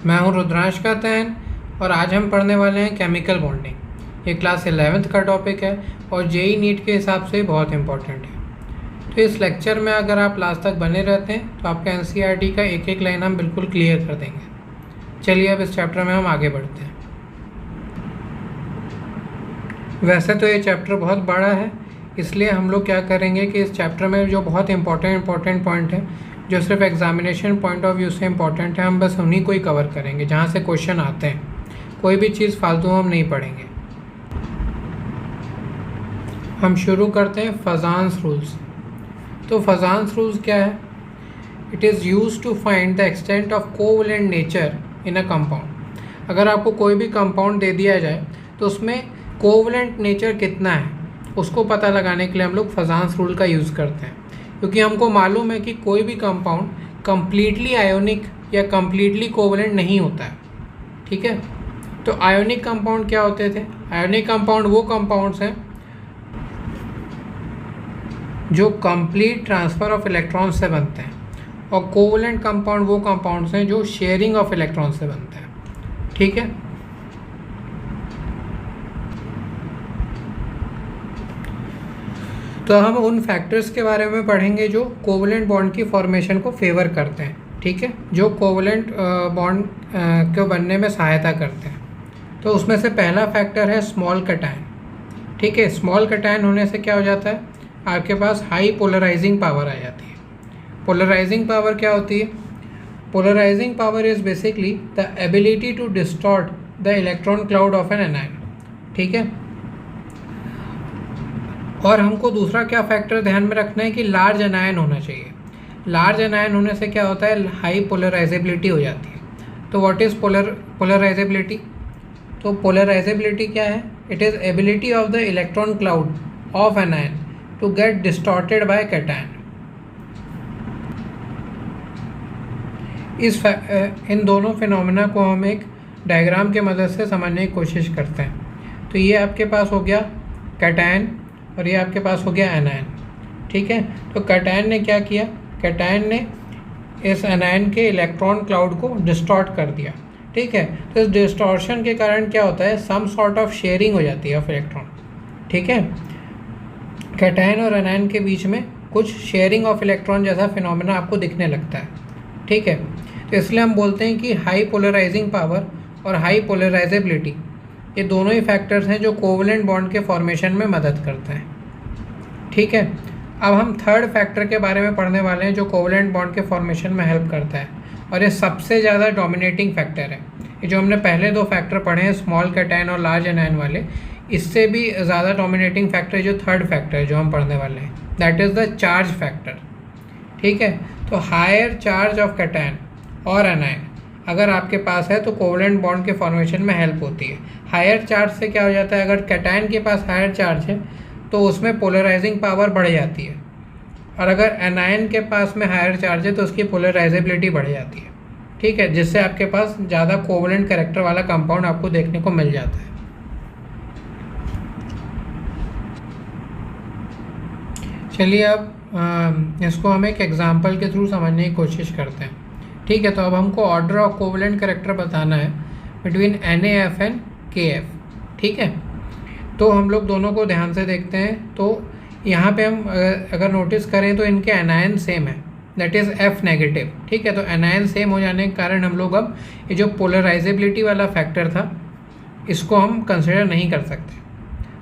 मैं हूं रुद्रांश का तैन और आज हम पढ़ने वाले हैं केमिकल बॉन्डिंग। ये क्लास 11th का टॉपिक है और जेई नीट के हिसाब से बहुत इंपॉर्टेंट है। तो इस लेक्चर में अगर आप लास्ट तक बने रहते हैं तो आपका एनसीईआरटी का एक एक लाइन हम बिल्कुल क्लियर कर देंगे। चलिए अब इस चैप्टर में हम आगे बढ़ते हैं। वैसे तो ये चैप्टर बहुत बड़ा है, इसलिए हम लोग क्या करेंगे कि इस चैप्टर में जो बहुत इंपॉर्टेंट पॉइंट है, जो सिर्फ एग्जामिनेशन पॉइंट ऑफ व्यू से इंपॉर्टेंट है, हम बस उन्हीं को ही कवर करेंगे जहाँ से क्वेश्चन आते हैं। कोई भी चीज़ फालतू हम नहीं पढ़ेंगे। हम शुरू करते हैं फजान्स रूल्स। तो फजान्स रूल्स क्या है? It is use to find the extent of covalent nature in a compound. अगर आपको कोई भी कंपाउंड दे दिया जाए तो उसमें कोवैलेंट नेचर कितना है उसको पता लगाने के लिए हम लोग फजान्स रूल का यूज़ करते हैं, क्योंकि हमको मालूम है कि कोई भी कंपाउंड कंप्लीटली आयोनिक या कंप्लीटली कोवैलेंट नहीं होता है। ठीक है, तो आयोनिक कंपाउंड क्या होते थे? आयोनिक कंपाउंड वो कंपाउंड्स हैं जो कंप्लीट ट्रांसफ़र ऑफ इलेक्ट्रॉन्स से बनते हैं, और कोवैलेंट कंपाउंड वो कंपाउंड्स हैं जो शेयरिंग ऑफ इलेक्ट्रॉन से बनते हैं। ठीक है, तो हम उन फैक्टर्स के बारे में पढ़ेंगे जो कोवैलेंट बॉन्ड की फॉर्मेशन को फेवर करते हैं। ठीक है, जो कोवैलेंट बॉन्ड को बनने में सहायता करते हैं। तो उसमें से पहला फैक्टर है स्मॉल कैटायन। ठीक है, स्मॉल कैटायन होने से क्या हो जाता है? आपके पास हाई पोलराइजिंग पावर आ जाती है। पोलराइजिंग पावर क्या होती है? Polarizing power is basically the ability to distort the electron cloud of an anion. ठीक है, और हमको दूसरा क्या फैक्टर ध्यान में रखना है कि लार्ज एनायन होना चाहिए। लार्ज एनायन होने से क्या होता है? हाई पोलराइजेबिलिटी हो जाती है। तो व्हाट इज़ पोलराइजेबिलिटी? तो पोलराइजेबिलिटी क्या है? It is ability of the electron cloud of anion to get distorted by cation. इन दोनों फिनोमेना को हम एक डायग्राम के मदद से समझने की कोशिश करते हैं। तो ये आपके पास हो गया कैटायन और ये आपके पास हो गया एनायन। ठीक है, तो कैटायन ने क्या किया? कैटायन ने इस एनायन के इलेक्ट्रॉन क्लाउड को डिस्टॉर्ट कर दिया। ठीक है, तो इस डिस्टॉर्शन के कारण क्या होता है? सम सॉर्ट ऑफ शेयरिंग हो जाती है ऑफ इलेक्ट्रॉन। ठीक है, कैटायन और एनायन के बीच में कुछ शेयरिंग ऑफ इलेक्ट्रॉन जैसा फिनोमेना आपको दिखने लगता है। ठीक है, तो इसलिए हम बोलते हैं कि हाई पोलराइजिंग पावर और हाई पोलराइजेबिलिटी ये दोनों ही फैक्टर्स हैं जो कोवैलेंट बॉन्ड के फॉर्मेशन में मदद करते हैं। ठीक है, अब हम थर्ड फैक्टर के बारे में पढ़ने वाले हैं जो कोवैलेंट बॉन्ड के फॉर्मेशन में हेल्प करता है, और ये सबसे ज़्यादा डोमिनेटिंग फैक्टर है। ये जो हमने पहले दो फैक्टर पढ़े हैं, स्मॉल कैटायन और लार्ज एनायन वाले, इससे भी ज़्यादा डोमिनेटिंग फैक्टर जो थर्ड फैक्टर है जो हम पढ़ने वाले हैं, that is the charge factor. ठीक है, तो हायर चार्ज ऑफ कैटायन और एनायन अगर आपके पास है तो कोवैलेंट बॉन्ड के फॉर्मेशन में हेल्प होती है। हायर चार्ज से क्या हो जाता है? अगर कैटायन के पास हायर चार्ज है तो उसमें पोलराइजिंग पावर बढ़ जाती है, और अगर एनायन के पास में हायर चार्ज है तो उसकी पोलराइजेबिलिटी बढ़ जाती है। ठीक है, जिससे आपके पास ज़्यादा कोवैलेंट कैरेक्टर वाला कंपाउंड आपको देखने को मिल जाता है। चलिए अब इसको हम एक एग्जाम्पल के थ्रू समझने की कोशिश करते हैं। ठीक है, तो अब हमको ऑर्डर ऑफ कोवैलेंट कैरेक्टर बताना है बिटवीन NaF एंड KF। ठीक है, तो हम लोग दोनों को ध्यान से देखते हैं। तो यहाँ पे हम अगर नोटिस करें तो इनके एनायन सेम है, दैट इज़ F नेगेटिव। ठीक है, तो एनायन सेम हो जाने के कारण हम लोग अब ये जो पोलराइजेबिलिटी वाला फैक्टर था इसको हम कंसिडर नहीं कर सकते।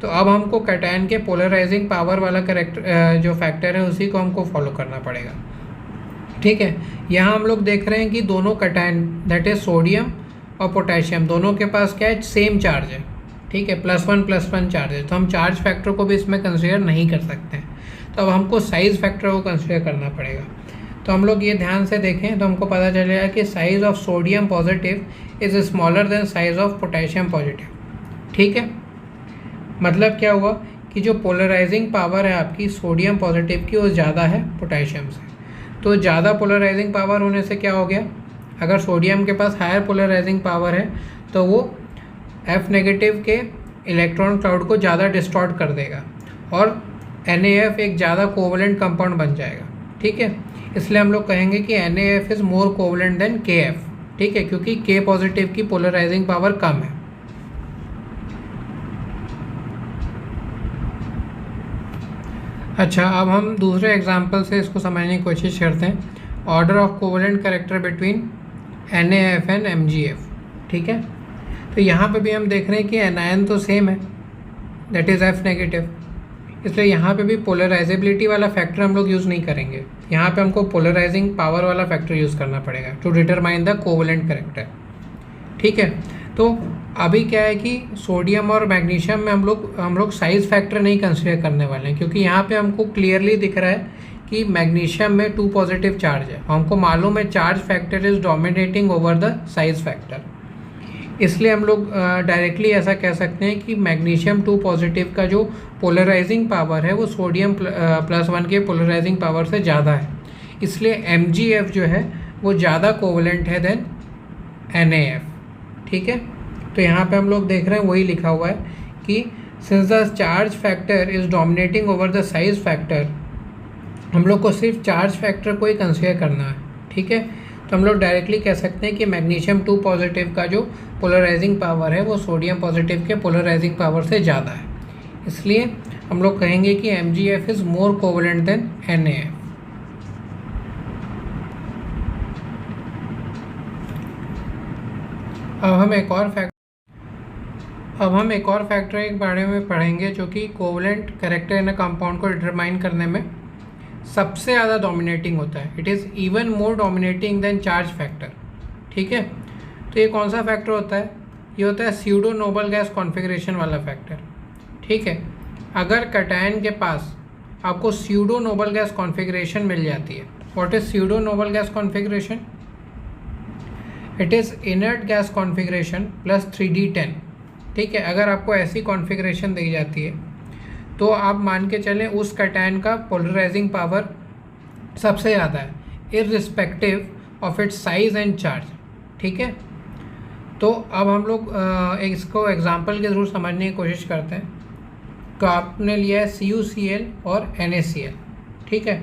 तो अब हमको कैटायन के पोलराइजिंग पावर वाला कैरेक्टर जो फैक्टर है उसी को हमको फॉलो करना पड़ेगा। ठीक है, यहाँ हम लोग देख रहे हैं कि दोनों कैटायन दैट इज़ सोडियम और पोटेशियम दोनों के पास क्या है? सेम चार्ज है। ठीक है, +1 चार्ज है, तो हम चार्ज फैक्टर को भी इसमें कंसिडर नहीं कर सकते हैं। तो अब हमको साइज़ फैक्टर को कंसिडर करना पड़ेगा। तो हम लोग ये ध्यान से देखें तो हमको पता चलेगा कि size of sodium positive is smaller than size of potassium positive. ठीक है, मतलब क्या हुआ कि जो पोलराइजिंग पावर है आपकी सोडियम पॉजिटिव की वो ज़्यादा है पोटेशियम से। तो ज़्यादा पोलराइजिंग पावर होने से क्या हो गया? अगर सोडियम के पास हायर पोलराइजिंग पावर है तो वो F नेगेटिव के इलेक्ट्रॉन क्लाउड को ज़्यादा डिस्टॉर्ट कर देगा और NaF एक ज़्यादा कोवैलेंट कंपाउंड बन जाएगा। ठीक है, इसलिए हम लोग कहेंगे कि NaF is more covalent than KF। ठीक है, क्योंकि K पॉजिटिव की पोलराइजिंग पावर कम है। अच्छा, अब हम दूसरे एग्जांपल से इसको समझने की कोशिश करते हैं। Order of covalent character between NaF and MgF। ठीक है, तो यहाँ पे भी हम देख रहे हैं कि एनायन तो सेम है, दैट इज़ F नेगेटिव, इसलिए यहाँ पे भी पोलराइजेबिलिटी वाला फैक्टर हम लोग यूज़ नहीं करेंगे। यहाँ पे हमको पोलराइजिंग पावर वाला फैक्टर यूज़ करना पड़ेगा to determine the covalent character. ठीक है, तो अभी क्या है कि सोडियम और मैग्नीशियम में हम लोग साइज़ फैक्टर नहीं कंसिडर करने वाले हैं, क्योंकि यहाँ पे हमको क्लियरली दिख रहा है कि मैग्नीशियम में 2 पॉजिटिव चार्ज है। हमको मालूम है charge factor is dominating over the size factor, इसलिए हम लोग डायरेक्टली ऐसा कह सकते हैं कि मैग्नीशियम 2 पॉजिटिव का जो पोलराइजिंग पावर है वो सोडियम +1 के पोलराइजिंग पावर से ज़्यादा है, इसलिए MgF जो है वो ज़्यादा कोवेलेंट है देन NaF। ठीक है, तो यहाँ पे हम लोग देख रहे हैं वही लिखा हुआ है कि since the charge factor is dominating over the size factor, हम लोग को सिर्फ चार्ज फैक्टर को ही कंसिडर करना है। ठीक है, तो हम लोग डायरेक्टली कह सकते हैं कि मैग्नीशियम 2 पॉजिटिव का जो पोलराइजिंग पावर है वो सोडियम पॉजिटिव के पोलराइजिंग पावर से ज़्यादा है, इसलिए हम लोग कहेंगे कि MgF is more covalent than NaF। अब हम एक और फैक्टर के बारे में पढ़ेंगे जो कि covalent character in a compound को डिटरमाइन करने में सबसे ज़्यादा डोमिनेटिंग होता है। It is even more dominating than charge factor. ठीक है, तो ये कौन सा फैक्टर होता है? ये होता है स्यूडो नोबल गैस कॉन्फ़िगरेशन वाला फैक्टर। ठीक है, अगर कैटायन के पास आपको स्यूडो नोबल गैस कॉन्फ़िगरेशन मिल जाती है, what is pseudo noble gas configuration? It is inert gas configuration plus 3D10। ठीक है, अगर आपको ऐसी कॉन्फ़िगरेशन दी जाती है तो आप मान के चलें उस कैटायन का पोलराइजिंग पावर सबसे ज़्यादा है, irrespective of its size and charge. ठीक है, तो अब हम लोग इसको एग्जांपल के थ्रू समझने की कोशिश करते हैं। तो आपने लिया है CuCl और NaCl। ठीक है,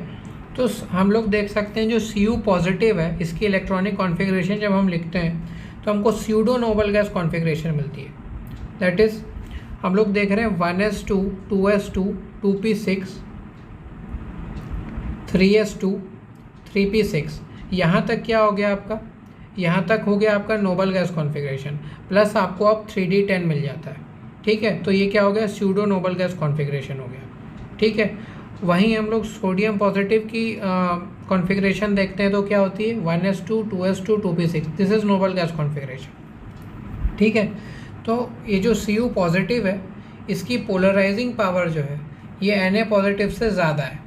तो हम लोग देख सकते हैं जो Cu पॉजिटिव है इसकी इलेक्ट्रॉनिक कॉन्फ़िगरेशन जब हम लिखते हैं तो हमको स्यूडो नोबल गैस कॉन्फ़िगरेशन मिलती है। दैट इज़ हम लोग देख रहे हैं 1s2 2s2 2p6 3s2 3p6। यहाँ तक क्या हो गया आपका? यहाँ तक हो गया आपका नोबल गैस कॉन्फ़िगरेशन, प्लस आपको अब 3D10 मिल जाता है। ठीक है, तो ये क्या हो गया? स्यूडो नोबल गैस कॉन्फ़िगरेशन हो गया। ठीक है, वहीं हम लोग सोडियम पॉजिटिव की कॉन्फ़िगरेशन देखते हैं तो क्या होती है? 1s2 2s2 2p6। This is noble gas configuration. ठीक है, तो ये जो Cu पॉजिटिव है इसकी पोलराइजिंग पावर जो है ये Na पॉजिटिव से ज़्यादा है।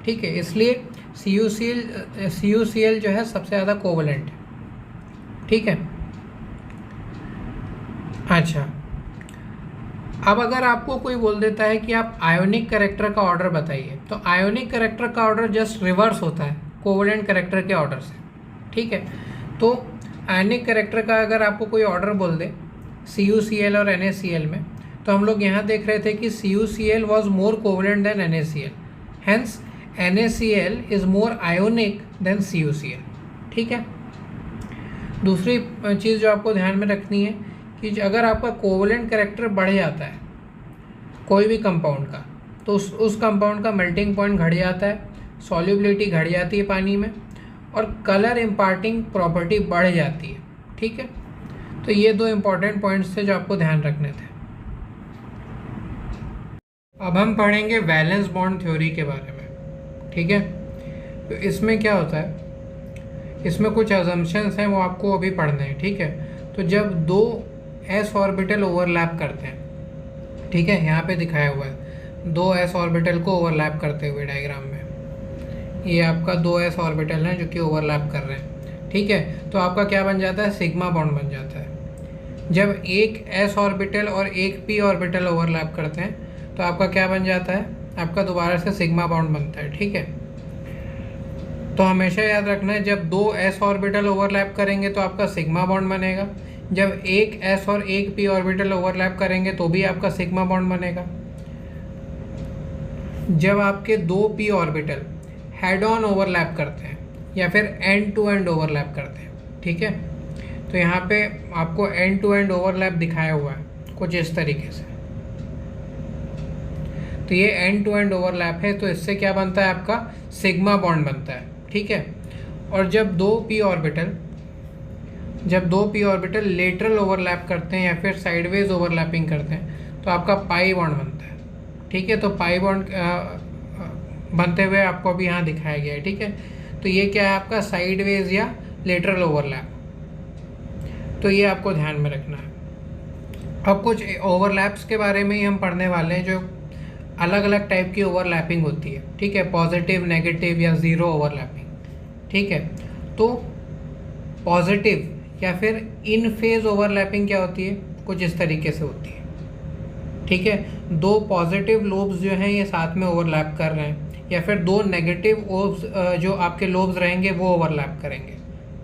ठीक है, इसलिए CuCl जो है सबसे ज़्यादा कोवेलेंट है। ठीक है, अच्छा, अब अगर आपको कोई बोल देता है कि आप आयोनिक कैरेक्टर का ऑर्डर बताइए, तो आयोनिक कैरेक्टर का ऑर्डर जस्ट रिवर्स होता है कोवेलेंट कैरेक्टर के ऑर्डर से। ठीक है, तो आयोनिक कैरेक्टर का अगर आपको कोई ऑर्डर बोल दे CuCl और NaCl में, तो हम लोग यहाँ देख रहे थे कि CuCl was more covalent than NaCl, hence NaCl is more ionic than CuCl। ठीक है, दूसरी चीज़ जो आपको ध्यान में रखनी है कि अगर आपका कोवेलेंट कैरेक्टर बढ़ जाता है कोई भी कंपाउंड का, तो उस कंपाउंड का मेल्टिंग पॉइंट घट जाता है, सॉल्युबिलिटी घट जाती है पानी में, और कलर इम्पार्टिंग प्रॉपर्टी बढ़ जाती है। ठीक है, तो ये दो इम्पॉर्टेंट पॉइंट्स थे जो आपको ध्यान रखने थे। अब हम पढ़ेंगे वैलेंस बॉन्ड थ्योरी के बारे में। ठीक है, तो इसमें क्या होता है, इसमें कुछ अजम्पशंस हैं वो आपको अभी पढ़ने हैं। ठीक है, तो जब दो s ऑर्बिटल ओवरलैप करते हैं, ठीक है, यहाँ पे दिखाया हुआ है दो s ऑर्बिटल को ओवरलैप करते हुए डायग्राम में, ये आपका दो s ऑर्बिटल हैं जो कि ओवरलैप कर रहे हैं। ठीक है, तो आपका क्या बन जाता है? सिग्मा बॉन्ड बन जाता है। जब एक s ऑर्बिटल और एक p ऑर्बिटल ओवरलैप करते हैं तो आपका क्या बन जाता है? आपका दोबारा से सिग्मा बॉन्ड बनता है। ठीक है, तो हमेशा याद रखना है जब दो s ऑर्बिटल ओवरलैप करेंगे तो आपका सिग्मा बॉन्ड बनेगा, जब एक s और एक p ऑर्बिटल ओवरलैप करेंगे तो भी आपका सिग्मा बॉन्ड बनेगा। जब आपके दो p orbital head on overlap करते हैं या फिर एंड टू एंड ओवरलैप करते हैं, ठीक है, तो यहाँ पे आपको एंड टू एंड ओवरलैप दिखाया हुआ है कुछ इस तरीके से। तो ये एंड टू एंड ओवरलैप है, तो इससे क्या बनता है आपका सिग्मा बॉन्ड बनता है, ठीक है। और जब दो पी ऑर्बिटल लेटरल ओवरलैप करते हैं या फिर साइडवेज ओवरलैपिंग करते हैं तो आपका पाई बॉन्ड बनता है, ठीक है। तो पाई बॉन्ड बनते हुए आपको अभी यहाँ दिखाया गया है, ठीक है। तो ये क्या है आपका साइडवेज या लेटरल ओवरलैप, तो ये आपको ध्यान में रखना है। अब कुछ ओवरलैप्स के बारे में ही हम पढ़ने वाले हैं, जो अलग अलग टाइप की ओवरलैपिंग होती है, ठीक है। पॉजिटिव, नेगेटिव या ज़ीरो ओवरलैपिंग, ठीक है। तो पॉजिटिव या फिर इन फेज ओवरलैपिंग क्या होती है, कुछ इस तरीके से होती है, ठीक है। दो पॉजिटिव लोब्स जो हैं ये साथ में ओवरलैप कर रहे हैं, या फिर दो नेगेटिव ओब्स जो आपके लोब्स रहेंगे वो ओवरलैप करेंगे,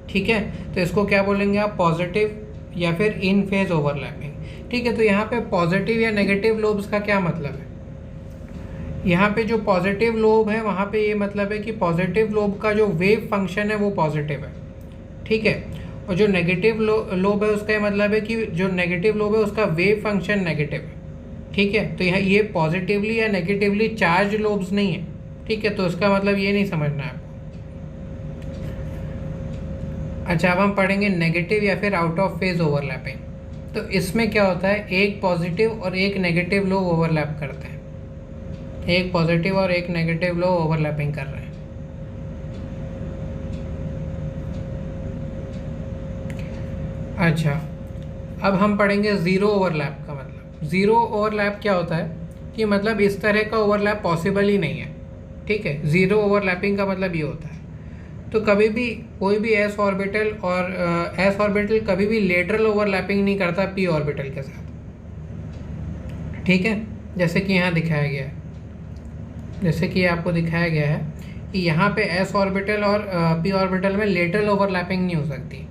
ठीक है। तो इसको क्या बोलेंगे आप, पॉजिटिव या फिर इन फेज ओवरलैपिंग, ठीक है। तो यहाँ पे पॉजिटिव या नेगेटिव लोब्स का क्या मतलब है, यहाँ पे जो पॉजिटिव लोब है वहाँ पे ये मतलब है कि पॉजिटिव लोब का जो वेव फंक्शन है वो पॉजिटिव है, ठीक है। और जो नेगेटिव लोब है उसका ये मतलब है कि जो नेगेटिव लोब है उसका वेव फंक्शन नेगेटिव है, ठीक है। तो यहाँ ये पॉजिटिवली या नेगेटिवली चार्ज लोब्स नहीं है, ठीक है। तो इसका मतलब ये नहीं समझना है आपको। अच्छा, अब हम पढ़ेंगे नेगेटिव या फिर आउट ऑफ फेज ओवरलैपिंग। तो इसमें क्या होता है, एक पॉजिटिव और एक नेगेटिव लोब ओवरलैप करते हैं, एक पॉजिटिव और एक नेगेटिव लोब ओवरलैपिंग कर रहे हैं। अच्छा, अब हम पढ़ेंगे ज़ीरो ओवरलैप का मतलब। ज़ीरो ओवरलैप क्या होता है कि मतलब इस तरह का ओवरलैप पॉसिबल ही नहीं है, ठीक है। ज़ीरो ओवरलैपिंग का मतलब ये होता है, तो कभी भी कोई भी एस ऑर्बिटल और एस ऑर्बिटल कभी भी लेटरल ओवरलैपिंग नहीं करता पी ऑर्बिटल के साथ, ठीक है। जैसे कि यहाँ दिखाया गया है, जैसे कि आपको दिखाया गया है कि यहाँ पे एस ऑर्बिटल और पी ऑर्बिटल में लेटरल ओवरलैपिंग नहीं हो सकती।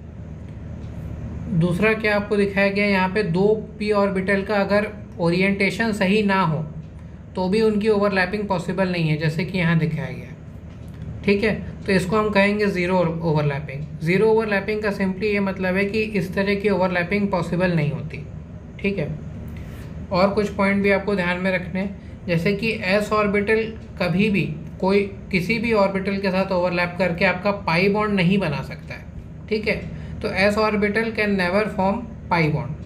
दूसरा क्या आपको दिखाया गया है, यहाँ पे दो पी ऑर्बिटल का अगर ओरिएंटेशन सही ना हो तो भी उनकी ओवरलैपिंग पॉसिबल नहीं है, जैसे कि यहाँ दिखाया गया है, ठीक है। तो इसको हम कहेंगे ज़ीरो ओवरलैपिंग। ज़ीरो ओवरलैपिंग का सिंपली ये मतलब है कि इस तरह की ओवरलैपिंग पॉसिबल नहीं होती, ठीक है। और कुछ पॉइंट भी आपको ध्यान में रखने हैं, जैसे कि एस ऑर्बिटल कभी भी कोई किसी भी ऑर्बिटल के साथ ओवरलैप करके आपका पाई बॉन्ड नहीं बना सकता है, ठीक है। तो s orbital can never form pi bond.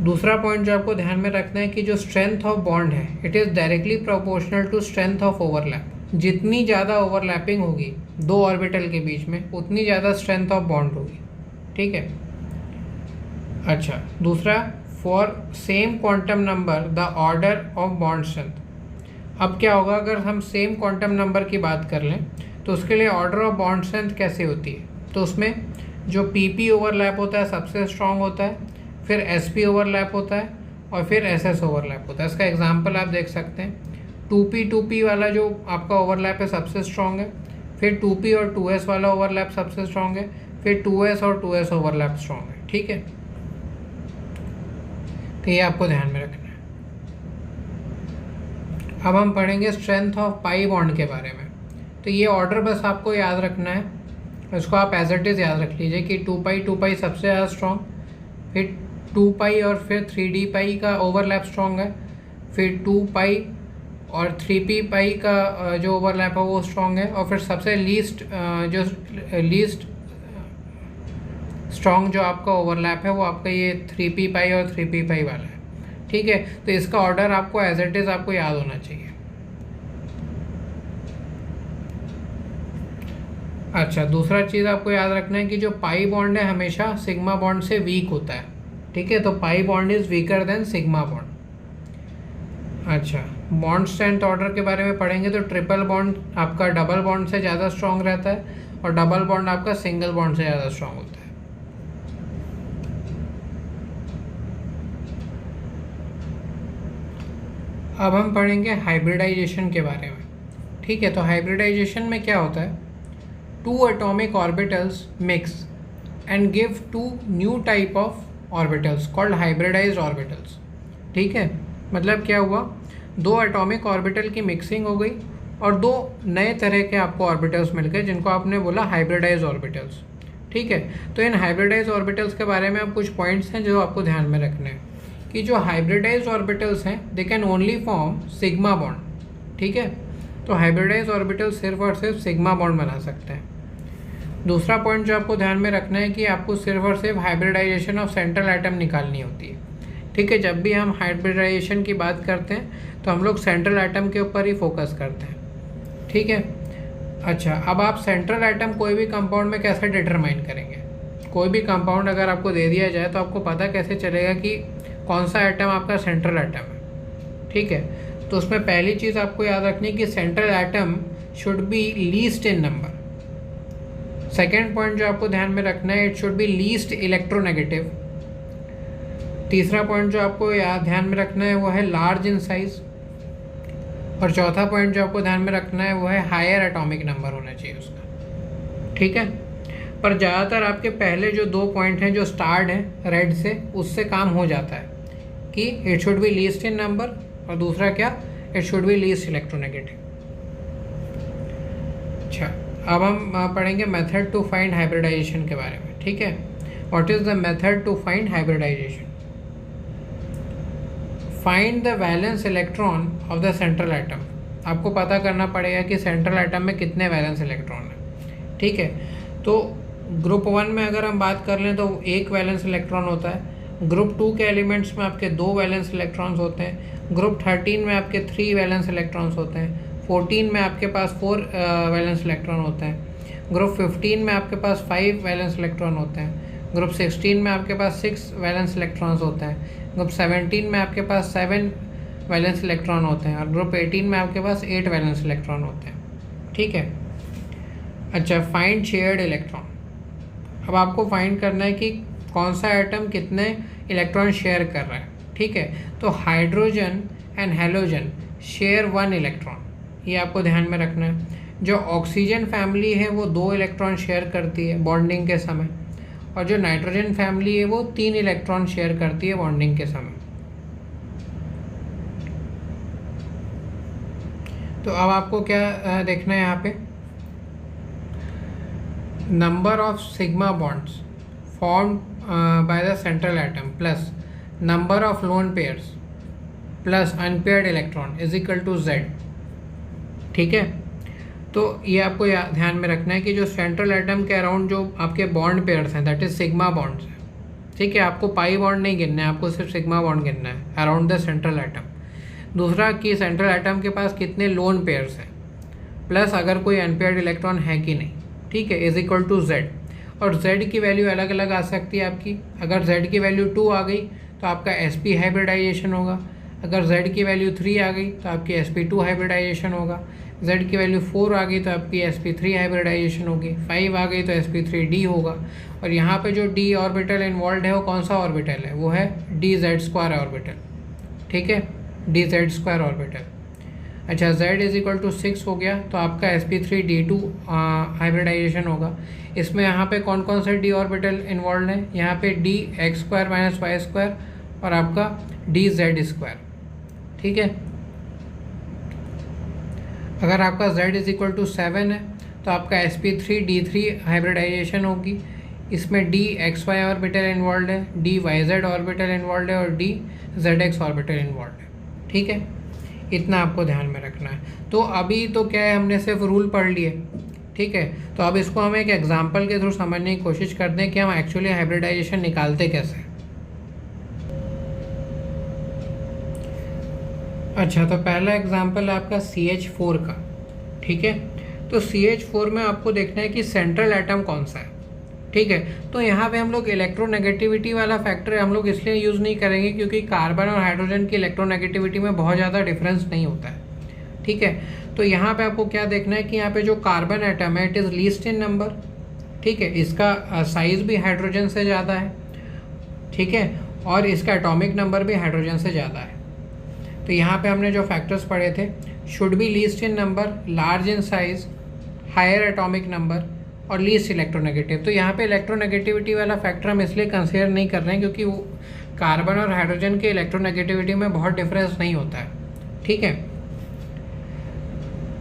दूसरा पॉइंट जो आपको ध्यान में रखना है कि जो स्ट्रेंथ ऑफ बॉन्ड है it is directly proportional to strength of overlap. जितनी ज़्यादा ओवरलैपिंग होगी दो ऑर्बिटल के बीच में उतनी ज़्यादा स्ट्रेंथ ऑफ बॉन्ड होगी, ठीक है। अच्छा, दूसरा, for same quantum number the order of bond strength. अब क्या होगा अगर हम सेम क्वांटम नंबर की बात कर लें तो उसके लिए ऑर्डर ऑफ बॉन्ड स्ट्रेंथ कैसे होती है, तो उसमें जो पी ओवरलैप होता है सबसे स्ट्रॉन्ग होता है, फिर एसपी ओवरलैप होता है और फिर एसएस ओवरलैप होता है। इसका एग्जांपल आप देख सकते हैं, 2p वाला जो आपका ओवरलैप है सबसे स्ट्रॉन्ग है, फिर 2p और 2s वाला ओवरलैप सबसे स्ट्रॉन्ग है, फिर 2s और 2s ओवरलैप स्ट्रॉन्ग है, ठीक है। तो ये आपको ध्यान में रखना है। अब हम पढ़ेंगे स्ट्रेंथ ऑफ पाई बॉन्ड के बारे में। तो ये ऑर्डर बस आपको याद रखना है, इसको आप एज इट इज़ याद रख लीजिए कि 2 पाई सबसे ज़्यादा स्ट्रॉन्ग, फिर 2 पाई और फिर 3d पाई का ओवरलैप स्ट्रॉन्ग है, फिर 2 पाई और 3p पाई का जो ओवरलैप है वो स्ट्रॉन्ग है, और फिर सबसे लीस्ट स्ट्रॉन्ग जो आपका ओवरलैप है वो आपका ये 3p पाई और 3p पाई वाला है, ठीक है। तो इसका ऑर्डर आपको एज इट इज़ आपको याद होना चाहिए। अच्छा, दूसरा चीज़ आपको याद रखना है कि जो पाई बॉन्ड है हमेशा सिग्मा बॉन्ड से वीक होता है, ठीक है। तो pi bond is weaker then sigma bond. अच्छा, बॉन्ड स्ट्रेंथ ऑर्डर के बारे में पढ़ेंगे तो ट्रिपल बॉन्ड आपका डबल बॉन्ड से ज़्यादा स्ट्रॉन्ग रहता है और डबल बॉन्ड आपका सिंगल बॉन्ड से ज़्यादा स्ट्रॉन्ग होता है। अब हम पढ़ेंगे हाइब्रिडाइजेशन के बारे में, ठीक है। तो हाइब्रिडाइजेशन में क्या होता है, two atomic orbitals mix and give two new type of orbitals called hybridized orbitals, ठीक है। मतलब क्या हुआ, दो एटॉमिक ऑर्बिटल की मिक्सिंग हो गई और दो नए तरह के आपको ऑर्बिटल्स मिल गए जिनको आपने बोला हाइब्रिडाइज्ड ऑर्बिटल्स। ठीक है। तो इन हाइब्रिडाइज ऑर्बिटल्स के बारे में अब कुछ पॉइंट्स हैं जो आपको ध्यान में रखने हैं कि जो हाइब्रिडाइज ऑर्बिटल्स हैं they can only form sigma bond. ठीक है, तो हाइब्रिडाइज ऑर्बिटल सिर्फ और सिर्फ सिग्मा बॉन्ड बना सकते हैं। दूसरा पॉइंट जो आपको ध्यान में रखना है कि आपको सिर्फ और सिर्फ हाइब्रिडाइजेशन ऑफ सेंट्रल एटम निकालनी होती है। ठीक है, जब भी हम हाइब्रिडाइजेशन की बात करते हैं तो हम लोग सेंट्रल एटम के ऊपर ही फोकस करते हैं। ठीक है, अच्छा, अब आप सेंट्रल एटम कोई भी कंपाउंड में कैसे डिटरमाइन करेंगे? कोई भी कंपाउंड अगर आपको दे दिया जाए तो आपको पता कैसे चलेगा कि कौन सा एटम आपका सेंट्रल एटम है? ठीक है, तो उसमें पहली चीज़ आपको याद रखनी है कि central atom should be least in number. Second point जो आपको ध्यान में रखना है, it should be least electronegative. तीसरा पॉइंट जो आपको ध्यान में रखना है वो है लार्ज इन साइज। और चौथा पॉइंट जो आपको ध्यान में रखना है वो है हायर एटॉमिक नंबर होना चाहिए उसका। ठीक है, पर ज़्यादातर आपके पहले जो दो पॉइंट हैं जो स्टार्ट हैं रेड से, उससे काम हो जाता है कि it should be least in number, और दूसरा क्या, it should be least electronegative. अच्छा, अब हम पढ़ेंगे मेथड टू फाइंड हाइब्रिडाइजेशन के बारे में। ठीक है, what is the method to find hybridization? Find the valence electron of the central atom. आपको पता करना पड़ेगा कि सेंट्रल एटम में कितने वैलेंस इलेक्ट्रॉन हैं। ठीक है, तो ग्रुप 1 में अगर हम बात कर लें तो एक वैलेंस इलेक्ट्रॉन होता है। ग्रुप 2 के एलिमेंट्स में आपके 2 वैलेंस इलेक्ट्रॉन्स होते हैं। ग्रुप 13 में आपके 3 वैलेंस इलेक्ट्रॉन्स होते हैं। 14 में आपके पास 4 वैलेंस इलेक्ट्रॉन होते हैं। ग्रुप 15 में आपके पास 5 वैलेंस इलेक्ट्रॉन होते हैं। ग्रुप 16 में आपके पास 6 वैलेंस इलेक्ट्रॉन्स होते हैं। ग्रुप 17 में आपके पास 7 वैलेंस इलेक्ट्रॉन होते हैं। और ग्रुप 18 में आपके पास 8 वैलेंस इलेक्ट्रॉन होते हैं। ठीक है, अच्छा, फाइंड शेयर्ड इलेक्ट्रॉन। अब आपको फाइंड करना है कि कौन सा एटम कितने इलेक्ट्रॉन शेयर कर रहा है। ठीक है, तो hydrogen and halogen share 1 electron, ये आपको ध्यान में रखना है। जो ऑक्सीजन फैमिली है वो 2 इलेक्ट्रॉन शेयर करती है बॉन्डिंग के समय, और जो नाइट्रोजन फैमिली है वो 3 इलेक्ट्रॉन शेयर करती है बॉन्डिंग के समय। तो अब आपको क्या देखना है यहाँ पे, number of sigma bonds formed by the central atom plus number of lone pairs plus unpaired electron is equal to Z। ठीक है, तो ये आपको ध्यान में रखना है कि जो सेंट्रल एटम के अराउंड जो आपके बॉन्ड पेयर्स हैं दैट इज सिग्मा बॉन्ड्स हैं। ठीक है, आपको पाई बॉन्ड नहीं गिनना है, आपको सिर्फ सिग्मा बॉन्ड गिनना है अराउंड द सेंट्रल एटम। दूसरा कि सेंट्रल एटम के पास कितने लोन पेयर्स हैं, प्लस अगर कोई अनपेयर्ड इलेक्ट्रॉन है कि नहीं। ठीक है, इज इक्वल टू Z। और Z की वैल्यू अलग अलग आ सकती है आपकी। अगर Z की वैल्यू 2 आ गई तो आपका sp हाइब्रिडाइजेशन होगा। अगर Z की वैल्यू 3 आ गई तो आपकी sp2 हाइब्रिडाइजेशन होगा। Z की वैल्यू 4 आ गई तो आपकी sp3 हाइब्रिडाइजेशन होगी। 5 आ गई तो sp3d होगा। और यहाँ पे जो d ऑर्बिटल इन्वॉल्व है वो कौन सा ऑर्बिटल है, वो है dz² ऑर्बिटल। ठीक है, dz² ऑर्बिटल। अच्छा, Z इज इक्वल टू 6 हो गया तो आपका sp3d2 हाइब्रिडाइजेशन होगा। इसमें यहाँ पे कौन कौन से d ऑर्बिटल इन्वॉल्व है, यहाँ पे dx² - y² और आपका dz²। ठीक है, अगर आपका Z इज इक्वल टू 7 है तो आपका sp3d3 हाइब्रिडाइजेशन होगी। इसमें dxy ऑर्बिटल इन्वॉल्व है, dyz ऑर्बिटल इन्वॉल्व है और dzx ऑर्बिटल इन्वॉल्व है। ठीक है, इतना आपको ध्यान में रखना है। तो अभी तो क्या है, हमने सिर्फ रूल पढ़ लिए। ठीक है, तो अब इसको हम एक एग्जांपल के थ्रू समझने की कोशिश करते हैं कि हम एक्चुअली हाइब्रिडाइजेशन निकालते कैसे। अच्छा, तो पहला एग्जांपल है आपका CH4 का। ठीक है, तो CH4 में आपको देखना है कि सेंट्रल एटम कौन सा है। ठीक है, तो यहाँ पे हम लोग इलेक्ट्रोनेगेटिविटी वाला फैक्टर हम लोग इसलिए यूज़ नहीं करेंगे क्योंकि कार्बन और हाइड्रोजन की इलेक्ट्रोनेगेटिविटी में बहुत ज़्यादा डिफरेंस नहीं होता है। ठीक है, तो यहाँ पे आपको क्या देखना है कि यहाँ पे जो कार्बन एटम है it is least in number. ठीक है, इसका साइज़ भी हाइड्रोजन से ज़्यादा है। ठीक है, और इसका एटॉमिक नंबर भी हाइड्रोजन से ज़्यादा है। तो यहाँ पे हमने जो फैक्टर्स पढ़े थे, should be least in number, large in size, higher atomic number और लीस्ट इलेक्ट्रोनेगेटिव। तो यहाँ पे इलेक्ट्रोनेगेटिविटी वाला फैक्टर हम इसलिए कंसिडर नहीं कर रहे हैं क्योंकि वो कार्बन और हाइड्रोजन के इलेक्ट्रोनेगेटिविटी में बहुत डिफरेंस नहीं होता है। ठीक है,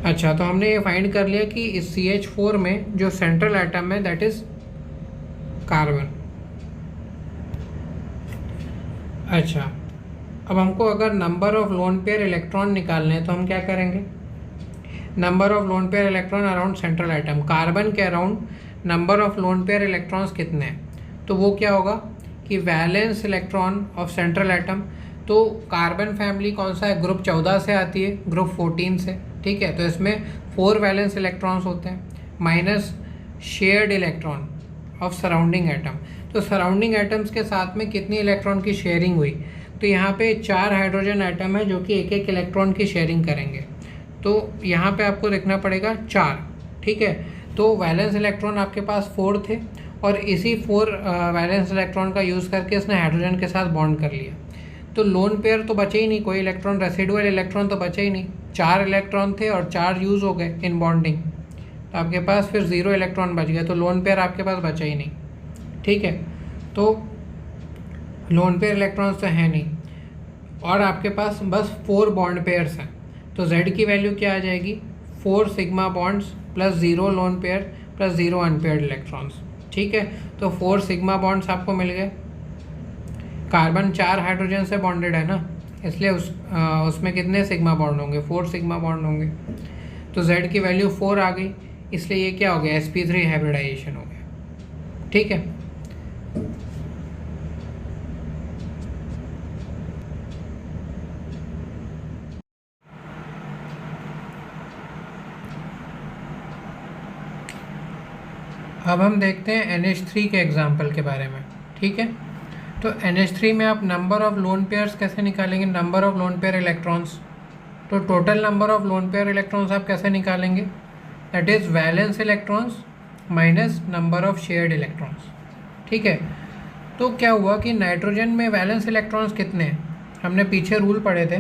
अच्छा, तो हमने ये फाइंड कर लिया कि इस CH4 में जो सेंट्रल एटम है दैट इज़ कार्बन। अच्छा, अब हमको अगर number of lone pair electron निकालने हैं तो हम क्या करेंगे? Number of lone pair electron around central atom, carbon के around number of lone pair electrons कितने हैं? तो वो क्या होगा कि valence electron of central atom. तो कार्बन फैमिली कौन सा है? ग्रुप 14 से आती है, ग्रुप 14 से, ठीक है। तो इसमें 4 वैलेंस इलेक्ट्रॉन्स होते हैं minus shared electron of surrounding atom. तो सराउंडिंग एटम्स के साथ में कितनी इलेक्ट्रॉन की शेयरिंग हुई? तो यहाँ पे 4 हाइड्रोजन एटम है जो कि एक एक इलेक्ट्रॉन की शेयरिंग करेंगे। तो यहाँ पे आपको लिखना पड़ेगा 4, ठीक है। तो वैलेंस इलेक्ट्रॉन आपके पास 4 थे और इसी 4 वैलेंस इलेक्ट्रॉन का यूज़ करके इसने हाइड्रोजन के साथ बॉन्ड कर लिया। तो लोन पेयर तो बचे ही नहीं, कोई इलेक्ट्रॉन, रेसिडुअल इलेक्ट्रॉन तो बचे ही नहीं। 4 इलेक्ट्रॉन थे और 4 यूज़ हो गए इन बॉन्डिंग, तो आपके पास फिर 0 इलेक्ट्रॉन बच गया। तो लोन पेयर आपके पास बचा ही नहीं, ठीक है। तो लोन पेयर इलेक्ट्रॉन्स तो हैं नहीं और आपके पास बस 4 बॉन्ड पेयर्स हैं। तो Z की वैल्यू क्या आ जाएगी? 4 sigma bonds plus 0 lone pair plus 0 unpaired electrons, ठीक है। तो 4 सिग्मा बॉन्ड्स आपको मिल गए। कार्बन 4 हाइड्रोजन से बॉन्डेड है ना, इसलिए उसमें कितने सिग्मा बॉन्ड होंगे? 4 सिग्मा बॉन्ड होंगे। तो Z की वैल्यू 4 आ गई, इसलिए ये क्या हो गया? sp3 हाइब्रिडाइजेशन हो गया, ठीक है। अब हम देखते हैं NH3 के एग्जाम्पल के बारे में, ठीक है। तो NH3 में आप नंबर ऑफ लोन पेयर्स कैसे निकालेंगे? Number of lone pair electrons. तो total number of lone pair electrons आप कैसे निकालेंगे? That is valence electrons minus number of shared electrons, ठीक है। तो क्या हुआ कि नाइट्रोजन में वैलेंस इलेक्ट्रॉन्स कितने हैं? हमने पीछे रूल पढ़े थे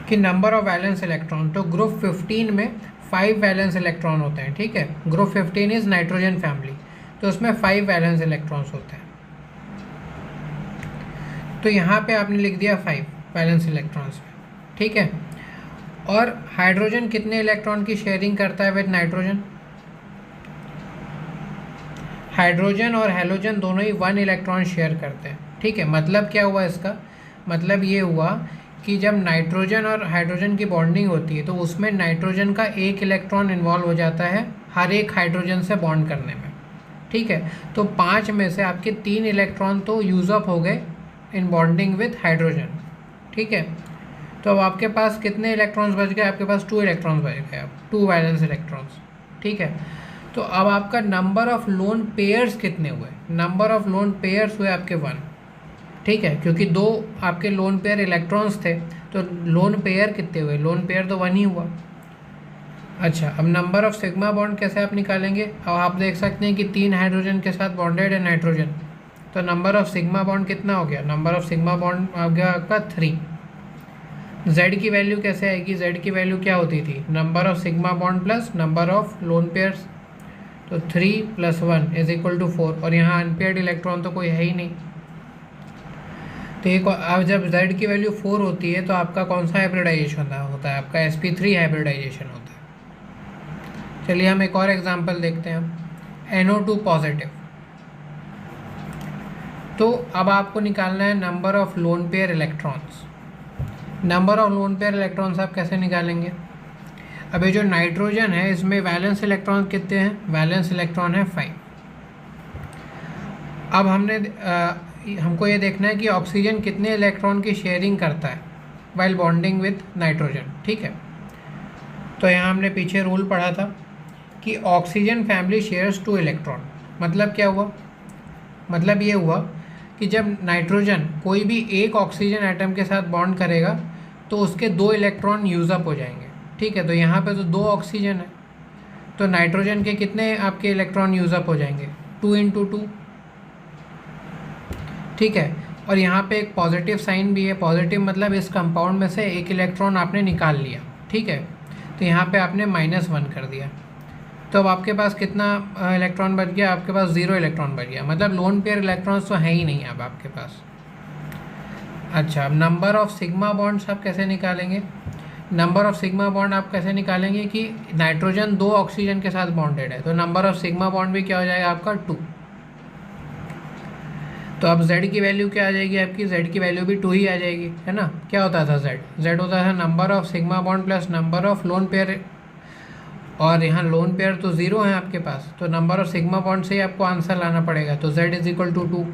कि नंबर ऑफ वैलेंस इलेक्ट्रॉन, तो ग्रुप 15 में 5 वैलेंस इलेक्ट्रॉन होते हैं, ठीक है। ग्रुप 15 इज नाइट्रोजन फैमिली, तो उसमें 5 वैलेंस इलेक्ट्रॉन्स होते हैं। तो यहाँ पे आपने लिख दिया 5 वैलेंस इलेक्ट्रॉन्स, ठीक है। और हाइड्रोजन कितने इलेक्ट्रॉन की शेयरिंग करता है विद नाइट्रोजन? हाइड्रोजन और हैलोजन दोनों ही 1 इलेक्ट्रॉन शेयर करते हैं, ठीक है। मतलब क्या हुआ इसका? मतलब ये हुआ कि जब नाइट्रोजन और हाइड्रोजन की बॉन्डिंग होती है तो उसमें नाइट्रोजन का 1 इलेक्ट्रॉन इन्वॉल्व हो जाता है हर एक हाइड्रोजन से बॉन्ड करने में, ठीक है। तो 5 में से आपके 3 इलेक्ट्रॉन तो यूज़ अप हो गए इन बॉन्डिंग विथ हाइड्रोजन, ठीक है। तो अब आपके पास कितने इलेक्ट्रॉन्स बच गए? आपके पास 2 इलेक्ट्रॉन्स बच गए, अब 2 वैलेंस इलेक्ट्रॉन्स, ठीक है। तो अब आपका नंबर ऑफ लोन पेयर्स कितने हुए? नंबर ऑफ लोन पेयर्स हुए आपके 1, ठीक है, क्योंकि 2 आपके लोन पेयर इलेक्ट्रॉन्स थे, तो लोन पेयर कितने हुए? लोन पेयर तो 1 ही हुआ। अच्छा, अब नंबर ऑफ सिग्मा बॉन्ड कैसे आप निकालेंगे? अब आप देख सकते हैं कि 3 हाइड्रोजन के साथ बॉन्डेड है नाइट्रोजन, तो नंबर ऑफ सिग्मा बॉन्ड कितना हो गया? नंबर ऑफ सिग्मा बॉन्ड आ गया आपका 3। Z की वैल्यू कैसे आएगी? Z की वैल्यू क्या होती थी? Number of sigma bond plus number of lone pairs, तो 3 + 1 = 4, और यहाँ अनपेयर्ड इलेक्ट्रॉन तो कोई है ही नहीं। तो एक अब जब Z की वैल्यू 4 होती है तो आपका कौन सा हाइब्रिडाइजेशन होता है? आपका sp3 हाइब्रिडाइजेशन होता है। चलिए हम एक और एग्जांपल देखते हैं, NO2 पॉजिटिव। तो अब आपको निकालना है number of lone pair electrons. Number of lone pair electrons आप कैसे निकालेंगे? अब ये जो नाइट्रोजन है इसमें वैलेंस इलेक्ट्रॉन कितने हैं? वैलेंस इलेक्ट्रॉन है 5। अब हमको ये देखना है कि ऑक्सीजन कितने इलेक्ट्रॉन की शेयरिंग करता है वाइल बॉन्डिंग विथ नाइट्रोजन, ठीक है। तो यहाँ हमने पीछे रूल पढ़ा था कि ऑक्सीजन फैमिली शेयर्स 2 इलेक्ट्रॉन। मतलब क्या हुआ? मतलब ये हुआ कि जब नाइट्रोजन कोई भी एक ऑक्सीजन एटम के साथ बॉन्ड करेगा तो उसके 2 इलेक्ट्रॉन यूज़ अप हो जाएंगे, ठीक है। तो यहाँ पे तो 2 ऑक्सीजन है, तो नाइट्रोजन के कितने आपके इलेक्ट्रॉन यूज़ अप हो जाएंगे? 2 × 2, ठीक है। और यहाँ पे एक पॉजिटिव साइन भी है। पॉजिटिव मतलब इस कंपाउंड में से एक इलेक्ट्रॉन आपने निकाल लिया, ठीक है। तो यहाँ पे आपने -1 कर दिया, तो अब आपके पास कितना इलेक्ट्रॉन बच गया? आपके पास 0 इलेक्ट्रॉन बच गया। मतलब लोन पेयर इलेक्ट्रॉन्स तो है ही नहीं अब आपके पास। अच्छा, अब नंबर ऑफ सिग्मा बॉन्ड्स आप कैसे निकालेंगे? नंबर ऑफ सिग्मा बॉन्ड आप कैसे निकालेंगे कि नाइट्रोजन 2 ऑक्सीजन के साथ बॉन्डेड है, तो नंबर ऑफ सिग्मा बॉन्ड भी क्या हो जाएगा आपका 2। तो अब z की वैल्यू क्या आ जाएगी आपकी, z की वैल्यू भी 2 ही आ जाएगी, है ना। क्या होता था z होता था number of sigma bond plus number of lone pair, और यहाँ लोन पेयर तो 0 है आपके पास, तो नंबर ऑफ सिग्मा बॉन्ड से ही आपको आंसर लाना पड़ेगा। तो z इज इक्वल टू 2।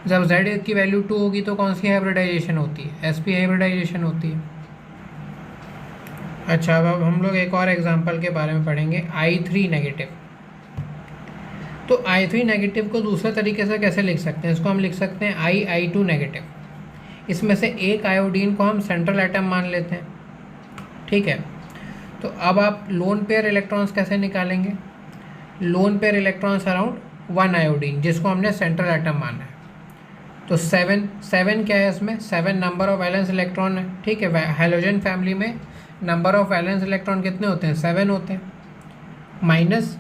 जब z की वैल्यू 2 होगी तो कौन सी हाइब्रिडाइजेशन होती है, sp हाइब्रिडाइजेशन होती है। अच्छा, अब हम लोग एक और एग्जांपल के बारे में पढ़ेंगे, I3 नेगेटिव। तो I3 नेगेटिव को दूसरे तरीके से कैसे लिख सकते हैं, इसको हम लिख सकते हैं I2 नेगेटिव। इसमें से एक आयोडीन को हम सेंट्रल एटम मान लेते हैं, ठीक है। तो अब आप लोन पेयर इलेक्ट्रॉन्स कैसे निकालेंगे, loan pair electrons around 1 iodine जिसको हमने सेंट्रल एटम माना है। तो 7 क्या है इसमें, 7 नंबर ऑफ वैलेंस इलेक्ट्रॉन है, ठीक है। हैलोजन फैमिली में नंबर ऑफ वैलेंस इलेक्ट्रॉन कितने होते हैं, 7 होते हैं, माइनस।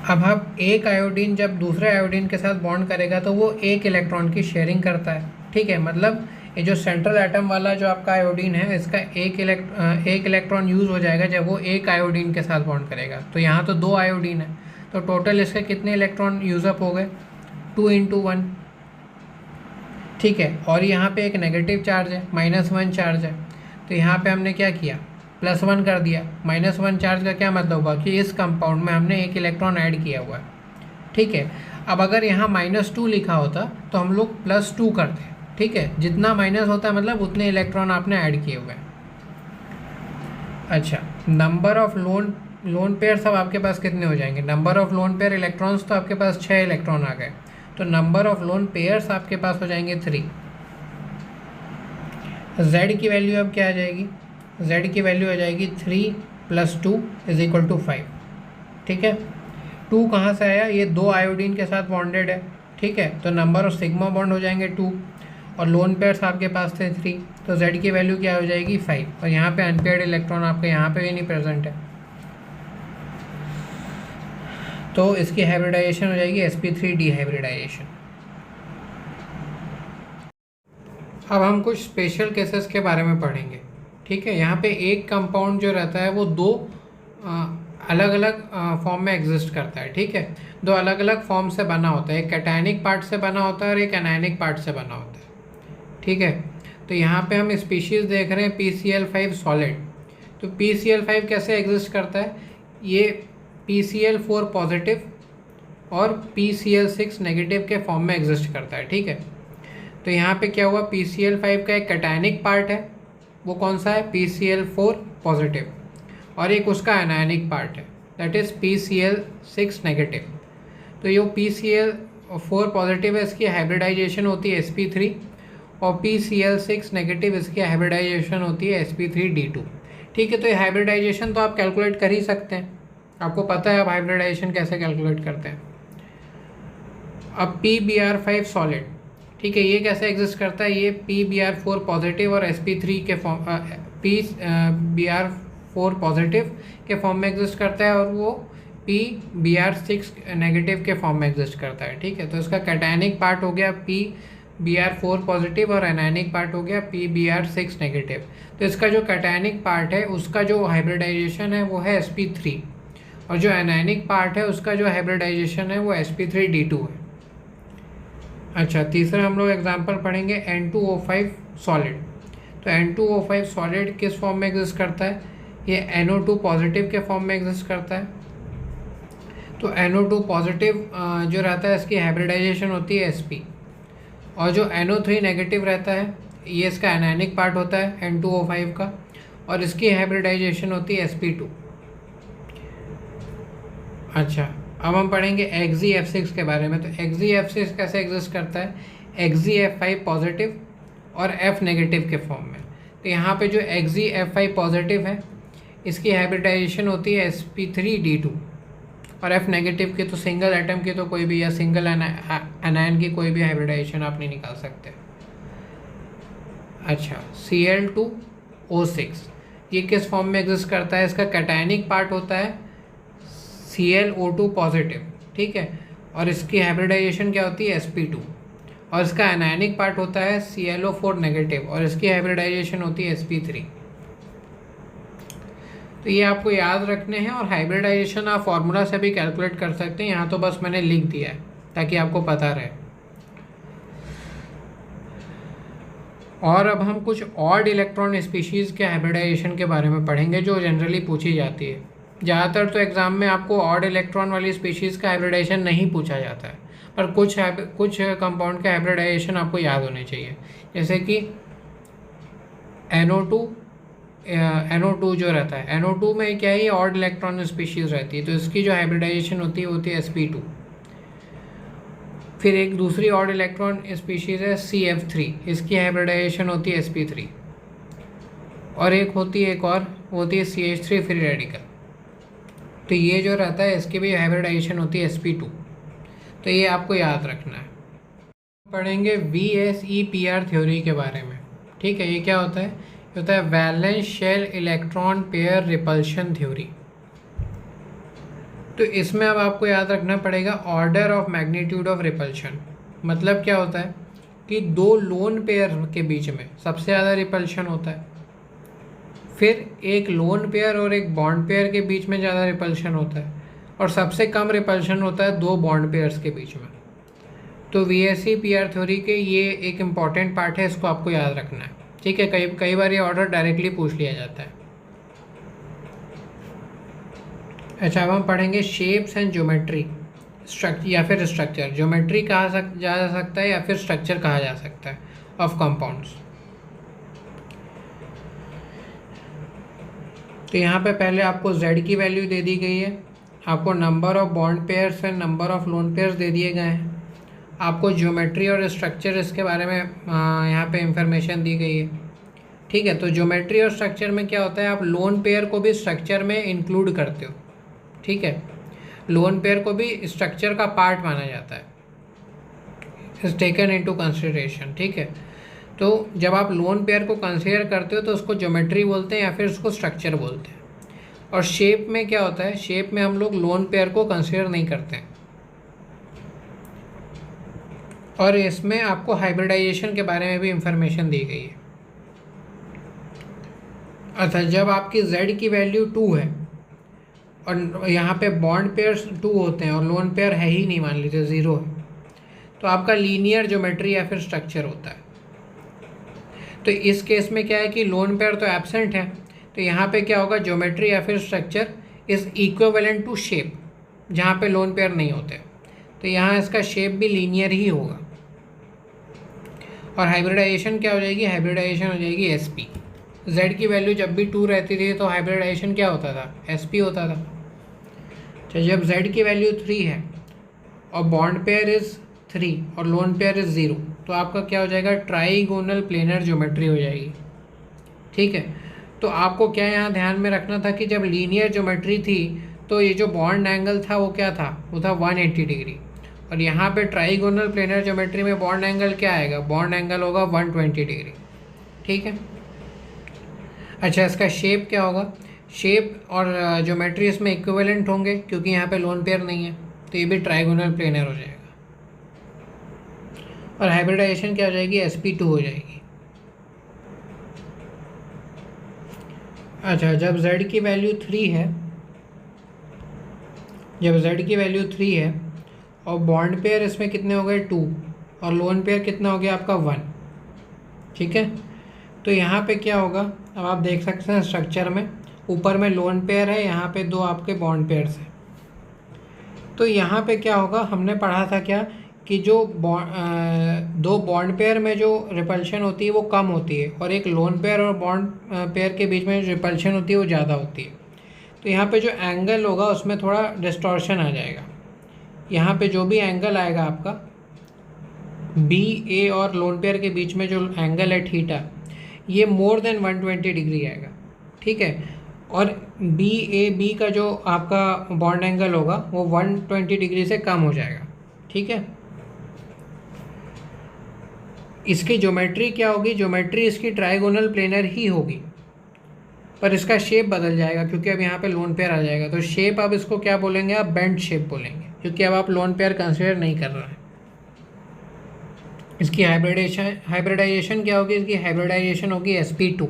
अब हम एक आयोडीन जब दूसरे आयोडीन के साथ बॉन्ड करेगा तो वो एक इलेक्ट्रॉन की शेयरिंग करता है, ठीक है। मतलब ये जो सेंट्रल एटम वाला जो आपका आयोडीन है, इसका एक इलेक्ट्रॉन यूज़ हो जाएगा जब वो एक आयोडीन के साथ बॉन्ड करेगा। तो यहाँ तो 2 आयोडीन है, तो टोटल इसके कितने इलेक्ट्रॉन यूज़अप हो गए, 2 × 1, ठीक है। और यहाँ पे एक नेगेटिव चार्ज है, -1 चार्ज है, तो यहाँ पे हमने क्या किया, +1 कर दिया। -1 चार्ज का क्या मतलब हुआ कि इस कंपाउंड में हमने एक इलेक्ट्रॉन ऐड किया हुआ है, ठीक है। अब अगर यहाँ -2 लिखा होता तो हम लोग +2 करते, ठीक है। जितना माइनस होता है मतलब उतने इलेक्ट्रॉन आपने ऐड किए हुए हैं। अच्छा, नंबर ऑफ लोन पेयर्स अब आपके पास कितने हो जाएंगे, number of lone pair electrons तो आपके पास 6 इलेक्ट्रॉन आ गए, तो नंबर ऑफ लोन पेयर्स आपके पास हो जाएंगे 3। z की वैल्यू अब क्या आ जाएगी, z की वैल्यू आ जाएगी 3 + 2 = 5, ठीक है। 2 कहाँ से आया, ये 2 आयोडीन के साथ बॉन्डेड है, ठीक है। तो नंबर ऑफ सिग्मा बॉन्ड हो जाएंगे 2 और लोन पेयर्स आपके पास थे 3, तो z की वैल्यू क्या हो जाएगी 5। और यहाँ पे अनपेयर्ड इलेक्ट्रॉन आपके यहाँ पे भी नहीं प्रेजेंट है, तो इसकी हाइब्रिडाइजेशन हो जाएगी sp3 डिहाइब्रिडाइजेशन। अब हम कुछ स्पेशल केसेस के बारे में पढ़ेंगे, ठीक है। यहाँ पे एक कंपाउंड जो रहता है वो 2 अलग अलग फॉर्म में एग्जिस्ट करता है, ठीक है। 2 अलग अलग फॉर्म से बना होता है, एक कैटायनिक पार्ट से बना होता है और एक एनायनिक पार्ट से बना होता है, ठीक है। तो यहाँ पे हम स्पीशीज़ देख रहे हैं PCl5 सॉलिड। तो PCl5 कैसे एग्जिस्ट करता है, ये PCl4 पॉजिटिव और PCl6 नेगेटिव के फॉर्म में एग्जिस्ट करता है, ठीक है। तो यहाँ पे क्या हुआ, PCl5 का एक कैटायनिक पार्ट है, वो कौन सा है, PCl4 पॉजिटिव, और एक उसका एनायनिक पार्ट है, दैट इज़ PCl6 नेगेटिव। तो ये PCl4 पॉजिटिव है, इसकी हाइब्रिडाइजेशन होती है sp3, और PCl6 नेगेटिव इसकी हाइब्रिडाइजेशन होती है sp3d2, ठीक है। तो ये हाइब्रिडाइजेशन तो आप कैलकुलेट कर ही सकते हैं, आपको पता है आप हाइब्रिडाइजेशन कैसे कैलकुलेट करते हैं। अब PBr5 सॉलिड, ठीक है, ये कैसे एग्जिस्ट करता है, ये PBr4 पॉजिटिव और sp3 के फॉर्म PBr4 पॉजिटिव के फॉर्म में एग्जिस्ट करता है, और वो PBr6 नेगेटिव के फॉर्म में एग्जिस्ट करता है, ठीक है। तो इसका कैटायनिक पार्ट हो गया PBr4 पॉजिटिव और एनायनिक पार्ट हो गया PBr6 नेगेटिव। तो इसका जो कैटायनिक पार्ट है उसका जो हाइब्रिडाइजेशन है वो है sp3, और जो एनायनिक पार्ट है उसका जो हाइब्रिडाइजेशन है वो sp3d2 है। अच्छा, तीसरा हम लोग एग्जांपल पढ़ेंगे N2O5 सॉलिड। तो N2O5 सॉलिड किस फॉर्म में एग्जिस्ट करता है, ये NO2 पॉजिटिव के फॉर्म में एग्जिस्ट करता है। तो NO2 पॉजिटिव जो रहता है इसकी हाइब्रिडाइजेशन होती है sp, और जो NO3 नेगेटिव रहता है ये इसका एनायनिक पार्ट होता है N2O5 का, और इसकी हाइब्रिडाइजेशन होती है sp2। अच्छा, अब हम पढ़ेंगे XeF6 के बारे में। तो XeF6 कैसे एग्जिस्ट करता है, XeF5 पॉजिटिव और F नेगेटिव के फॉर्म में। तो यहाँ पे जो XeF5 पॉजिटिव है इसकी हाइब्रिडाइजेशन होती है sp3d2, और F नेगेटिव की तो सिंगल एटम की तो कोई भी, या सिंगल एनायन की कोई भी हाइब्रिडाइजेशन आप नहीं निकाल सकते। अच्छा, Cl2O6 ये किस फॉर्म में एग्जिस्ट करता है, इसका कैटायनिक पार्ट होता है ClO2 पॉजिटिव, ठीक है, और इसकी हाइब्रिडाइजेशन क्या होती है sp2, और इसका एनायनिक पार्ट होता है ClO4 नेगेटिव और इसकी हाइब्रिडाइजेशन होती है sp3। तो ये आपको याद रखने हैं और हाइब्रिडाइजेशन आप फार्मूला से भी कैलकुलेट कर सकते हैं, यहाँ तो बस मैंने लिख दिया है ताकि आपको पता रहे। और अब हम कुछ ऑड इलेक्ट्रॉन स्पीशीज़ के हाइब्रिडाइजेशन के बारे में पढ़ेंगे जो जनरली पूछी जाती है। ज़्यादातर तो एग्ज़ाम में आपको ऑड इलेक्ट्रॉन वाली स्पीशीज़ का हाइब्रिडाइजेशन नहीं पूछा जाता है, पर कुछ कंपाउंड का हाइब्रिडाइजेशन आपको याद होने चाहिए, जैसे कि NO2 जो रहता है, NO2 में क्या है, ये ऑड इलेक्ट्रॉन स्पीशीज़ रहती है, तो इसकी जो हाइब्रिडाइजेशन होती है sp2। फिर एक दूसरी ऑड इलेक्ट्रॉन स्पीशीज़ है CF3, इसकी हाइब्रिडाइजेशन होती है sp3। और एक होती है CH3 फ्री रेडिकल, तो ये जो रहता है इसकी भी हाइब्रिडाइजेशन होती है sp2। तो ये आपको याद रखना है। पढ़ेंगे VSEPR थ्योरी के बारे में। ठीक है, ये क्या होता है? ये होता है valence shell electron pair repulsion theory. तो इसमें अब आपको याद रखना पड़ेगा order of magnitude of repulsion. मतलब क्या होता है कि दो लोन पेयर के बीच में सबसे ज़्यादा रिपल्शन होता है, फिर एक लोन पेयर और एक बॉन्ड पेयर के बीच में ज़्यादा रिपल्शन होता है, और सबसे कम रिपल्शन होता है दो बॉन्ड पेयर्स के बीच में। तो VSEPR थ्योरी के ये एक इम्पॉर्टेंट पार्ट है, इसको आपको याद रखना है। ठीक है, कई बार ये ऑर्डर डायरेक्टली पूछ लिया जाता है। अच्छा, अब हम पढ़ेंगे शेप्स एंड ज्योमेट्री, या फिर स्ट्रक्चर। ज्योमेट्री कहा जा सकता है या फिर स्ट्रक्चर कहा जा सकता है ऑफ कंपाउंड्स। तो यहाँ पे पहले आपको Z की वैल्यू दे दी गई है, आपको number of bond pairs and number of lone pairs दे दिए गए हैं, आपको ज्योमेट्री और स्ट्रक्चर इसके बारे में यहाँ पे इंफॉर्मेशन दी गई है। ठीक है, तो ज्योमेट्री और स्ट्रक्चर में क्या होता है, आप लोन पेयर को भी स्ट्रक्चर में इंक्लूड करते हो। ठीक है, लोन पेयर को भी स्ट्रक्चर का पार्ट माना जाता है, इज टेकन इनटू कंसिडरेशन। ठीक है, तो जब आप लोन पेयर को कंसिडर करते हो तो उसको ज्योमेट्री बोलते हैं या फिर उसको स्ट्रक्चर बोलते हैं। और शेप में क्या होता है, शेप में हम लोग लोन पेयर को कंसिडर नहीं करते हैं। और इसमें आपको हाइब्रिडाइजेशन के बारे में भी इंफॉर्मेशन दी गई है। अच्छा, जब आपकी Z की वैल्यू 2 है और यहाँ पे बॉन्ड पेयर्स 2 होते हैं और लोन पेयर है ही नहीं, मान लीजिए 0 है, तो आपका लीनियर ज्योमेट्री या फिर स्ट्रक्चर होता है। तो इस केस में क्या है कि लोन पेयर तो एब्सेंट है, तो यहाँ पे क्या होगा, ज्योमेट्री या फिर structure is equivalent to shape, जहाँ पे लोन पेयर नहीं होते, तो यहाँ इसका शेप भी लीनियर ही होगा। और हाइब्रिडाइजेशन क्या हो जाएगी, हाइब्रिडाइजेशन हो जाएगी SP। Z की वैल्यू जब भी 2 रहती थी तो हाइब्रिडाइजेशन क्या होता था, SP होता था। तो जब Z की वैल्यू 3 है और बॉन्ड पेयर इज़ 3 और लोन पेयर इज़ 0, तो आपका क्या हो जाएगा, ट्राइगोनल प्लेनर ज्योमेट्री हो जाएगी। ठीक है, तो आपको क्या यहाँ ध्यान में रखना था कि जब लीनियर ज्योमेट्री थी तो ये जो बॉन्ड एंगल था वो क्या था, वो था 180 डिग्री, और यहाँ पे ट्राइगोनल प्लेनर ज्योमेट्री में बॉन्ड एंगल क्या आएगा, बॉन्ड एंगल होगा 120 डिग्री। ठीक है, अच्छा, इसका शेप क्या होगा, शेप और ज्योमेट्री इसमें इक्विवेलेंट होंगे क्योंकि यहाँ पे लोन पेयर नहीं है, तो ये भी ट्राइगोनल प्लेनर हो जाएगा। और हाइब्रिडाइजेशन क्या हो जाएगी, sp2 हो जाएगी। अच्छा, जब Z की वैल्यू 3 है, जब Z की वैल्यू 3 है और बॉन्ड पेयर इसमें कितने हो गए, 2, और लोन पेयर कितना हो गया आपका 1। ठीक है, तो यहाँ पे क्या होगा, अब आप देख सकते हैं स्ट्रक्चर में ऊपर में लोन पेयर है, यहाँ पे 2 आपके बॉन्ड पेयर्स हैं। तो यहाँ पे क्या होगा, हमने पढ़ा था क्या कि जो दो बॉन्ड पेयर में जो रिपल्शन होती है वो कम होती है, और एक लोन पेयर और बॉन्ड पेयर के बीच में जो रिपल्शन होती है वो ज़्यादा होती है। तो यहाँ पे जो एंगल होगा उसमें थोड़ा डिस्टॉर्शन आ जाएगा। यहाँ पे जो भी एंगल आएगा आपका BA और लोन पेयर के बीच में जो एंगल है थीटा, ये मोर देन 120 डिग्री आएगा। ठीक है, और BAB का जो आपका बॉन्ड एंगल होगा वो 120 डिग्री से कम हो जाएगा। ठीक है, इसकी ज्योमेट्री क्या होगी, ज्योमेट्री इसकी ट्राइगोनल प्लेनर ही होगी, पर इसका शेप बदल जाएगा क्योंकि अब यहाँ पे लोन पेयर आ जाएगा। तो शेप अब इसको क्या बोलेंगे, आप बेंट शेप बोलेंगे, क्योंकि अब आप लोन पेयर कंसिडर नहीं कर रहे हैं। इसकी हाइब्रिडाइजेशन क्या होगी? इसकी हाइब्रिडाइजेशन होगी sp2।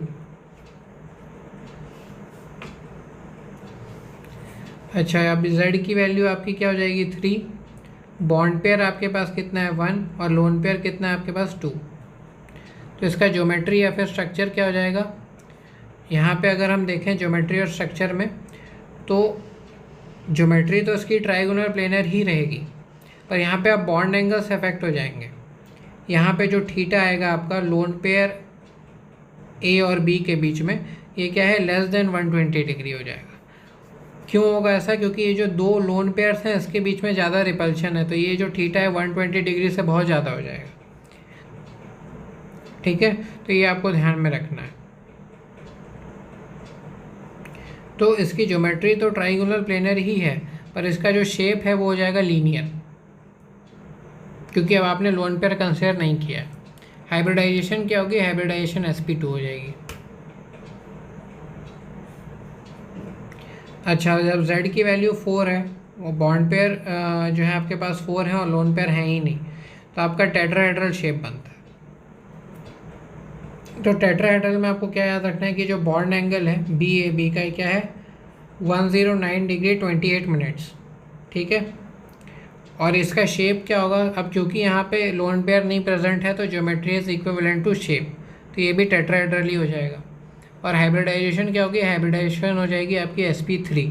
अच्छा, अब z की वैल्यू आपकी क्या हो जाएगी? 3। बॉन्ड पेयर आपके पास कितना है? 1। और लोन पेयर कितना है आपके पास? 2। तो इसका ज्योमेट्री या फिर स्ट्रक्चर क्या हो जाएगा? यहाँ पे अगर हम देखें ज्योमेट्री और स्ट्रक्चर में, तो ज्योमेट्री तो इसकी ट्राइगोनल प्लेनर ही रहेगी, पर यहाँ पे आप बॉन्ड एंगल से अफेक्ट हो जाएंगे। यहाँ पे जो थीटा आएगा आपका लोन पेयर ए और बी के बीच में, ये क्या है? लेस देन 120 डिग्री हो जाएगा। क्यों होगा ऐसा? क्योंकि ये जो दो लोन पेयर्स हैं इसके बीच में ज़्यादा रिपल्शन है, तो ये जो थीटा है 120 डिग्री से बहुत ज़्यादा हो जाएगा। ठीक है, तो ये आपको ध्यान में रखना है। तो इसकी ज्योमेट्री तो ट्राइगोनल प्लेनर ही है, पर इसका जो शेप है वो हो जाएगा लीनियर, क्योंकि अब आपने लोन पेयर कंसिडर नहीं किया। हाइब्रिडाइजेशन क्या होगी? हाइब्रिडाइजेशन sp2 हो जाएगी। अच्छा, जब z की वैल्यू 4 है, वो बॉन्ड पेयर जो है आपके पास 4 है और लोन पेयर है ही नहीं, तो आपका टेट्राहेड्रल शेप बनता है। तो टेट्राहेड्रल में आपको क्या याद रखना है कि जो बॉन्ड एंगल है बी ए बी का क्या है? 109 डिग्री 28 मिनट्स। ठीक है, और इसका शेप क्या होगा? अब क्योंकि यहाँ पे लोन पेयर नहीं प्रेजेंट है, तो geometry is equivalent to shape, तो ये भी टेट्राहेड्रल ही हो जाएगा। और हाइब्रिडाइजेशन क्या होगी? हाइब्रिडाइजेशन हो जाएगी आपकी sp3।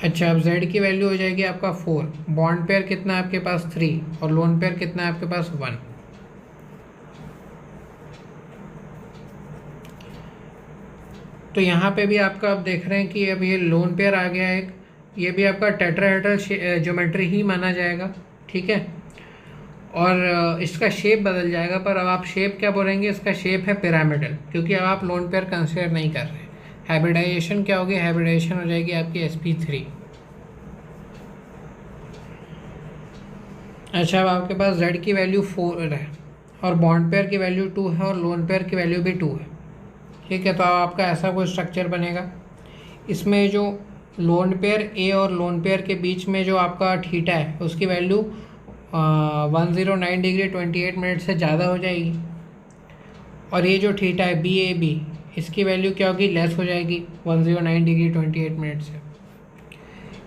अच्छा, अब z की वैल्यू हो जाएगी आपका 4। बॉन्ड पेयर कितना है आपके पास? 3। और लोन पेयर कितना है आपके पास? 1। तो यहाँ पे भी आपका आप देख रहे हैं कि अब ये लोन पेयर आ गया एक, ये भी आपका टेट्राहेड्रल ज्योमेट्री ही माना जाएगा। ठीक है, और इसका शेप बदल जाएगा, पर अब आप शेप क्या बोलेंगे? इसका शेप है पिरामिडल, क्योंकि अब आप लोन पेयर कंसिडर नहीं कर रहे। हाइब्रिडाइजेशन क्या होगी? हाइब्रिडाइजेशन हो जाएगी आपकी sp3। अच्छा, अब आपके पास z की वैल्यू 4 है और बॉन्ड पेयर की वैल्यू 2 है और लोन पेयर की वैल्यू भी 2 है। ठीक है, तो अब आपका ऐसा कोई स्ट्रक्चर बनेगा। इसमें जो लोन पेयर ए और लोन पेयर के बीच में जो आपका थीटा है उसकी वैल्यू 109 डिग्री 28 मिनट से ज़्यादा हो जाएगी, और ये जो थीटा है बी ए बी, इसकी वैल्यू क्या होगी? लेस हो जाएगी 109 डिग्री 28 मिनट से।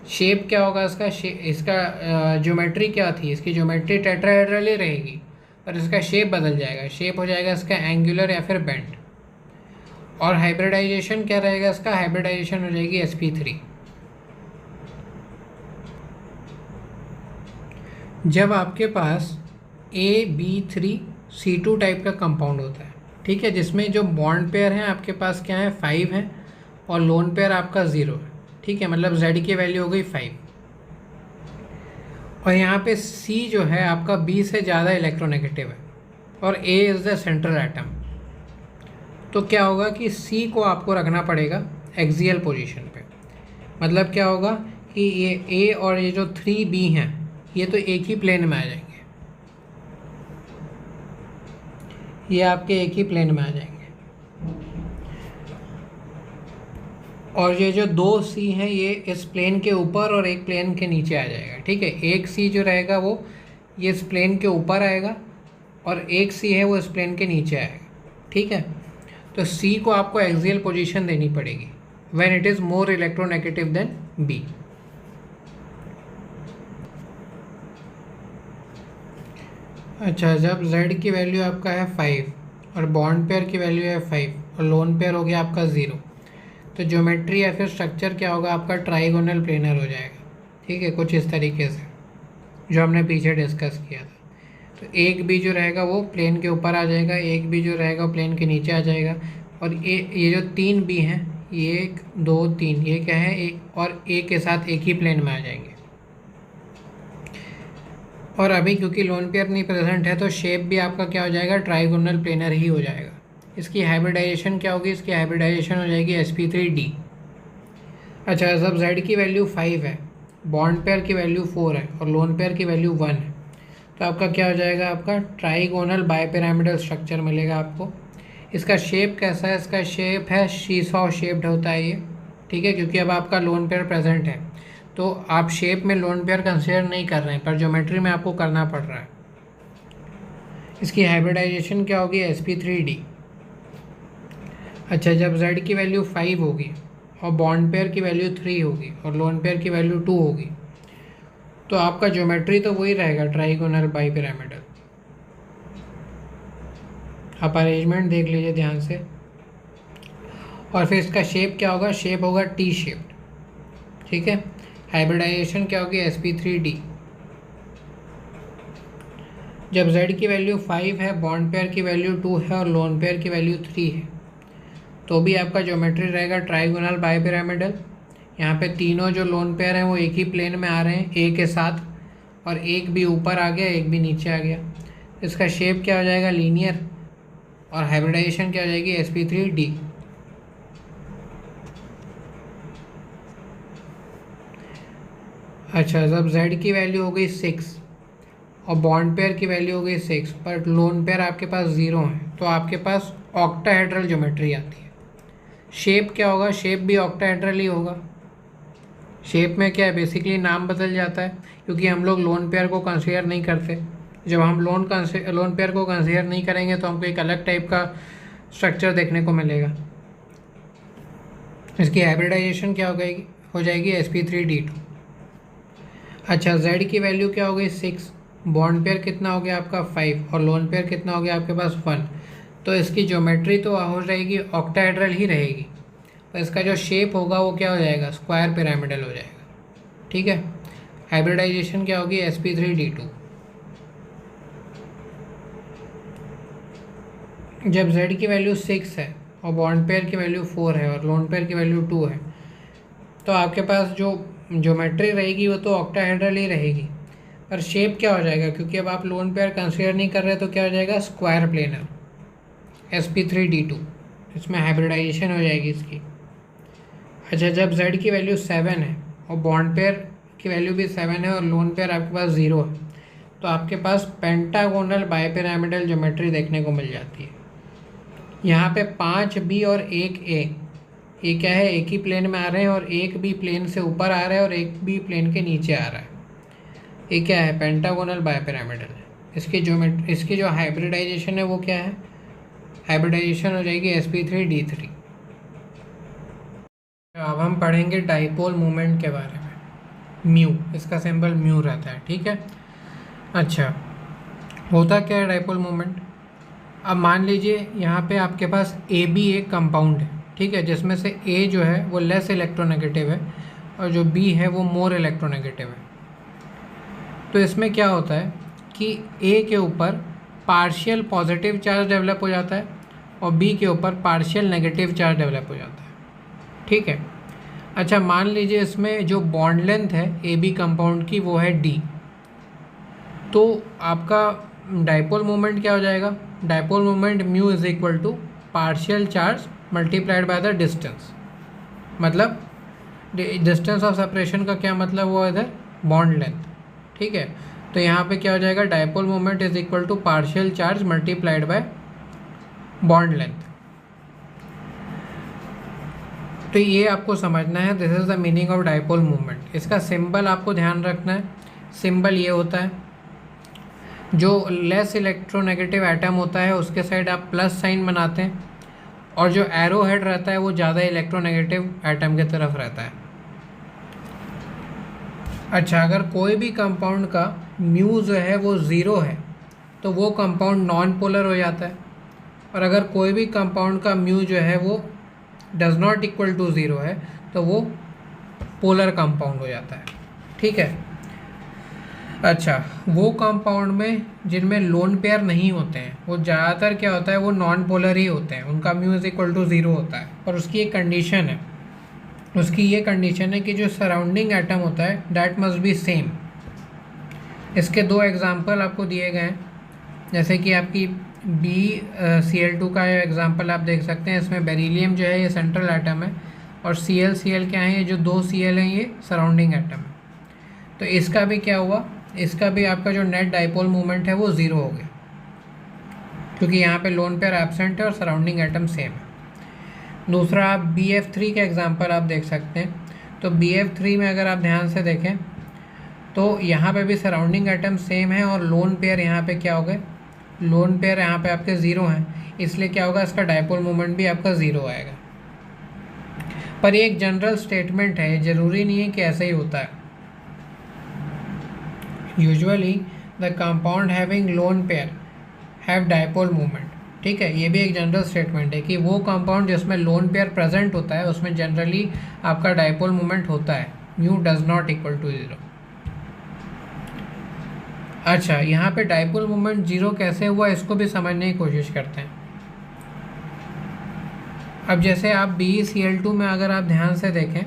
शेप क्या होगा इसका? इसका ज्योमेट्री क्या थी? इसकी ज्योमेट्री टेट्राहेड्रल ही रहेगी, पर इसका शेप बदल जाएगा। शेप हो जाएगा इसका एंगुलर या फिर बेंट। और हाइब्रिडाइजेशन क्या रहेगा इसका? हाइब्रिडाइजेशन हो जाएगी sp3। जब आपके पास AB3C2 टाइप का कंपाउंड होता है, ठीक है, जिसमें जो बॉन्ड पेयर हैं आपके पास क्या है? 5 है और लोन पेयर आपका 0 है। ठीक है, मतलब z की वैल्यू हो गई 5, और यहाँ पे C जो है आपका B से ज़्यादा इलेक्ट्रोनेगेटिव है और A is the central atom. तो क्या होगा कि C को आपको रखना पड़ेगा एक्सियल पोजीशन पे। मतलब क्या होगा कि ये A और ये जो 3B हैं ये तो एक ही प्लेन में आ जाएंगे, ये आपके एक ही प्लेन में आ जाएंगे। और ये जो 2C हैं ये इस प्लेन के ऊपर और एक प्लेन के नीचे आ जाएगा। ठीक है, एक C जो रहेगा वो ये इस प्लेन के ऊपर आएगा और एक C है वो इस प्लेन के नीचे आएगा। ठीक है, तो C को आपको एक्सियल पोजीशन देनी पड़ेगी when it is more electronegative than B। अच्छा, जब z की वैल्यू आपका है 5 और बॉन्ड पेयर की वैल्यू है 5 और लोन पेयर हो गया आपका 0, तो ज्योमेट्री या फिर स्ट्रक्चर क्या होगा? आपका ट्राइगोनल प्लेनर हो जाएगा। ठीक है, कुछ इस तरीके से जो हमने पीछे डिस्कस किया था। तो एक भी जो रहेगा वो प्लेन के ऊपर आ जाएगा, एक भी जो रहेगा वो प्लेन के नीचे आ जाएगा, और ये जो 3 भी हैं, ये 1 2 3, ये क्या है? एक और एक के साथ एक ही प्लेन में आ जाएंगे। और अभी क्योंकि लोन पेयर नहीं प्रेजेंट है तो शेप भी आपका क्या हो जाएगा? ट्राइगोनल प्लेनर ही हो जाएगा। इसकी हाइब्रिडाइजेशन क्या होगी? इसकी हाइब्रिडाइजेशन हो जाएगी sp3d। अच्छा, जब z की वैल्यू 5 है, बॉन्ड पेयर की वैल्यू 4 है और लोन पेयर की वैल्यू 1 है, तो आपका क्या हो जाएगा? आपका ट्राइगोनल बाइपिरामिडल स्ट्रक्चर मिलेगा आपको। इसका शेप कैसा है? इसका शेप है शीसॉ शेप्ड होता है ये। ठीक है, क्योंकि अब आपका लोन पेयर प्रेजेंट है तो आप शेप में लोन पेयर कंसिडर नहीं कर रहे हैं, पर ज्योमेट्री में आपको करना पड़ रहा है। इसकी हाइब्रिडाइजेशन क्या होगी, sp3d। अच्छा, जब z की वैल्यू 5 होगी और बॉन्ड पेयर की वैल्यू 3 होगी और लोन पेयर की वैल्यू 2 होगी, तो आपका ज्योमेट्री तो वही रहेगा, ट्राइगोनल बाईपिरामिडल। आप अरेंजमेंट देख लीजिए ध्यान से। और फिर इसका शेप क्या होगा, शेप होगा टी शेप्ड। ठीक है, हाइब्रिडाइजेशन क्या होगी, sp3d। जब z की वैल्यू 5 है, बॉन्ड पेयर की वैल्यू 2 है और लोन पेयर की वैल्यू 3 है, तो भी आपका ज्योमेट्री रहेगा ट्राइगोनल बाईपिरामिडल। यहाँ पे तीनों जो लोन पेयर हैं वो एक ही प्लेन में आ रहे हैं ए के साथ, और एक भी ऊपर आ गया, एक भी नीचे आ गया। इसका शेप क्या हो जाएगा, लीनियर, और हाइब्रिडाइजेशन क्या हो जाएगी, sp3d। अच्छा, जब z की वैल्यू हो गई 6 और बॉन्ड पेयर की वैल्यू हो गई 6 पर लोन पेयर आपके पास 0 है, तो आपके पास ऑक्टाहेड्रल ज्योमेट्री आती है। शेप क्या होगा, शेप भी ऑक्टाहेड्रल ही होगा। शेप में क्या है, बेसिकली नाम बदल जाता है, क्योंकि हम लोग लोन पेयर को कंसीडर नहीं करते। जब हम लोन पेयर को कंसीडर नहीं करेंगे तो हमको एक अलग टाइप का स्ट्रक्चर देखने को मिलेगा। इसकी हाइब्रिडाइजेशन क्या हो जाएगी, sp3d2। अच्छा, z की वैल्यू क्या हो गई 6, बॉन्ड पेयर कितना हो गया आपका 5 और लोन पेयर कितना हो गया आपके पास 1, तो इसकी ज्योमेट्री तो हो रहेगी ऑक्टाहेड्रल ही रहेगी, तो इसका जो शेप होगा वो क्या हो जाएगा, स्क्वायर पिरामिडल हो जाएगा। ठीक है, हाइब्रिडाइजेशन क्या होगी, sp3d2। जब z की वैल्यू 6 है और बॉन्ड पेयर की वैल्यू 4 है और लोन पेयर की वैल्यू 2 है, तो आपके पास जो ज्योमेट्री रहेगी वो तो ऑक्टाहेड्रल ही रहेगी, पर शेप क्या हो जाएगा, क्योंकि अब आप लोन पेयर कंसीडर नहीं कर रहे तो क्या हो जाएगा, स्क्वायर प्लेनर, sp3d2। इसमें हाइब्रिडाइजेशन हो जाएगी इसकी। अच्छा, जब z की वैल्यू 7 है और बॉन्ड पेयर की वैल्यू भी 7 है और लोन पेयर आपके पास 0 है, तो आपके पास पेंटागोनल बाईपिरामिडल ज्योमेट्री देखने को मिल जाती है। यहाँ पे 5b और 1a, ये क्या है, एक ही प्लेन में आ रहे हैं और एक भी प्लेन से ऊपर आ रहा है और एक भी प्लेन के नीचे आ रहा है। ये क्या है, पेंटागोनल बाईपिरामिडल है। इसकी जो हाइब्रिडाइजेशन है वो क्या है, हाइब्रिडाइजेशन हो जाएगी sp3d3। अब हम पढ़ेंगे डाइपोल मोमेंट के बारे में। म्यू, इसका सिंबल म्यू रहता है। ठीक है, अच्छा, होता क्या है डाइपोल मोमेंट। अब मान लीजिए यहाँ पे आपके पास ए बी एक कंपाउंड है, ठीक है, जिसमें से ए जो है वो लेस इलेक्ट्रोनेगेटिव है और जो बी है वो मोर इलेक्ट्रोनेगेटिव है। तो इसमें क्या होता है कि ए के ऊपर पार्शियल पॉजिटिव चार्ज डेवलप हो जाता है और बी के ऊपर पार्शियल नेगेटिव चार्ज डेवलप हो जाता है। ठीक है, अच्छा, मान लीजिए इसमें जो बॉन्ड लेंथ है ए बी कंपाउंड की वो है डी, तो आपका डाइपोल मोमेंट क्या हो जाएगा, dipole moment mu is equal to partial charge multiplied by the distance. मतलब डिस्टेंस ऑफ सेपरेशन का क्या मतलब हुआ इधर, बॉन्ड लेंथ। ठीक है, तो यहाँ पे क्या हो जाएगा, dipole moment is equal to partial charge multiplied by bond length. तो ये आपको समझना है, this is the meaning of dipole moment. इसका सिंबल आपको ध्यान रखना है, सिंबल ये होता है, जो लेस इलेक्ट्रोनेगेटिव एटम होता है उसके साइड आप प्लस साइन बनाते हैं और जो एरो हेड रहता है वो ज़्यादा इलेक्ट्रोनेगेटिव एटम की तरफ रहता है। अच्छा, अगर कोई भी कंपाउंड का म्यू जो है वो 0 है तो वो कंपाउंड नॉन पोलर हो जाता है, और अगर कोई भी कंपाउंड का म्यू जो है वो डज नॉट इक्वल टू 0 है तो वो पोलर कंपाउंड हो जाता है। ठीक है, अच्छा, वो कंपाउंड में जिनमें लोन पेयर नहीं होते हैं वो ज़्यादातर क्या होता है, वो नॉन पोलर ही होते हैं, उनका म्यू इज इक्वल टू 0 होता है। और उसकी एक कंडीशन है, उसकी ये कंडीशन है कि जो सराउंडिंग एटम होता है दैट मस्ट बी सेम। इसके दो एग्जांपल आपको दिए गए हैं, जैसे कि आपकी BCl2 का एग्जांपल आप देख सकते हैं। इसमें बेरिलियम जो है ये सेंट्रल एटम है और Cl क्या है, ये जो 2 Cl हैं ये सराउंडिंग एटम है। तो इसका भी क्या हुआ, इसका भी आपका जो नेट डाइपोल मोमेंट है वो 0 हो गया, क्योंकि यहाँ पे लोन पेयर एब्सेंट है और सराउंडिंग एटम सेम है। दूसरा, आप BF3 का एग्जांपल आप देख सकते हैं। तो BF3 में अगर आप ध्यान से देखें तो यहाँ पे भी सराउंडिंग एटम सेम है और लोन पेयर यहाँ पे क्या हो गए, लोन पेयर यहाँ पे आपके ज़ीरो हैं, इसलिए क्या होगा, इसका डायपोल मोमेंट भी आपका ज़ीरो आएगा। पर ये एक जनरल स्टेटमेंट है, ज़रूरी नहीं है कि ऐसा ही होता है। Usually the compound having lone pair have dipole moment. ठीक है, ये भी एक जनरल स्टेटमेंट है कि वो कंपाउंड जिसमें लोन पेयर प्रेजेंट होता है उसमें जनरली आपका डायपोल मोमेंट होता है, mu does not equal to zero. अच्छा, यहाँ पे डायपोल मोमेंट जीरो कैसे हुआ इसको भी समझने की कोशिश करते हैं। अब जैसे आप BeCl2 में अगर आप ध्यान से देखें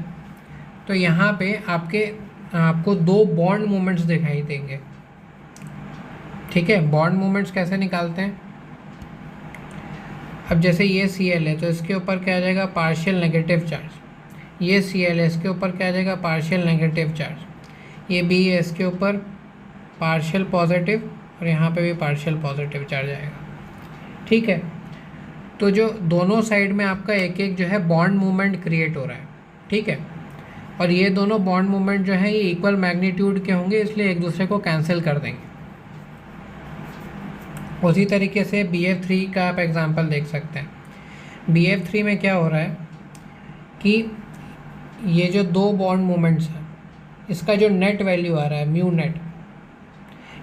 तो यहाँ पे आपको दो बॉन्ड मोमेंट्स दिखाई देंगे। ठीक है, बॉन्ड मोमेंट्स कैसे निकालते हैं? अब जैसे ये Cl है तो इसके ऊपर क्या आ जाएगा, पार्शियल नेगेटिव चार्ज। ये Cl है, इसके ऊपर क्या आ जाएगा, पार्शियल नेगेटिव चार्ज। ये B है, इसके ऊपर पार्शियल पॉजिटिव, और यहाँ पे भी पार्शियल पॉजिटिव चार्ज आएगा। ठीक है, तो जो दोनों साइड में आपका एक एक जो है बॉन्ड मूवमेंट क्रिएट हो रहा है। ठीक है, और ये दोनों बॉन्ड मूवमेंट जो है ये इक्वल मैग्नीट्यूड के होंगे, इसलिए एक दूसरे को कैंसिल कर देंगे। उसी तरीके से BF3 का आप एग्जांपल देख सकते हैं। BF3 में क्या हो रहा है कि ये जो दो बॉन्ड मोमेंट्स हैं इसका जो नेट वैल्यू आ रहा है म्यू नेट,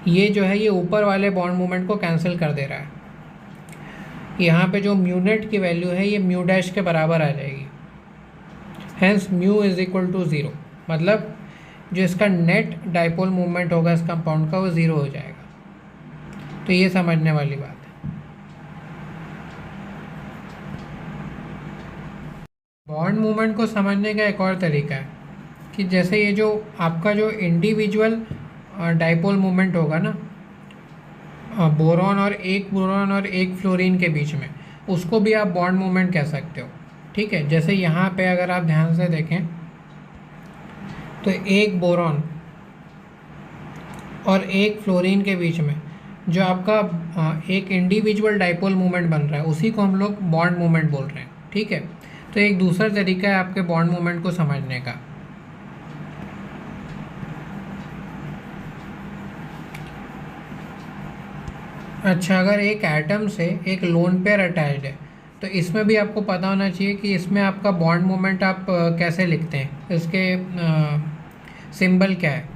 ये जो है ये ऊपर वाले बॉन्ड मोमेंट को कैंसिल कर दे रहा है। यहाँ पे जो म्यू नेट की वैल्यू है ये म्यू डैश के बराबर आ जाएगी, hence mu is equal to zero. मतलब जो इसका नेट डायपोल मूवमेंट होगा इस कंपाउंड का वो ज़ीरो हो जाएगा। तो ये समझने वाली बात है। बॉन्ड मूवमेंट को समझने का एक और तरीका है कि जैसे ये जो आपका जो इंडिविजुअल डायपोल मूवमेंट होगा ना बोरॉन और एक फ्लोरीन के बीच में, उसको भी आप बॉन्ड मूवमेंट कह सकते हो। ठीक है, जैसे यहाँ पे अगर आप ध्यान से देखें तो एक बोरॉन और एक फ्लोरीन के बीच में जो आपका एक इंडिविजुअल डायपोल मूवमेंट बन रहा है उसी को हम लोग बॉन्ड मूवमेंट बोल रहे हैं। ठीक है, तो एक दूसरा तरीका है आपके बॉन्ड मूवमेंट को समझने का। अच्छा, अगर एक एटम से एक लोन पेयर अटैच्ड है तो इसमें भी आपको पता होना चाहिए कि इसमें आपका बॉन्ड मूवमेंट आप कैसे लिखते हैं, इसके सिंबल क्या है।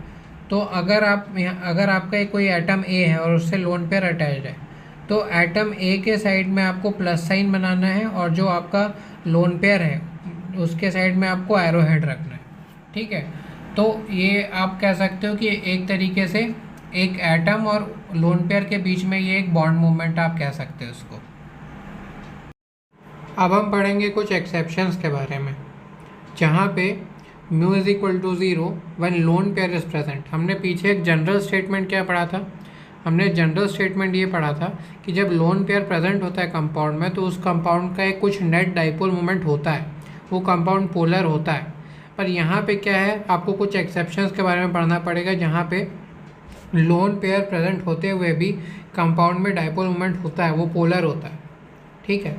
तो अगर आपका कोई एटम ए है और उससे लोन पेयर अटैच्ड है तो एटम ए के साइड में आपको प्लस साइन बनाना है और जो आपका लोन पेयर है उसके साइड में आपको एरो हेड रखना है। ठीक है, तो ये आप कह सकते हो कि एक तरीके से एक एटम और लोन पेयर के बीच में ये एक बॉन्ड मूवमेंट आप कह सकते हो इसको। अब हम पढ़ेंगे कुछ एक्सेप्शंस के बारे में, जहाँ पे mu is equal to zero when lone pair is present. हमने पीछे एक जनरल स्टेटमेंट क्या पढ़ा था, हमने जनरल स्टेटमेंट ये पढ़ा था कि जब लोन पेयर प्रेजेंट होता है कंपाउंड में तो उस कंपाउंड का एक कुछ नेट डाइपोल मोमेंट होता है, वो कंपाउंड पोलर होता है। पर यहाँ पे क्या है, आपको कुछ एक्सेप्शंस के बारे में पढ़ना पड़ेगा जहाँ पे लोन पेयर प्रेजेंट होते हुए भी कंपाउंड में डाइपोल मोमेंट होता है, वो पोलर होता है। ठीक है,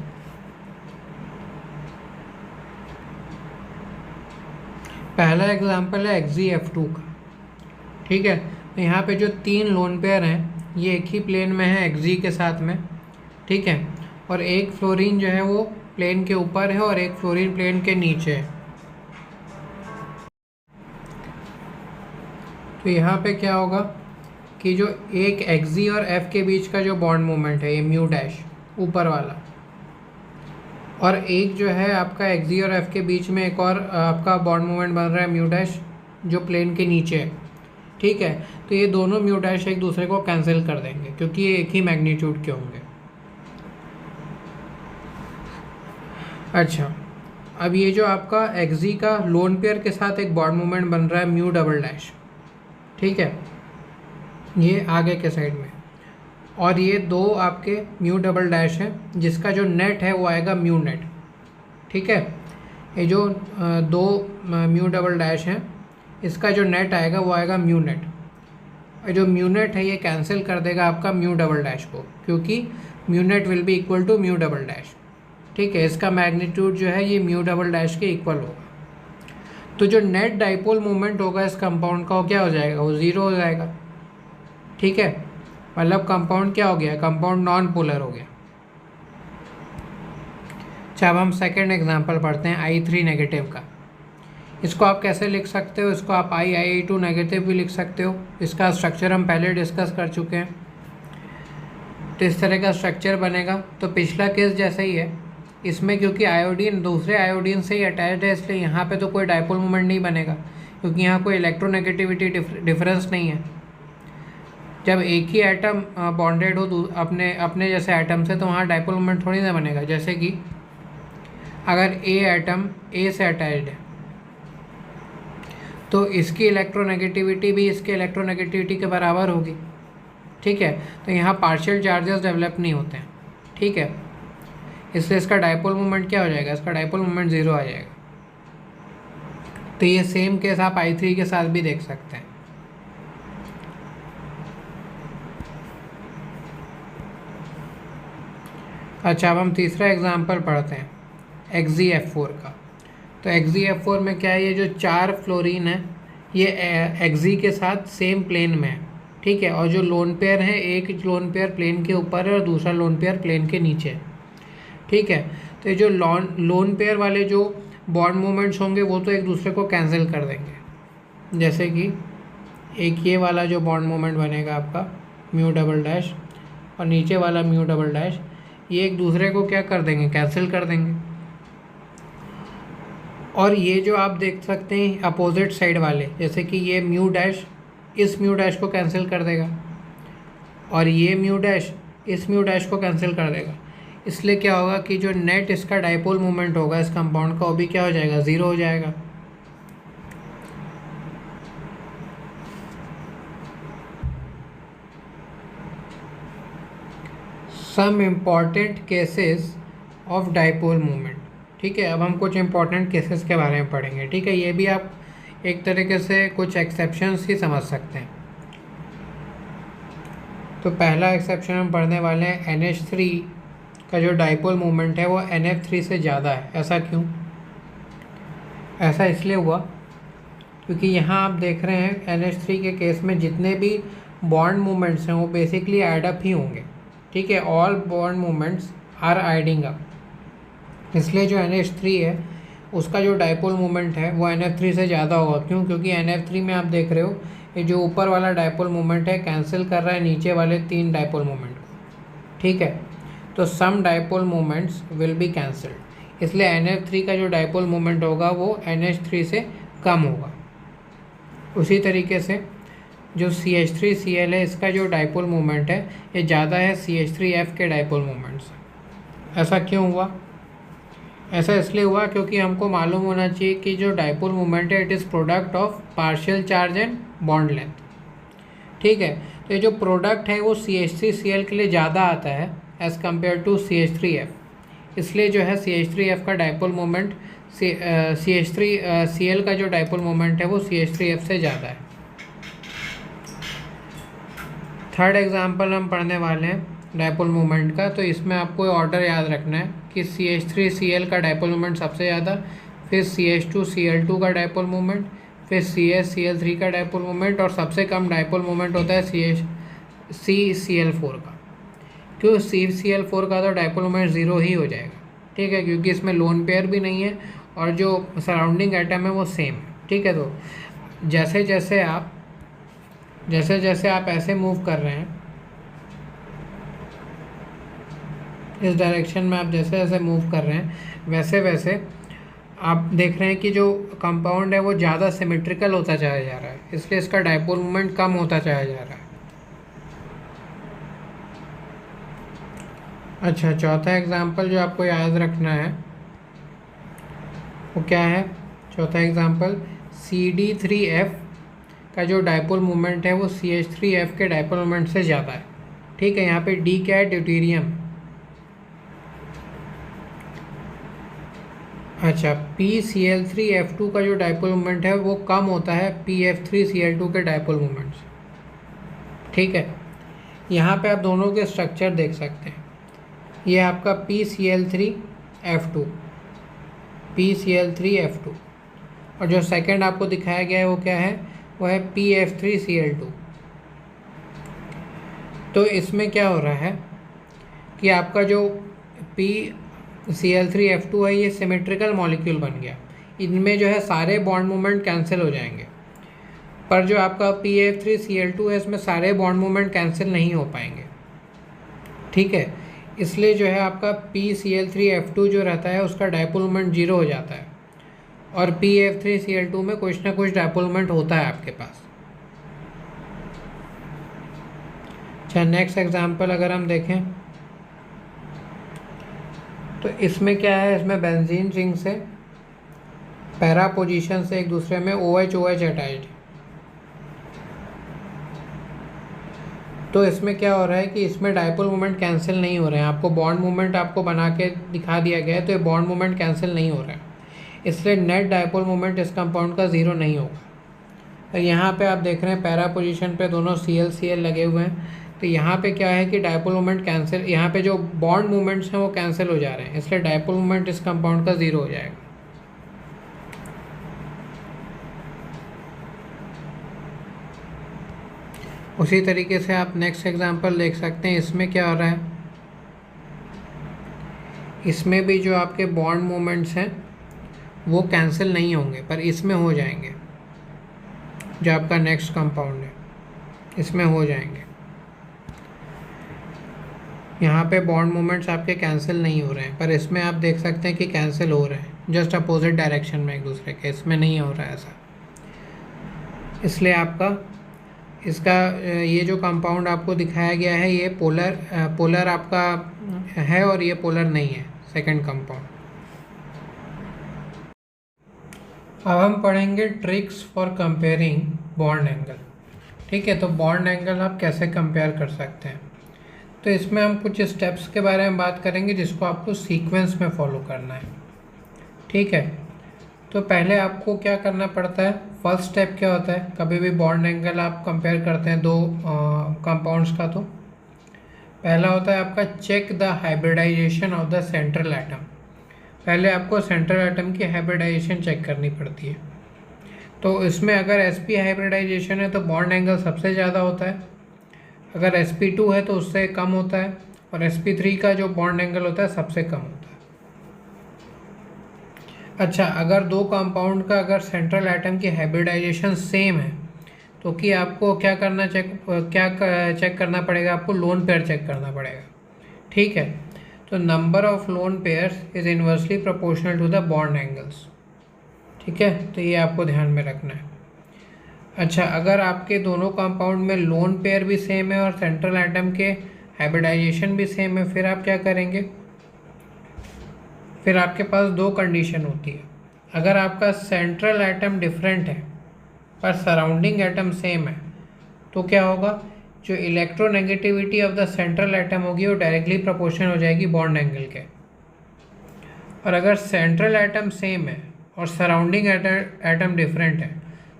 पहला एग्जांपल है XeF2 का। ठीक है, तो यहाँ पे जो तीन लोन पेयर हैं ये एक ही प्लेन में है Xe के साथ में। ठीक है, और एक फ्लोरीन जो है वो प्लेन के ऊपर है और एक फ्लोरीन प्लेन के नीचे है। तो यहाँ पे क्या होगा कि जो एक Xe और F के बीच का जो बॉन्ड मोमेंट है ये म्यू डैश ऊपर वाला, और एक जो है आपका Xe और F के बीच में एक और आपका बॉन्ड मोमेंट बन रहा है म्यू डैश जो प्लेन के नीचे है। ठीक है, तो ये दोनों म्यू डैश एक दूसरे को कैंसिल कर देंगे क्योंकि ये एक ही मैग्नीट्यूड के होंगे। अच्छा, अब ये जो आपका Xe का लोन पेयर के साथ एक बॉन्ड मोमेंट बन रहा है म्यू डबल डैश। ठीक है, ये आगे के साइड में, और ये दो आपके म्यू डबल डैश है जिसका जो नेट है वो आएगा म्यू नेट। ठीक है, ये जो दो म्यू डबल डैश हैं इसका जो नेट आएगा वो आएगा म्यू नेट। जो म्यू नेट है ये कैंसिल कर देगा आपका म्यू डबल डैश को, क्योंकि mu net will be equal to mu double dash. ठीक है, इसका मैग्नीट्यूड जो है ये म्यू डबल डैश के इक्वल होगा। तो जो नेट डाइपोल मोमेंट होगा इस कंपाउंड का वो क्या हो जाएगा, वो ज़ीरो हो जाएगा। ठीक है, मतलब कंपाउंड क्या हो गया, कंपाउंड नॉन पोलर हो गया। अच्छा, अब हम सेकेंड एग्जाम्पल पढ़ते हैं I3 नेगेटिव का। इसको आप कैसे लिख सकते हो, इसको आप II2 नेगेटिव भी लिख सकते हो। इसका स्ट्रक्चर हम पहले डिस्कस कर चुके हैं। तो इस तरह का स्ट्रक्चर बनेगा। तो पिछला केस जैसा ही है, इसमें क्योंकि आयोडीन दूसरे आयोडीन से ही अटैच्ड है, इसलिए यहाँ पे तो कोई डायपोल मोमेंट नहीं बनेगा, क्योंकि यहाँ कोई इलेक्ट्रोनेगेटिविटी डिफरेंस नहीं है। जब एक ही एटम बॉन्डेड हो अपने अपने जैसे एटम से, तो वहाँ डायपोल मोमेंट थोड़ी ना बनेगा। जैसे कि अगर ए एटम ए से अटैच्ड है, तो इसकी इलेक्ट्रोनेगेटिविटी भी इसके इलेक्ट्रोनेगेटिविटी के बराबर होगी। ठीक है, तो यहाँ पार्शियल चार्जेस डेवलप नहीं होते हैं। ठीक है, इसलिए इसका डायपोल मोमेंट क्या हो जाएगा, इसका डायपोल मोमेंट 0 आ जाएगा। तो ये सेम केस आप I3 के साथ भी देख सकते हैं। अच्छा, अब हम तीसरा एग्जाम्पल पढ़ते हैं XeF4 का। तो XeF4 में क्या है, ये जो 4 फ्लोरीन है ये Xe के साथ सेम प्लेन में है। ठीक है, और जो लोन पेयर है, एक लोन पेयर प्लेन के ऊपर है और दूसरा लोन पेयर प्लेन के नीचे है। ठीक है, तो ये जो लोन पेयर वाले जो बॉन्ड मोमेंट्स होंगे वो तो एक दूसरे को कैंसिल कर देंगे। जैसे कि एक ये वाला जो बॉन्ड मोमेंट बनेगा आपका म्यू डबल डैश, और नीचे वाला म्यू डबल डैश, ये एक दूसरे को क्या कर देंगे, कैंसिल कर देंगे। और ये जो आप देख सकते हैं अपोजिट साइड वाले, जैसे कि ये म्यू डैश इस म्यू डैश को कैंसिल कर देगा, और ये म्यू डैश इस म्यू डैश को कैंसिल कर देगा। इसलिए क्या होगा कि जो नेट इसका डायपोल मोमेंट होगा इस कंपाउंड का, वो भी क्या हो जाएगा, 0 हो जाएगा। Some important cases of dipole moment. ठीक है, अब हम कुछ इम्पॉर्टेंट केसेस के बारे में पढ़ेंगे। ठीक है, ये भी आप एक तरीके से कुछ एक्सेप्शंस ही समझ सकते हैं। तो पहला एक्सेप्शन हम पढ़ने वाले हैं, NH3 का जो डायपोल मोमेंट है वो NF3 से ज़्यादा है। ऐसा क्यों? ऐसा इसलिए हुआ क्योंकि यहाँ आप देख रहे हैं NH3 के केस में जितने भी बॉन्ड मोमेंट्स हैं वो बेसिकली ऐड अप ही होंगे। ठीक है, all bond moments are adding up. इसलिए जो NH3 है उसका जो डायपोल मोमेंट है वो NF3 से ज़्यादा होगा। क्यों? क्योंकि NF3 में आप देख रहे हो ये जो ऊपर वाला डायपोल मोमेंट है कैंसिल कर रहा है नीचे वाले 3 डायपोल मोमेंट को। ठीक है, तो some dipole moments will be cancelled, इसलिए NF3 का जो डायपोल मोमेंट होगा वो NH3 से कम होगा। उसी तरीके से जो CH3Cl है इसका जो डायपोल मोमेंट है ये ज़्यादा है CH3F के डायपोल मोमेंट से। ऐसा क्यों हुआ? ऐसा इसलिए हुआ क्योंकि हमको मालूम होना चाहिए कि जो डायपोल मोमेंट है it is product of partial charge and bond length. ठीक है, तो ये जो प्रोडक्ट है वो CH3Cl के लिए ज़्यादा आता है एज़ कम्पेयर टू CH3F। इसलिए जो है CH3F का डायपोल मोमेंट CH3Cl का जो डायपोल मोमेंट है वो CH3F से ज़्यादा है। थर्ड एग्जांपल हम पढ़ने वाले हैं डायपोल मोमेंट का। तो इसमें आपको ऑर्डर याद रखना है कि CH3Cl का डायपोल मोमेंट सबसे ज़्यादा, फिर CH2Cl2 का डायपोल मोमेंट, फिर CH-Cl3 का डायपोल मोमेंट, और सबसे कम डायपोल मोमेंट होता है CCl4 का। क्यों? CCl4 का तो डायपोल मोमेंट 0 ही हो जाएगा। ठीक है, क्योंकि इसमें लोन पेयर भी नहीं है और जो सराउंडिंग एटम है वो सेम है। ठीक है, तो जैसे जैसे आप ऐसे मूव कर रहे हैं, इस डायरेक्शन में आप जैसे जैसे मूव कर रहे हैं वैसे वैसे आप देख रहे हैं कि जो कंपाउंड है वो ज़्यादा सिमेट्रिकल होता चला जा रहा है, इसलिए इसका डायपोल मोमेंट कम होता चला जा रहा है। अच्छा, चौथा एग्जाम्पल जो आपको याद रखना है वो क्या है? चौथा एग्जाम्पल CD3F का जो डायपोल मोमेंट है वो CH3F के डायपोल मोमेंट से ज़्यादा है। ठीक है, यहाँ पे D क्या है? ड्यूटेरियम। अच्छा, PCl3F2 का जो डायपोल मोमेंट है वो कम होता है PF3Cl2 के डायपोल मोमेंट से। ठीक है, यहाँ पे आप दोनों के स्ट्रक्चर देख सकते हैं। ये आपका PCl3F2 और जो सेकंड आपको दिखाया गया है वो क्या है? वो है PF3Cl2। तो इसमें क्या हो रहा है कि आपका जो PCl3F2 है ये सिमेट्रिकल मॉलिक्यूल बन गया, इनमें जो है सारे बॉन्ड मूवमेंट कैंसिल हो जाएंगे। पर जो आपका PF3Cl2 है इसमें सारे बॉन्ड मूवमेंट कैंसिल नहीं हो पाएंगे, ठीक है। इसलिए जो है आपका PCl3F2 जो रहता है उसका डायपोल मोमेंट 0 हो जाता है, और PF3Cl2 में कुछ ना कुछ डायपोल मोमेंट होता है आपके पास। अच्छा, नेक्स्ट एग्जांपल अगर हम देखें तो इसमें क्या है, इसमें बेंजीन रिंग से पैरा पोजीशन से एक दूसरे में OH अटैच्ड। तो इसमें क्या हो रहा है कि इसमें डायपोल मोमेंट कैंसिल नहीं हो रहे हैं, आपको बॉन्ड मोमेंट आपको बना के दिखा दिया गया है, तो ये बॉन्ड मोमेंट कैंसिल नहीं हो रहा है, इसलिए नेट डायपोल मोमेंट इस कंपाउंड का 0 नहीं होगा। तो यहाँ पे आप देख रहे हैं पैरा पोजीशन पे दोनों Cl लगे हुए हैं, तो यहाँ पे क्या है कि डायपोल मोमेंट कैंसिल, यहाँ पे जो बॉन्ड मूवमेंट्स हैं वो कैंसिल हो जा रहे हैं, इसलिए डायपोल मोमेंट इस कंपाउंड का 0 हो जाएगा। उसी तरीके से आप नेक्स्ट एग्जांपल देख सकते हैं, इसमें क्या हो रहा है, इसमें भी जो आपके बॉन्ड मूवमेंट्स हैं वो कैंसिल नहीं होंगे, पर इसमें हो जाएंगे। जो आपका नेक्स्ट कंपाउंड है इसमें हो जाएंगे, यहाँ पे बॉन्ड मूवमेंट्स आपके कैंसिल नहीं हो रहे हैं, पर इसमें आप देख सकते हैं कि कैंसिल हो रहे हैं जस्ट अपोजिट डायरेक्शन में एक दूसरे के, इसमें नहीं हो रहा है ऐसा। इसलिए आपका इसका ये जो कंपाउंड आपको दिखाया गया है ये पोलर आपका है और ये पोलर नहीं है, सेकंड कंपाउंड। अब हम पढ़ेंगे tricks for comparing bond angle, ठीक है। तो बॉन्ड एंगल आप कैसे कंपेयर कर सकते हैं, तो इसमें हम कुछ स्टेप्स के बारे में बात करेंगे जिसको आपको सीक्वेंस में फॉलो करना है, ठीक है। तो पहले आपको क्या करना पड़ता है, फर्स्ट स्टेप क्या होता है, कभी भी बॉन्ड एंगल आप कंपेयर करते हैं दो कंपाउंड्स का, तो पहला होता है आपका check the hybridization of the central atom. पहले आपको सेंट्रल एटम की हाइब्रिडाइजेशन चेक करनी पड़ती है। तो इसमें अगर sp हाइब्रिडाइजेशन है तो बॉन्ड एंगल सबसे ज़्यादा होता है, अगर sp2 है तो उससे कम होता है, और sp3 का जो बॉन्ड एंगल होता है सबसे कम होता है। अच्छा, अगर दो कंपाउंड का अगर सेंट्रल एटम की हाइब्रिडाइजेशन सेम है तो कि आपको क्या चेक करना पड़ेगा, आपको लोन पेयर चेक करना पड़ेगा, ठीक है। तो number of lone pairs is inversely proportional to the bond angles, ठीक है। तो ये आपको ध्यान में रखना है। अच्छा, अगर आपके दोनों कंपाउंड में लोन पेयर भी सेम है और सेंट्रल एटम के हाइब्रिडाइजेशन भी सेम है, फिर आप क्या करेंगे, फिर आपके पास दो कंडीशन होती है। अगर आपका सेंट्रल एटम डिफरेंट है पर सराउंडिंग एटम सेम है तो क्या होगा, जो electronegativity of the central atom होगी वो डायरेक्टली प्रोपोर्शनल हो जाएगी बॉन्ड एंगल के। और अगर सेंट्रल एटम सेम है और सराउंडिंग एटम डिफरेंट है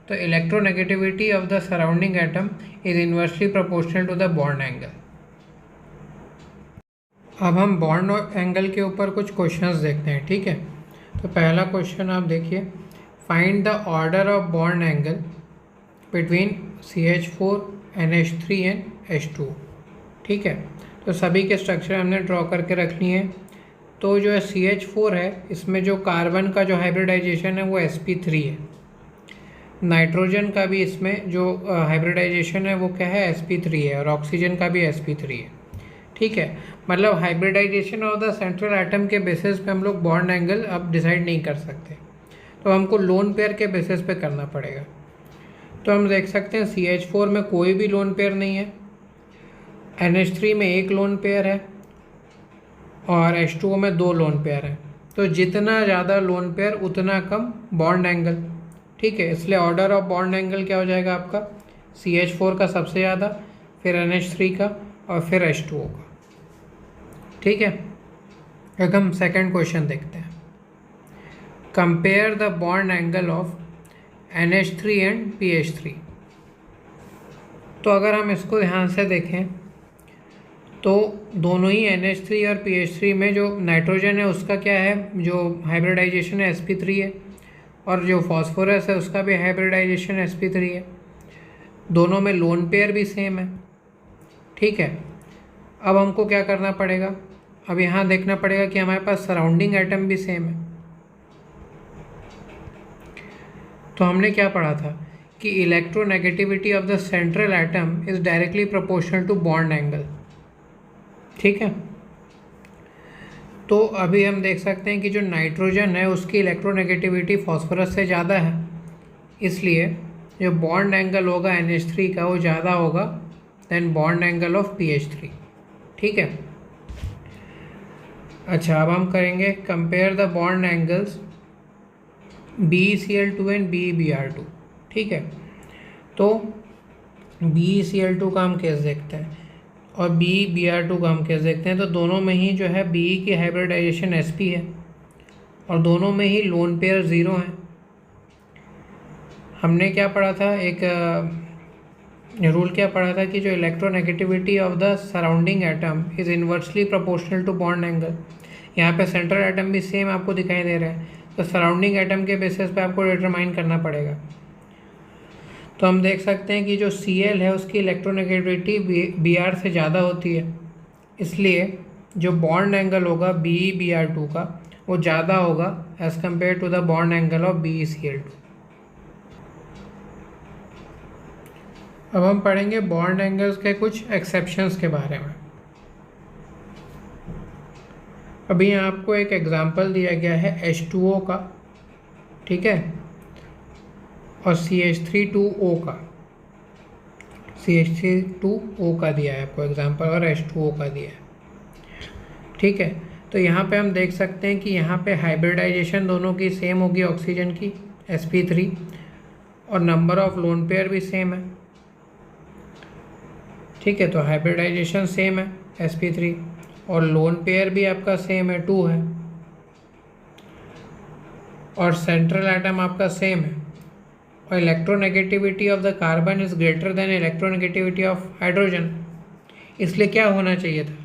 तो electronegativity of the surrounding atom is inversely proportional to the bond angle. अब हम बॉन्ड एंगल के ऊपर कुछ क्वेश्चंस देखते हैं, ठीक है। तो पहला क्वेश्चन आप देखिए, find the order of bond angle between CH4 NH3 and H2, ठीक है। तो सभी के स्ट्रक्चर हमने ड्रॉ करके रख लिए हैं। तो जो है CH4 है इसमें जो कार्बन का जो हाइब्रिडाइजेशन है वो sp3 है, नाइट्रोजन का भी इसमें जो हाइब्रिडाइजेशन है वो क्या है, sp3 है, और ऑक्सीजन का भी sp3 है, ठीक है। मतलब hybridization of the central atom के बेसिस पे हम लोग बॉन्ड एंगल अब डिसाइड नहीं कर सकते, तो हमको लोन पेयर के बेसिस पे करना पड़ेगा। तो हम देख सकते हैं CH4 में कोई भी लोन पेयर नहीं है, NH3 में एक लोन पेयर है और H2O में दो लोन पेयर है। तो जितना ज़्यादा लोन पेयर उतना कम बॉन्ड एंगल, ठीक है। इसलिए ऑर्डर ऑफ बॉन्ड एंगल क्या हो जाएगा आपका, CH4 का सबसे ज़्यादा, फिर NH3 का, और फिर H2O का, ठीक है। अब हम सेकंड क्वेश्चन देखते हैं, compare the bond angle of NH3 and PH3। तो अगर हम इसको ध्यान से देखें तो दोनों ही NH3 और PH3 में जो नाइट्रोजन है उसका क्या है, जो हाइब्रिडाइजेशन है sp3 है, और जो फॉस्फोरस है उसका भी हाइब्रिडाइजेशन sp3 है। दोनों में लोन पेयर भी सेम है, ठीक है। अब हमको क्या करना पड़ेगा, अब यहाँ देखना पड़ेगा कि हमारे पास सराउंडिंग एटम भी सेम है। तो हमने क्या पढ़ा था कि electronegativity of the central atom is directly proportional to bond angle. ठीक है। तो अभी हम देख सकते हैं कि जो नाइट्रोजन है उसकी इलेक्ट्रोनेगेटिविटी फॉस्फोरस से ज़्यादा है, इसलिए जो बॉन्ड एंगल होगा NH3 का वो ज़्यादा होगा then bond angle of PH3। ठीक है। अच्छा, अब हम करेंगे compare the bond angles BeCl2 and BeBr2। ठीक है। तो BeCl2 का हम केस देखते हैं और BeBr2 का हम केस देखते हैं। तो दोनों में ही जो है Be की हाइब्रिडाइजेशन sp है और दोनों में ही लोन पेयर 0 है। हमने क्या पढ़ा था, एक रूल क्या पढ़ा था कि जो electronegativity of the surrounding atom is inversely proportional to bond angle. यहाँ पे सेंट्रल एटम भी सेम आपको दिखाई दे रहा है, तो सराउंडिंग एटम के बेसिस पे आपको डिटरमाइन करना पड़ेगा। तो हम देख सकते हैं कि जो Cl है उसकी इलेक्ट्रोनेगेटिविटी Br से ज़्यादा होती है, इसलिए जो बॉन्ड एंगल होगा BeBr2 का वो ज़्यादा होगा as compare to the bond angle of BeCl2। अब हम पढ़ेंगे बॉन्ड एंगल्स के कुछ एक्सेप्शंस के बारे में। अभी यहाँ आपको एक एग्जांपल दिया गया है H2O का, ठीक है, और CH3 2O का, CH3 2O का दिया है आपको एग्जांपल और H2O का दिया है। ठीक है। तो यहाँ पे हम देख सकते हैं कि यहाँ पे हाइब्रिडाइजेशन दोनों की सेम होगी ऑक्सीजन की sp3 और नंबर ऑफ लोन पेयर भी सेम है। ठीक है। तो हाइब्रिडाइजेशन सेम है sp3 और लोन पेयर भी आपका सेम है 2 है और सेंट्रल एटम आपका सेम है और electronegativity of the carbon is greater than electronegativity of hydrogen. इसलिए क्या होना चाहिए था,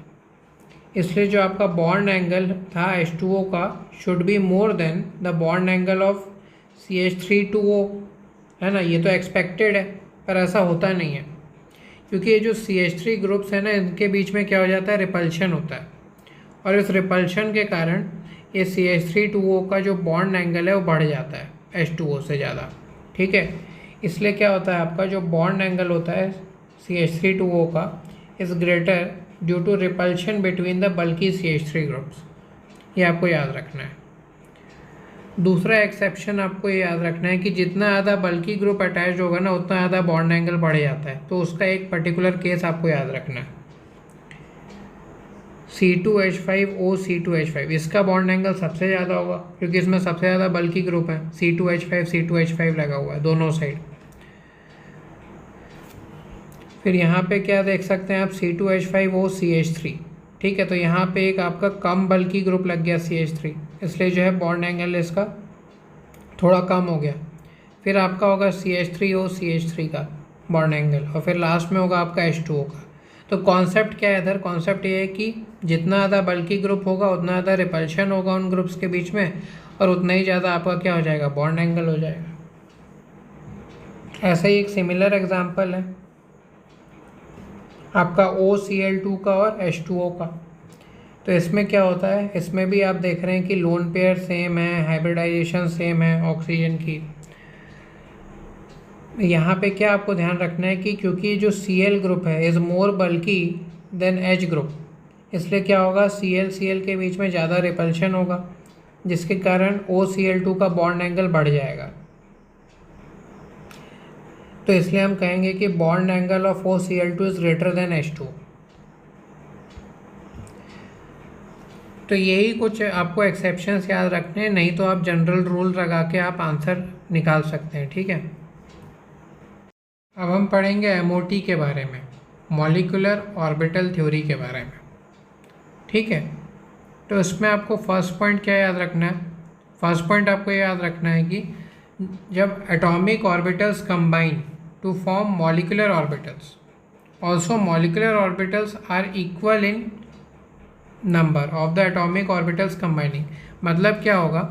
इसलिए जो आपका बॉन्ड एंगल था H2O का should be more than the bond angle of CH3 2O, है ना। ये तो एक्सपेक्टेड है पर ऐसा होता नहीं है, क्योंकि ये जो CH3 ग्रुप्स है ना इनके बीच में क्या हो जाता है, रिपल्शन होता है और इस रिपल्शन के कारण ये CH3 2O का जो बॉन्ड एंगल है वो बढ़ जाता है H2O से ज़्यादा। ठीक है। इसलिए क्या होता है, आपका जो बॉन्ड एंगल होता है CH3 2O का is greater due to repulsion between the bulky CH3 groups. ये आपको याद रखना है। दूसरा एक्सेप्शन आपको ये याद रखना है कि जितना ज़्यादा बल्कि ग्रुप अटैच होगा ना उतना ज़्यादा बॉन्ड एंगल बढ़ जाता है। तो उसका एक पर्टिकुलर केस आपको याद रखना है, C2H5O C2H5, इसका बॉन्ड एंगल सबसे ज़्यादा होगा क्योंकि इसमें सबसे ज़्यादा बल्कि ग्रुप है, C2H5 लगा हुआ है दोनों साइड। फिर यहाँ पे क्या देख सकते हैं आप, C2H5O CH3। ठीक है। तो यहाँ पे एक आपका कम बल्कि ग्रुप लग गया CH3, इसलिए जो है बॉन्ड एंगल इसका थोड़ा कम हो गया। फिर आपका होगा CH3O CH3 का बॉन्ड एंगल और फिर लास्ट में होगा आपका H2O का। तो कॉन्सेप्ट क्या है इधर, कॉन्सेप्ट ये है कि जितना ज़्यादा बल्कि ग्रुप होगा उतना ज़्यादा रिपल्शन होगा उन ग्रुप्स के बीच में और उतना ही ज़्यादा आपका क्या हो जाएगा, बॉन्ड एंगल हो जाएगा। ऐसा ही एक सिमिलर एग्जाम्पल है आपका OCl2 का और H2O का। तो इसमें क्या होता है, इसमें भी आप देख रहे हैं कि लोन पेयर सेम है, हाइब्रिडाइजेशन सेम है ऑक्सीजन की। यहाँ पे क्या आपको ध्यान रखना है कि क्योंकि जो Cl ग्रुप है इज़ मोर बल्कि देन H ग्रुप, इसलिए क्या होगा, Cl के बीच में ज़्यादा रिपल्शन होगा जिसके कारण OCl2 का बॉन्ड एंगल बढ़ जाएगा। तो इसलिए हम कहेंगे कि bond angle of OCl2 is greater than H2। तो यही कुछ आपको एक्सेप्शंस याद रखने हैं, नहीं तो आप जनरल रूल लगा के आप आंसर निकाल सकते हैं। ठीक है। अब हम पढ़ेंगे MOT के बारे में, मॉलिक्यूलर ऑर्बिटल थ्योरी के बारे में। ठीक है। तो इसमें आपको फर्स्ट पॉइंट क्या याद रखना है, फर्स्ट पॉइंट आपको याद रखना है कि जब atomic orbitals combine to form molecular orbitals, also molecular orbitals are equal in number of the atomic orbitals combining. मतलब क्या होगा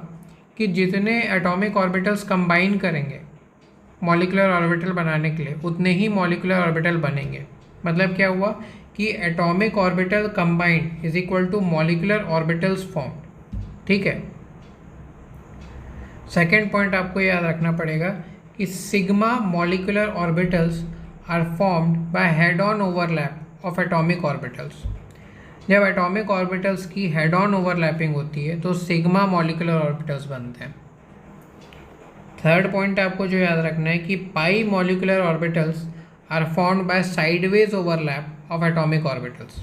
कि जितने एटॉमिक ऑर्बिटल्स कंबाइन करेंगे मॉलिक्यूलर ऑर्बिटल बनाने के लिए उतने ही मॉलिक्यूलर ऑर्बिटल बनेंगे। मतलब क्या हुआ कि atomic orbital combined is equal to molecular orbitals formed. ठीक है, सेकेंड पॉइंट आपको याद रखना पड़ेगा कि sigma molecular orbitals are formed by head on overlap of atomic orbitals. जब एटॉमिक ऑर्बिटल्स की हेड ऑन ओवरलैपिंग होती है तो सिग्मा मॉलिकुलर ऑर्बिटल्स बनते हैं। थर्ड पॉइंट आपको जो याद रखना है कि pi molecular orbitals are formed by sideways overlap of atomic orbitals.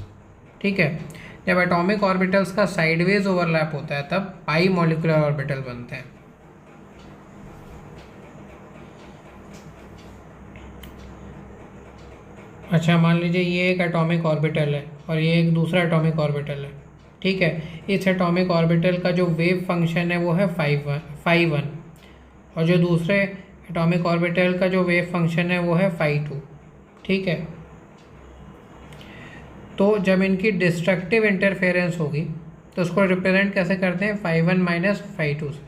ठीक है, जब एटॉमिक ऑर्बिटल्स का साइडवेज ओवरलैप होता है तब पाई मॉलिकुलर ऑर्बिटल बनते हैं। अच्छा, मान लीजिए ये एक एटॉमिक ऑर्बिटल है और ये एक दूसरा एटॉमिक ऑर्बिटल है। ठीक है, इस एटॉमिक ऑर्बिटल का जो वेव फंक्शन है वो है फाई वन और जो दूसरे एटॉमिक ऑर्बिटल का जो वेव फंक्शन है वो है फाई टू। ठीक है, तो जब इनकी डिस्ट्रक्टिव इंटरफेरेंस होगी तो उसको रिप्रेजेंट कैसे करते हैं, phi one minus phi two से।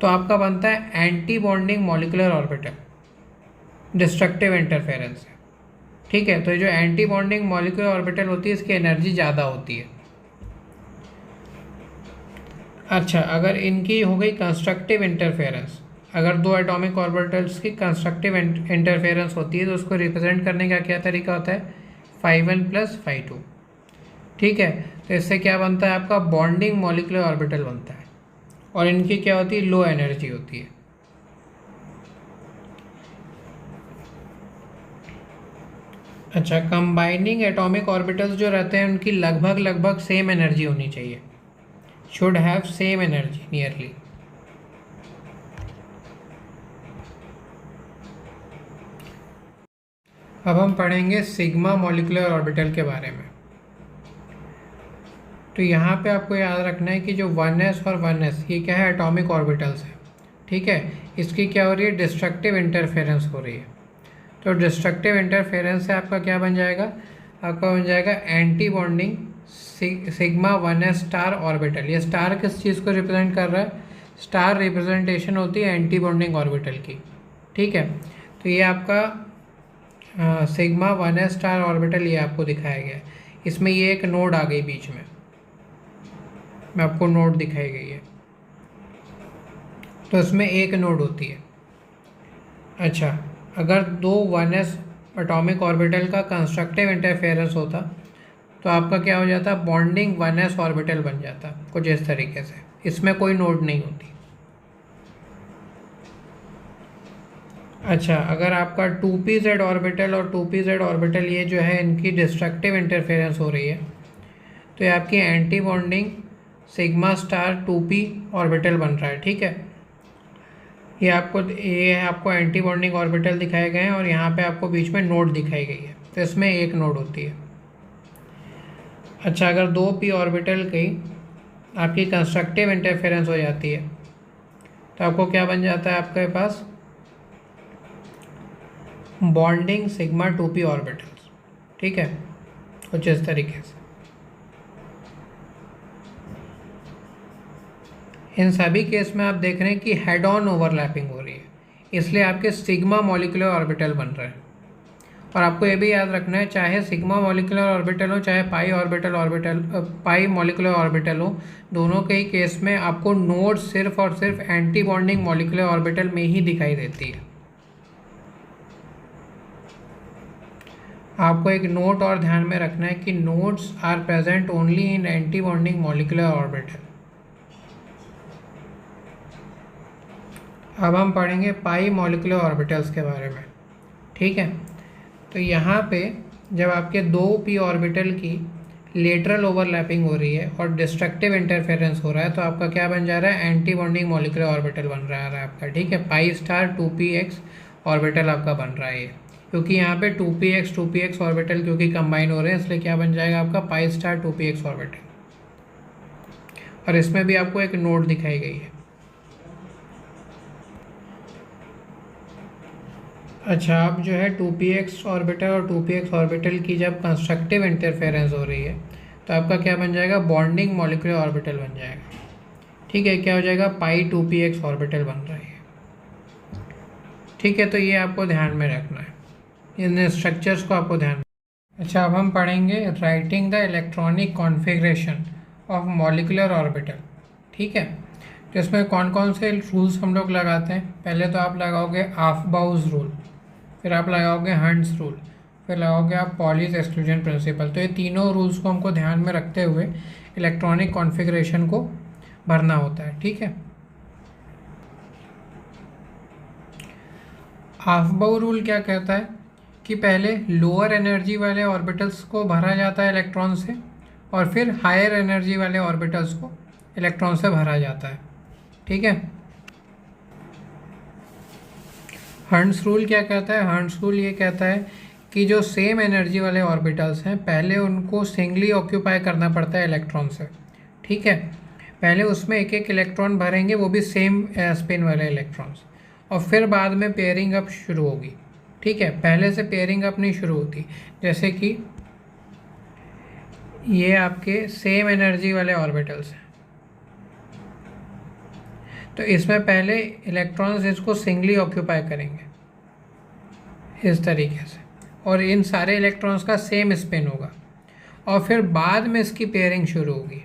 तो आपका बनता है anti bonding molecular orbital destructive interference से। ठीक है, तो ये जो एंटी बॉन्डिंग मॉलिकुलर ऑर्बिटल होती है इसकी एनर्जी ज़्यादा होती है। अच्छा, अगर इनकी हो गई कंस्ट्रक्टिव इंटरफेरेंस, अगर दो एटॉमिक ऑर्बिटल्स की कंस्ट्रक्टिव इंटरफेरेंस होती है तो उसको रिप्रेजेंट करने का क्या तरीका होता है, phi one plus phi two. ठीक है, तो इससे क्या बनता है, आपका बॉन्डिंग मॉलिकुलर ऑर्बिटल बनता है और इनकी क्या होती है, लो एनर्जी होती है। अच्छा, कंबाइनिंग एटॉमिक ऑर्बिटल्स जो रहते हैं उनकी लगभग सेम एनर्जी होनी चाहिए, should have same energy nearly. अब हम पढ़ेंगे सिग्मा मॉलिकुलर ऑर्बिटल के बारे में। तो यहाँ पे आपको याद रखना है कि जो 1s और 1s ये क्या है, एटॉमिक ऑर्बिटल्स है। ठीक है, इसकी क्या हो रही है, डिस्ट्रक्टिव इंटरफेरेंस हो रही है। तो डिस्ट्रक्टिव इंटरफेरेंस से आपका क्या बन जाएगा, आपका बन जाएगा anti bonding sigma 1s star orbital. ये स्टार किस चीज़ को रिप्रेजेंट कर रहा है, स्टार रिप्रेजेंटेशन होती है एंटी बॉन्डिंग ऑर्बिटल की। ठीक है, तो ये आपका सिग्मा 1s स्टार ऑर्बिटल ये आपको दिखाया गया है। इसमें ये एक नोड आ गई बीच में आपको नोड दिखाई गई है, तो इसमें एक नोड होती है। अच्छा, अगर दो 1s एटॉमिक ऑर्बिटल का कंस्ट्रक्टिव इंटरफेरेंस होता तो आपका क्या हो जाता, बॉन्डिंग 1s ऑर्बिटल बन जाता कुछ इस तरीके से। इसमें कोई नोड नहीं होती। अच्छा, अगर आपका 2pz ऑर्बिटल और 2pz ऑर्बिटल ये जो है इनकी डिस्ट्रक्टिव इंटरफेरेंस हो रही है तो ये आपकी anti bonding sigma star 2p orbital बन रहा है। ठीक है, ये आपको एंटी बॉन्डिंग ऑर्बिटल दिखाए गए हैं और यहाँ पे आपको बीच में नोड दिखाई गई है, तो इसमें एक नोड होती है। अच्छा, अगर 2p ऑर्बिटल की आपकी कंस्ट्रक्टिव इंटरफेरेंस हो जाती है तो आपको क्या बन जाता है, आपके पास बॉन्डिंग सिग्मा 2p ऑर्बिटल्स। ठीक है, कुछ इस तरीके से। इन सभी केस में आप देख रहे हैं कि हेड ऑन ओवरलैपिंग हो रही है, इसलिए आपके सिग्मा मॉलिकुलर ऑर्बिटल बन रहे हैं। और आपको ये भी याद रखना है, चाहे सिग्मा मॉलिकुलर ऑर्बिटल हो चाहे पाई मॉलिकुलर ऑर्बिटल हो, दोनों के ही केस में आपको नोड सिर्फ और सिर्फ एंटी बॉन्डिंग मॉलिकुलर ऑर्बिटल में ही दिखाई देती है। आपको एक नोट और ध्यान में रखना है कि nodes are present only in anti bonding molecular orbital. अब हम पढ़ेंगे पाई मॉलिकुलर ऑर्बिटल्स के बारे में। ठीक है, तो यहाँ पे जब आपके 2p ऑर्बिटल की लेटरल ओवरलैपिंग हो रही है और डिस्ट्रक्टिव इंटरफेरेंस हो रहा है तो आपका क्या बन जा रहा है, एंटी बॉन्डिंग मॉलिकुलर ऑर्बिटल बन रहा है आपका। ठीक है, पाई स्टार 2px ऑर्बिटल आपका बन रहा है ये, क्योंकि यहाँ पे 2px ऑर्बिटल क्योंकि कंबाइन हो रहे हैं इसलिए क्या बन जाएगा आपका पाई स्टार 2px ऑर्बिटल। और इसमें भी आपको एक नोड दिखाई गई है। अच्छा, अब जो है 2px ऑर्बिटल और 2px ऑर्बिटल की जब कंस्ट्रक्टिव इंटरफेरेंस हो रही है तो आपका क्या बन जाएगा, बॉन्डिंग मॉलिकुलर ऑर्बिटल बन जाएगा। ठीक है, क्या हो जाएगा, पाई 2px ऑर्बिटल बन रही है। ठीक है, तो ये आपको ध्यान में रखना है, इन स्ट्रक्चर्स को आपको ध्यान अच्छा, अब हम पढ़ेंगे writing the electronic configuration of molecular orbital. ठीक है, तो इसमें कौन कौन से रूल्स हम लोग लगाते हैं? पहले तो आप लगाओगे आफबाउस रूल, फिर आप लगाओगे हंट्स रूल, फिर लगाओगे आप पॉलीज एक्सक्लूजन प्रिंसिपल। तो ये तीनों रूल्स को हमको ध्यान में रखते हुए इलेक्ट्रॉनिक कॉन्फ़िगरेशन को भरना होता है। ठीक है, आफबाउ रूल क्या कहता है कि पहले लोअर एनर्जी वाले ऑर्बिटल्स को भरा जाता है इलेक्ट्रॉन से, और फिर हायर एनर्जी वाले ऑर्बिटल्स को इलेक्ट्रॉन से भरा जाता है। ठीक है, हंट्स रूल क्या कहता है? हंट्स रूल ये कहता है कि जो सेम एनर्जी वाले ऑर्बिटल्स हैं पहले उनको सिंगली ऑक्यूपाई करना पड़ता है इलेक्ट्रॉन से। ठीक है, पहले उसमें एक एक इलेक्ट्रॉन भरेंगे, वो भी सेम स्पिन वाले इलेक्ट्रॉन्स, और फिर बाद में पेयरिंग अप शुरू होगी। ठीक है, पहले से पेयरिंग अप नहीं शुरू होती। जैसे कि ये आपके सेम एनर्जी वाले ऑर्बिटल्स हैं, तो इसमें पहले इलेक्ट्रॉन्स इसको सिंगली ऑक्यूपाई करेंगे इस तरीके से, और इन सारे इलेक्ट्रॉन्स का सेम स्पिन होगा, और फिर बाद में इसकी पेयरिंग शुरू होगी।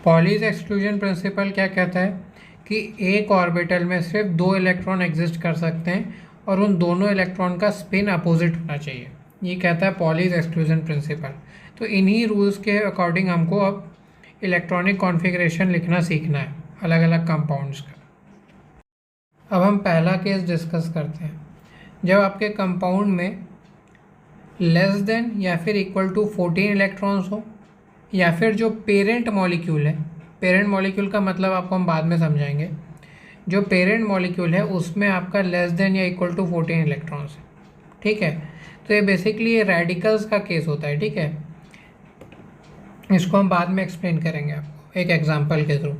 पॉलीज एक्सक्लूजन प्रिंसिपल क्या कहता है कि एक ऑर्बिटल में सिर्फ 2 इलेक्ट्रॉन एग्जिस्ट कर सकते हैं, और उन दोनों इलेक्ट्रॉन का स्पिन अपोजिट होना चाहिए। ये कहता है पॉलीज एक्सक्लूजन प्रिंसिपल। तो इन्हीं रूल्स के अकॉर्डिंग हमको अब इलेक्ट्रॉनिक कॉन्फ़िगरेशन लिखना सीखना है अलग अलग कंपाउंड्स का। अब हम पहला केस डिस्कस करते हैं। जब आपके कंपाउंड में लेस देन या फिर इक्वल टू 14 इलेक्ट्रॉन्स हो, या फिर जो पेरेंट मॉलिक्यूल है, पेरेंट मॉलिक्यूल का मतलब आपको हम बाद में समझाएंगे, जो पेरेंट मॉलिक्यूल है उसमें आपका लेस देन या इक्वल टू 14 इलेक्ट्रॉन्स है। ठीक है, तो ये बेसिकली ये रेडिकल्स का केस होता है। ठीक है, इसको हम बाद में एक्सप्लेन करेंगे आपको एक एग्जांपल के थ्रू।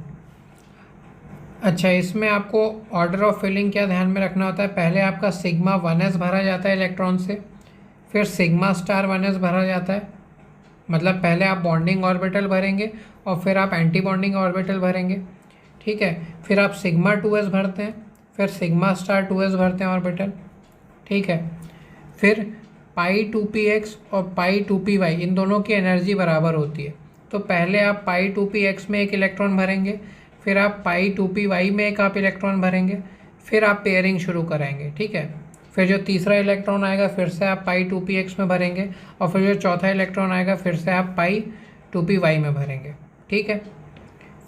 अच्छा, इसमें आपको ऑर्डर ऑफ फिलिंग क्या ध्यान में रखना होता है? पहले आपका सिग्मा 1s भरा जाता है इलेक्ट्रॉन से, फिर सिग्मा स्टार 1s भरा जाता है। मतलब पहले आप बॉन्डिंग ऑर्बिटल भरेंगे और फिर आप एंटी बॉन्डिंग ऑर्बिटल भरेंगे। ठीक है, फिर आप सिग्मा 2s भरते हैं, फिर सिग्मा स्टार 2s भरते हैं ऑर्बिटल। ठीक है, फिर पाई 2px और पाई 2py इन दोनों की एनर्जी बराबर होती है, तो पहले आप पाई 2px में एक इलेक्ट्रॉन भरेंगे, फिर आप पाई 2py में एक आप इलेक्ट्रॉन भरेंगे, फिर आप पेयरिंग शुरू कराएंगे। ठीक है, फिर जो तीसरा इलेक्ट्रॉन आएगा फिर से आप पाई 2px में भरेंगे, और फिर जो चौथा इलेक्ट्रॉन आएगा फिर से आप पाई 2py में भरेंगे। ठीक है,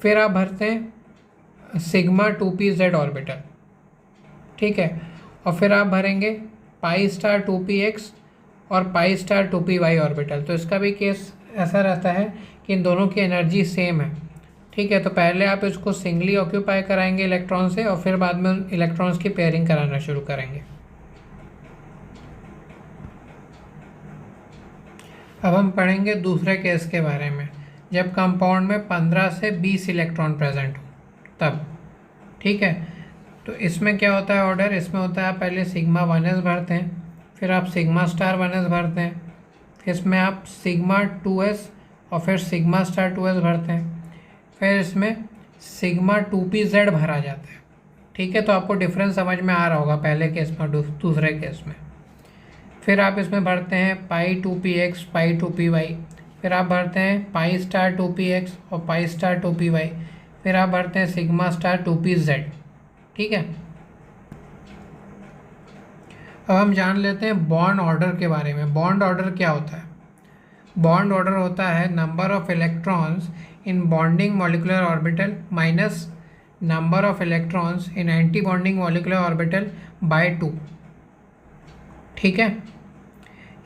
फिर आप भरते हैं सिग्मा 2pz ऑर्बिटल। ठीक है, और फिर आप भरेंगे पाई स्टार 2px और पाई स्टार 2py ऑर्बिटल। तो इसका भी केस ऐसा रहता है कि इन दोनों की एनर्जी सेम है। ठीक है, तो पहले आप इसको सिंगली ऑक्यूपाई कराएंगे इलेक्ट्रॉन से, और फिर बाद में उन इलेक्ट्रॉन्स की पेयरिंग कराना शुरू करेंगे। अब हम पढ़ेंगे दूसरे केस के बारे में, जब कंपाउंड में 15 से 20 इलेक्ट्रॉन प्रेजेंट हो तब। ठीक है, तो इसमें क्या होता है ऑर्डर? इसमें होता है आप पहले सिग्मा 1s भरते हैं, फिर आप सिग्मा स्टार 1s भरते हैं, फिर इसमें आप सिग्मा 2s और फिर सिग्मा स्टार 2s भरते हैं, फिर इसमें सिग्मा 2pz भरा जाता है। ठीक है, तो आपको डिफरेंस समझ में आ रहा होगा पहले केस में दूसरे केस में। फिर आप इसमें भरते हैं पाई 2px पाई 2py, फिर आप भरते हैं पाई स्टार 2px और पाई स्टार 2py, फिर आप भरते हैं सिग्मा स्टार 2pz। ठीक है, अब हम जान लेते हैं बॉन्ड ऑर्डर के बारे में। बॉन्ड ऑर्डर क्या होता है? बॉन्ड ऑर्डर होता है number of electrons in bonding molecular orbital minus number of electrons in anti bonding molecular orbital by 2। ठीक है,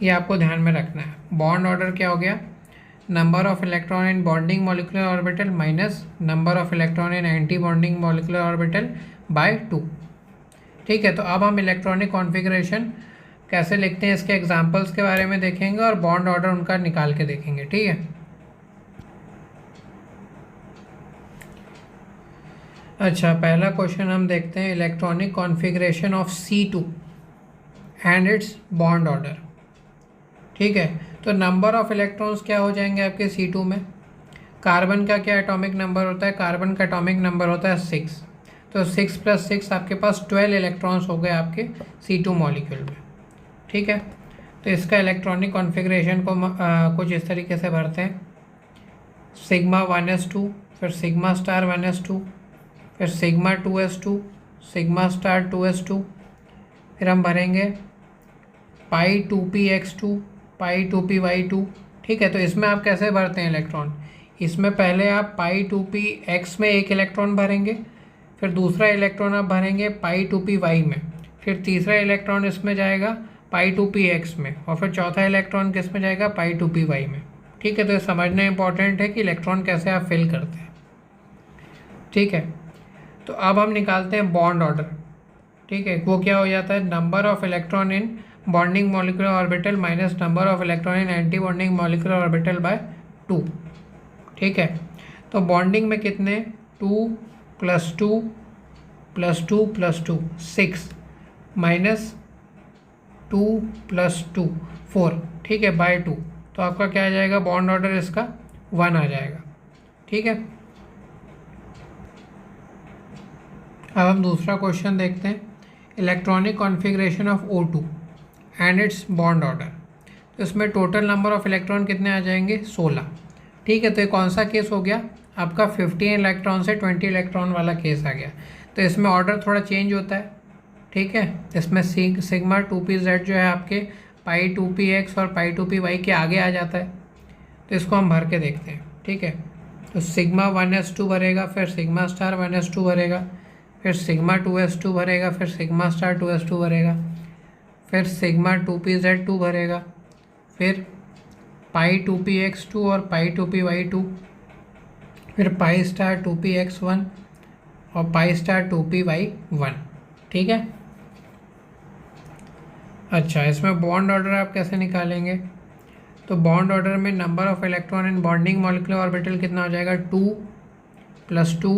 ये आपको ध्यान में रखना है। बॉन्ड ऑर्डर क्या हो गया? Number of electron in bonding molecular orbital minus number of electron in anti bonding molecular orbital by 2। ठीक है, तो अब हम इलेक्ट्रॉनिक कॉन्फ़िगरेशन कैसे लिखते हैं इसके एग्जांपल्स के बारे में देखेंगे, और बॉन्ड ऑर्डर उनका निकाल के देखेंगे। ठीक है, अच्छा, पहला क्वेश्चन हम देखते हैं electronic configuration of C2 and it's bond order. ठीक है, तो नंबर ऑफ इलेक्ट्रॉन्स क्या हो जाएंगे आपके C2 में? कार्बन का क्या एटॉमिक नंबर होता है? कार्बन का एटॉमिक नंबर होता है 6। तो 6 + 6 आपके पास 12 इलेक्ट्रॉन्स हो गए आपके C2 मॉलिक्यूल में। ठीक है, तो इसका इलेक्ट्रॉनिक कॉन्फ़िगरेशन को कुछ इस तरीके से भरते हैं, सिग्मा 1s2, फिर सिग्मा स्टार 1s2, फिर sigma 2s2, sigma star 2s2, फिर हम भरेंगे पाई 2px2, पाई 2py2। ठीक है, तो इसमें आप कैसे भरते हैं इलेक्ट्रॉन, इसमें पहले आप पाई 2px में एक इलेक्ट्रॉन भरेंगे, फिर दूसरा इलेक्ट्रॉन आप भरेंगे पाई 2py में, फिर तीसरा इलेक्ट्रॉन इसमें जाएगा पाई 2px में, और फिर चौथा इलेक्ट्रॉन किस में जाएगा, पाई 2py में। ठीक है, तो ये समझना इंपॉर्टेंट है कि इलेक्ट्रॉन कैसे आप फिल करते हैं। ठीक है, तो अब हम निकालते हैं बॉन्ड ऑर्डर। ठीक है, वो क्या हो जाता है, number of electron in bonding molecular orbital minus number of electron in anti bonding molecular orbital by 2। ठीक है, तो बॉन्डिंग में कितने, 2 + 2 + 2 + 2 6 माइनस 2 + 2 4। ठीक है, बाय 2, तो आपका क्या आ जाएगा, बॉन्ड ऑर्डर इसका 1 आ जाएगा। ठीक है, अब हम दूसरा क्वेश्चन देखते हैं, electronic configuration of O2 and it's bond order. तो इसमें टोटल नंबर ऑफ इलेक्ट्रॉन कितने आ जाएंगे, 16। ठीक है, तो ये कौन सा केस हो गया आपका, 15 इलेक्ट्रॉन से 20 इलेक्ट्रॉन वाला केस आ गया। तो इसमें ऑर्डर थोड़ा चेंज होता है। ठीक है, इसमें सिग्मा 2pz जो है आपके पाई 2px और पाई 2py के आगे आ जाता है। तो इसको हम भर के देखते हैं। ठीक है, तो सिग्मा 1s2 भरेगा, फिर सिग्मा स्टार 1s2 भरेगा, फिर सिग्मा 2s2 भरेगा, फिर सिग्मा स्टार 2s2 भरेगा, फिर सिग्मा 2pz2 भरेगा, फिर पाई 2px2 और पाई 2py2, फिर पाई स्टार 2px1 और पाई स्टार 2py1। ठीक है, अच्छा, इसमें बॉन्ड ऑर्डर आप कैसे निकालेंगे, तो बॉन्ड ऑर्डर में number of electron in bonding molecular orbital कितना हो जाएगा, 2 + 2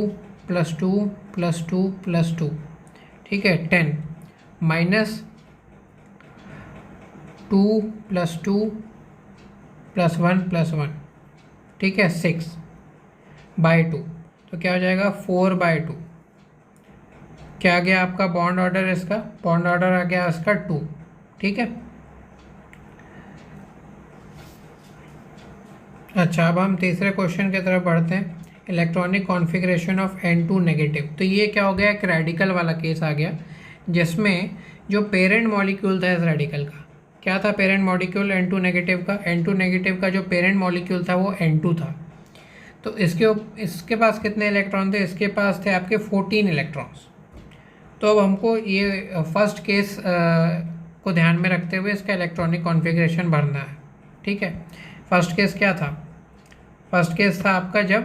+ 2 + 2 + 2। ठीक है, 10 माइनस 2 + 2 + 1 + 1। ठीक है, 6 बाय 2, तो क्या हो जाएगा, 4 बाय 2। क्या आ गया आपका बॉन्ड ऑर्डर, इसका बॉन्ड ऑर्डर आ गया इसका 2। ठीक है, अच्छा, अब हम तीसरे क्वेश्चन की तरफ बढ़ते हैं, electronic configuration of N2 negative. तो ये क्या हो गया, एक रेडिकल वाला केस आ गया, जिसमें जो पेरेंट मॉलिक्यूल था इस रेडिकल का, क्या था पेरेंट मॉलिक्यूल N2 नेगेटिव का, N2 नेगेटिव का जो पेरेंट मॉलिक्यूल था वो N2 था। तो इसके पास कितने इलेक्ट्रॉन थे, इसके पास थे आपके 14 इलेक्ट्रॉन्स। तो अब हमको ये फर्स्ट केस को ध्यान में रखते हुए इसका इलेक्ट्रॉनिक कॉन्फ़िगरेशन भरना है। ठीक है, फर्स्ट केस क्या था, फर्स्ट केस था आपका जब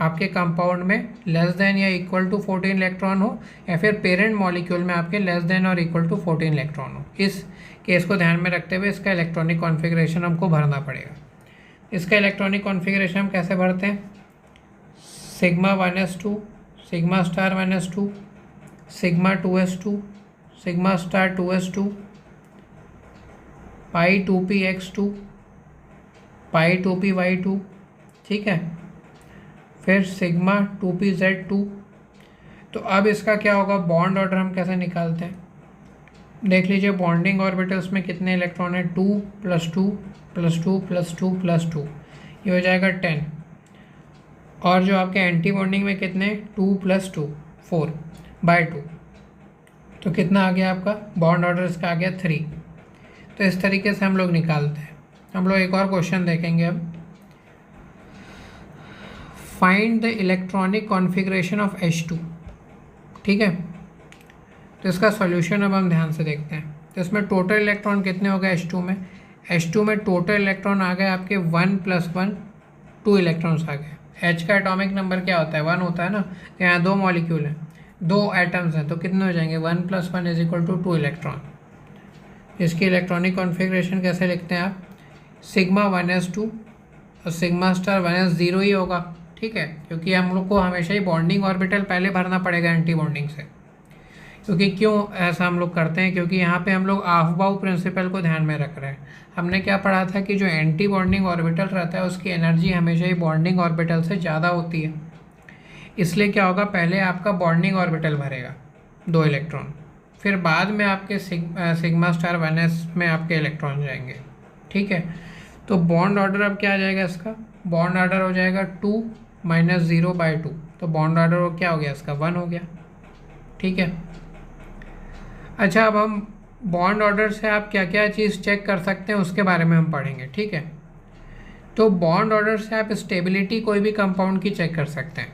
आपके कंपाउंड में लेस देन या इक्वल टू 14 इलेक्ट्रॉन हो, या फिर पेरेंट मॉलिक्यूल में आपके लेस देन और इक्वल टू 14 इलेक्ट्रॉन हो। इस केस को ध्यान में रखते हुए इसका इलेक्ट्रॉनिक कॉन्फ़िगरेशन हमको भरना पड़ेगा। इसका इलेक्ट्रॉनिक कॉन्फ़िगरेशन हम कैसे भरते हैं, sigma 1s2, sigma star 1s2, sigma 2s2, sigma star 2s2, पाई 2px2, पाई 2py2। ठीक है, फिर सिग्मा 2pz2। तो अब इसका क्या होगा, बॉन्ड ऑर्डर हम कैसे निकालते हैं, देख लीजिए, बॉन्डिंग ऑर्बिटल्स में कितने इलेक्ट्रॉन है, 2 + 2 + 2 + 2 + 2, ये हो जाएगा 10। और जो आपके एंटी बॉन्डिंग में कितने, 2 + 2 4 बाय 2, तो कितना आ गया आपका बॉन्ड ऑर्डर, इसका आ गया 3। तो इस तरीके से हम लोग निकालते हैं। हम लोग एक और क्वेश्चन देखेंगे अब, find the electronic configuration of H2। ठीक है, तो इसका सॉल्यूशन अब हम ध्यान से देखते हैं। तो इसमें टोटल इलेक्ट्रॉन कितने हो गए H2 में, H2 में टोटल इलेक्ट्रॉन आ गए आपके 1 + 1 2 इलेक्ट्रॉन्स आ गए। H का एटॉमिक नंबर क्या होता है, 1 होता है ना, तो यहाँ 2 मॉलिक्यूल हैं, 2 एटम्स हैं, तो कितने हो जाएंगे, 1 + 1 = 2 इलेक्ट्रॉन। इसकी इलेक्ट्रॉनिक कॉन्फ़िगरेशन कैसे लिखते हैं आप, सिग्मा 1s2 और सिग्मा स्टार 1s0 ही होगा। ठीक है, क्योंकि हम लोग को हमेशा ही बॉन्डिंग ऑर्बिटल पहले भरना पड़ेगा एंटी बॉन्डिंग से। क्योंकि क्यों ऐसा हम लोग करते हैं, क्योंकि यहाँ पे हम लोग आफ्बाउ प्रिंसिपल को ध्यान में रख रहे हैं। हमने क्या पढ़ा था कि जो एंटी बॉन्डिंग ऑर्बिटल रहता है उसकी एनर्जी हमेशा ही बॉन्डिंग ऑर्बिटल से ज़्यादा होती है। इसलिए क्या होगा, पहले आपका बॉन्डिंग ऑर्बिटल भरेगा 2 इलेक्ट्रॉन, फिर बाद में आपके सिग्मा स्टार 1s में आपके इलेक्ट्रॉन जाएंगे। ठीक है, तो बॉन्ड ऑर्डर अब क्या आ जाएगा इसका, बॉन्ड ऑर्डर हो जाएगा 2 - 0/2, तो बॉन्ड ऑर्डर क्या हो गया इसका, 1 हो गया। ठीक है, अच्छा अब हम बॉन्ड ऑर्डर से आप क्या क्या चीज़ चेक कर सकते हैं उसके बारे में हम पढ़ेंगे। ठीक है, तो बॉन्ड ऑर्डर से आप स्टेबिलिटी कोई भी कंपाउंड की चेक कर सकते हैं,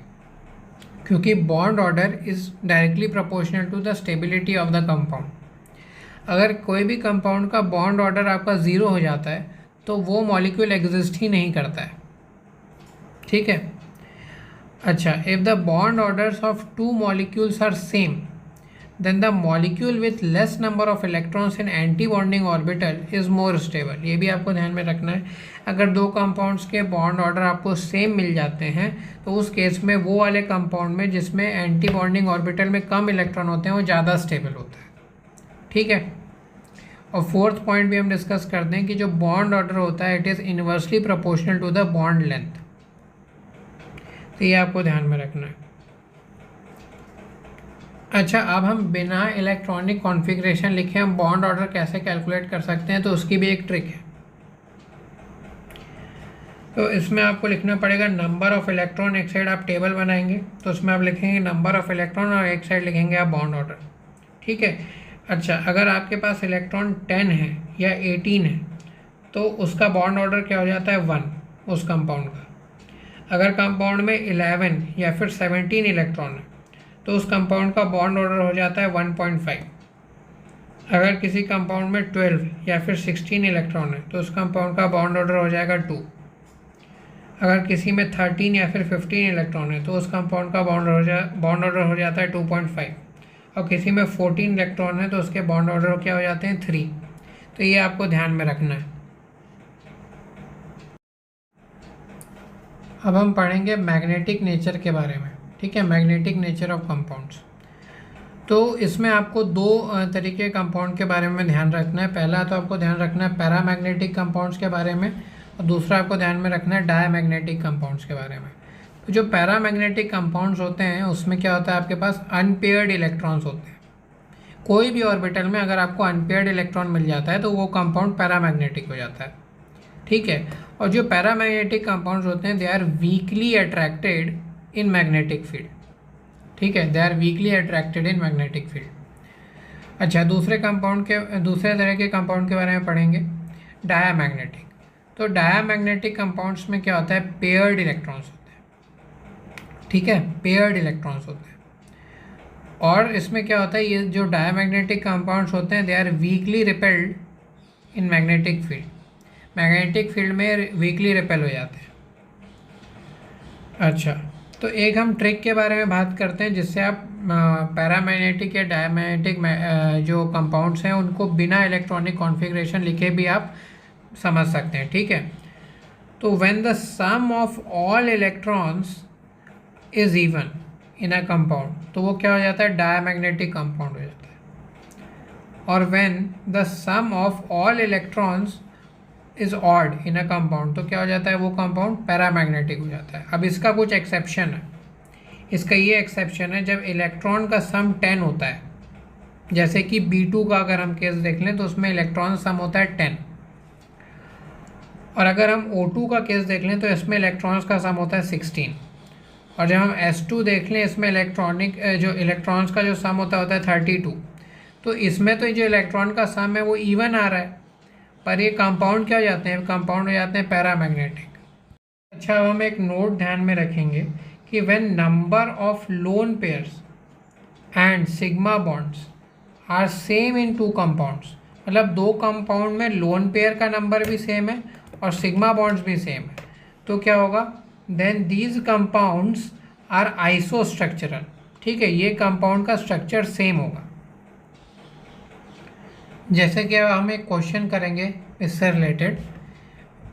क्योंकि bond order is directly proportional to the stability of the compound. अगर कोई भी कंपाउंड का बॉन्ड ऑर्डर आपका 0 हो जाता है तो वो मॉलिक्यूल एग्जिस्ट ही नहीं करता है। ठीक है, अच्छा, if the bond orders of 2 molecules are same then the molecule with less number of electrons in anti-bonding orbital is more stable। ये भी आपको ध्यान में रखना है, अगर 2 कंपाउंड्स के बॉन्ड ऑर्डर आपको सेम मिल जाते हैं तो उस केस में वो वाले कंपाउंड में जिसमें एंटी बॉन्डिंग ऑर्बिटल में कम इलेक्ट्रॉन होते हैं वो ज़्यादा स्टेबल होता है। ठीक है, और फोर्थ पॉइंट भी हम डिस्कस कर दें कि जो बॉन्ड ऑर्डर होता है it is inversely proportional to the bond length, तो ये आपको ध्यान में रखना है। अच्छा, अब हम बिना इलेक्ट्रॉनिक कॉन्फ़िगरेशन लिखे हम बॉन्ड ऑर्डर कैसे कैलकुलेट कर सकते हैं, तो उसकी भी एक ट्रिक है। तो इसमें आपको लिखना पड़ेगा नंबर ऑफ़ इलेक्ट्रॉन, एक साइड आप टेबल बनाएंगे तो उसमें आप लिखेंगे नंबर ऑफ़ इलेक्ट्रॉन और एक साइड लिखेंगे आप बॉन्ड ऑर्डर। ठीक है, अच्छा, अगर आपके पास इलेक्ट्रॉन 10 है या 18 है तो उसका बॉन्ड ऑर्डर क्या हो जाता है, 1 उस कंपाउंड का। अगर कंपाउंड में 11 या फिर 17 इलेक्ट्रॉन है तो उस कंपाउंड का बॉन्ड ऑर्डर हो जाता है 1.5। अगर किसी कंपाउंड में 12 या फिर 16 इलेक्ट्रॉन है तो उस कंपाउंड का बॉन्ड ऑर्डर हो जाएगा 2। अगर किसी में 13 या फिर 15 इलेक्ट्रॉन है तो उस कंपाउंड का बॉन्ड ऑर्डर हो जाता है 2.5। और किसी में 14 इलेक्ट्रॉन है तो उसके बॉन्ड ऑर्डर क्या हो जाते हैं, 3। तो ये आपको ध्यान में रखना है। अब हम पढ़ेंगे मैग्नेटिक नेचर के बारे में। ठीक है, मैग्नेटिक नेचर ऑफ कंपाउंड्स। तो इसमें आपको 2 तरीके कंपाउंड के बारे में ध्यान रखना है। पहला तो आपको ध्यान रखना है पैरामैग्नेटिक कंपाउंड्स के बारे में, और दूसरा आपको ध्यान में रखना है डायमैग्नेटिक कंपाउंड्स के बारे में। तो जो पैरामैग्नेटिक कंपाउंड्स होते हैं उसमें क्या होता है, आपके पास अनपेयर्ड इलेक्ट्रॉन्स होते हैं। कोई भी ऑर्बिटल में अगर आपको अनपेयर्ड इलेक्ट्रॉन मिल जाता है तो वो कंपाउंड पैरामैग्नेटिक हो जाता है। ठीक है, और जो पैरामैग्नेटिक कंपाउंड्स होते हैं they are weakly attracted in magnetic field. ठीक है, they are weakly attracted in magnetic field. अच्छा, दूसरे तरह के कंपाउंड के बारे में पढ़ेंगे, डायामैग्नेटिक। तो डायामैग्नेटिक कंपाउंड्स में क्या होता है, पेयर्ड इलेक्ट्रॉन्स होते हैं। ठीक है, पेयर्ड इलेक्ट्रॉन्स होते हैं। और इसमें क्या होता है, ये जो डायामैग्नेटिक कंपाउंड्स होते हैं they are weakly repelled in magnetic field. Magnetic field में वीकली रिपेल हो जाते हैं। अच्छा, तो एक हम ट्रिक के बारे में बात करते हैं जिससे आप पैरामैग्नेटिक या डायमैग्नेटिक जो कंपाउंड्स हैं उनको बिना इलेक्ट्रॉनिक कॉन्फ़िगरेशन लिखे भी आप समझ सकते हैं। ठीक है, तो when the sum of all electrons is even in a compound, तो वो क्या हो जाता है, डायमैग्नेटिक कंपाउंड हो जाता है। और when the sum of all electrons is odd in a compound, तो क्या हो जाता है, वो कंपाउंड पैरामैग्नेटिक हो जाता है। अब इसका कुछ एक्सेप्शन है। इसका ये एक्सेप्शन है जब इलेक्ट्रॉन का सम 10 होता है, जैसे कि B2 का अगर हम केस देख लें तो उसमें इलेक्ट्रॉन सम होता है 10। और अगर हम O2 का केस देख लें तो इसमें इलेक्ट्रॉन्स का सम होता है 16। और जब हम S2 देख लें इसमें जो इलेक्ट्रॉन्स का जो सम होता है 32। तो इसमें तो जो इलेक्ट्रॉन का सम है वो इवन आ रहा है, पर ये कंपाउंड क्या हो जाते हैं, कंपाउंड हो जाते हैं पैरामैग्नेटिक। अच्छा, अब हम एक नोट ध्यान में रखेंगे कि when number of lone pairs and sigma bonds are same in 2 compounds, मतलब 2 कंपाउंड में लोन पेयर का नंबर भी सेम है और सिग्मा बॉन्ड्स भी सेम है, तो क्या होगा, देन दीज कंपाउंड्स आर आइसोस्ट्रक्चरल। ठीक है, ये कंपाउंड का स्ट्रक्चर सेम होगा। जैसे कि अब हम एक क्वेश्चन करेंगे इससे related,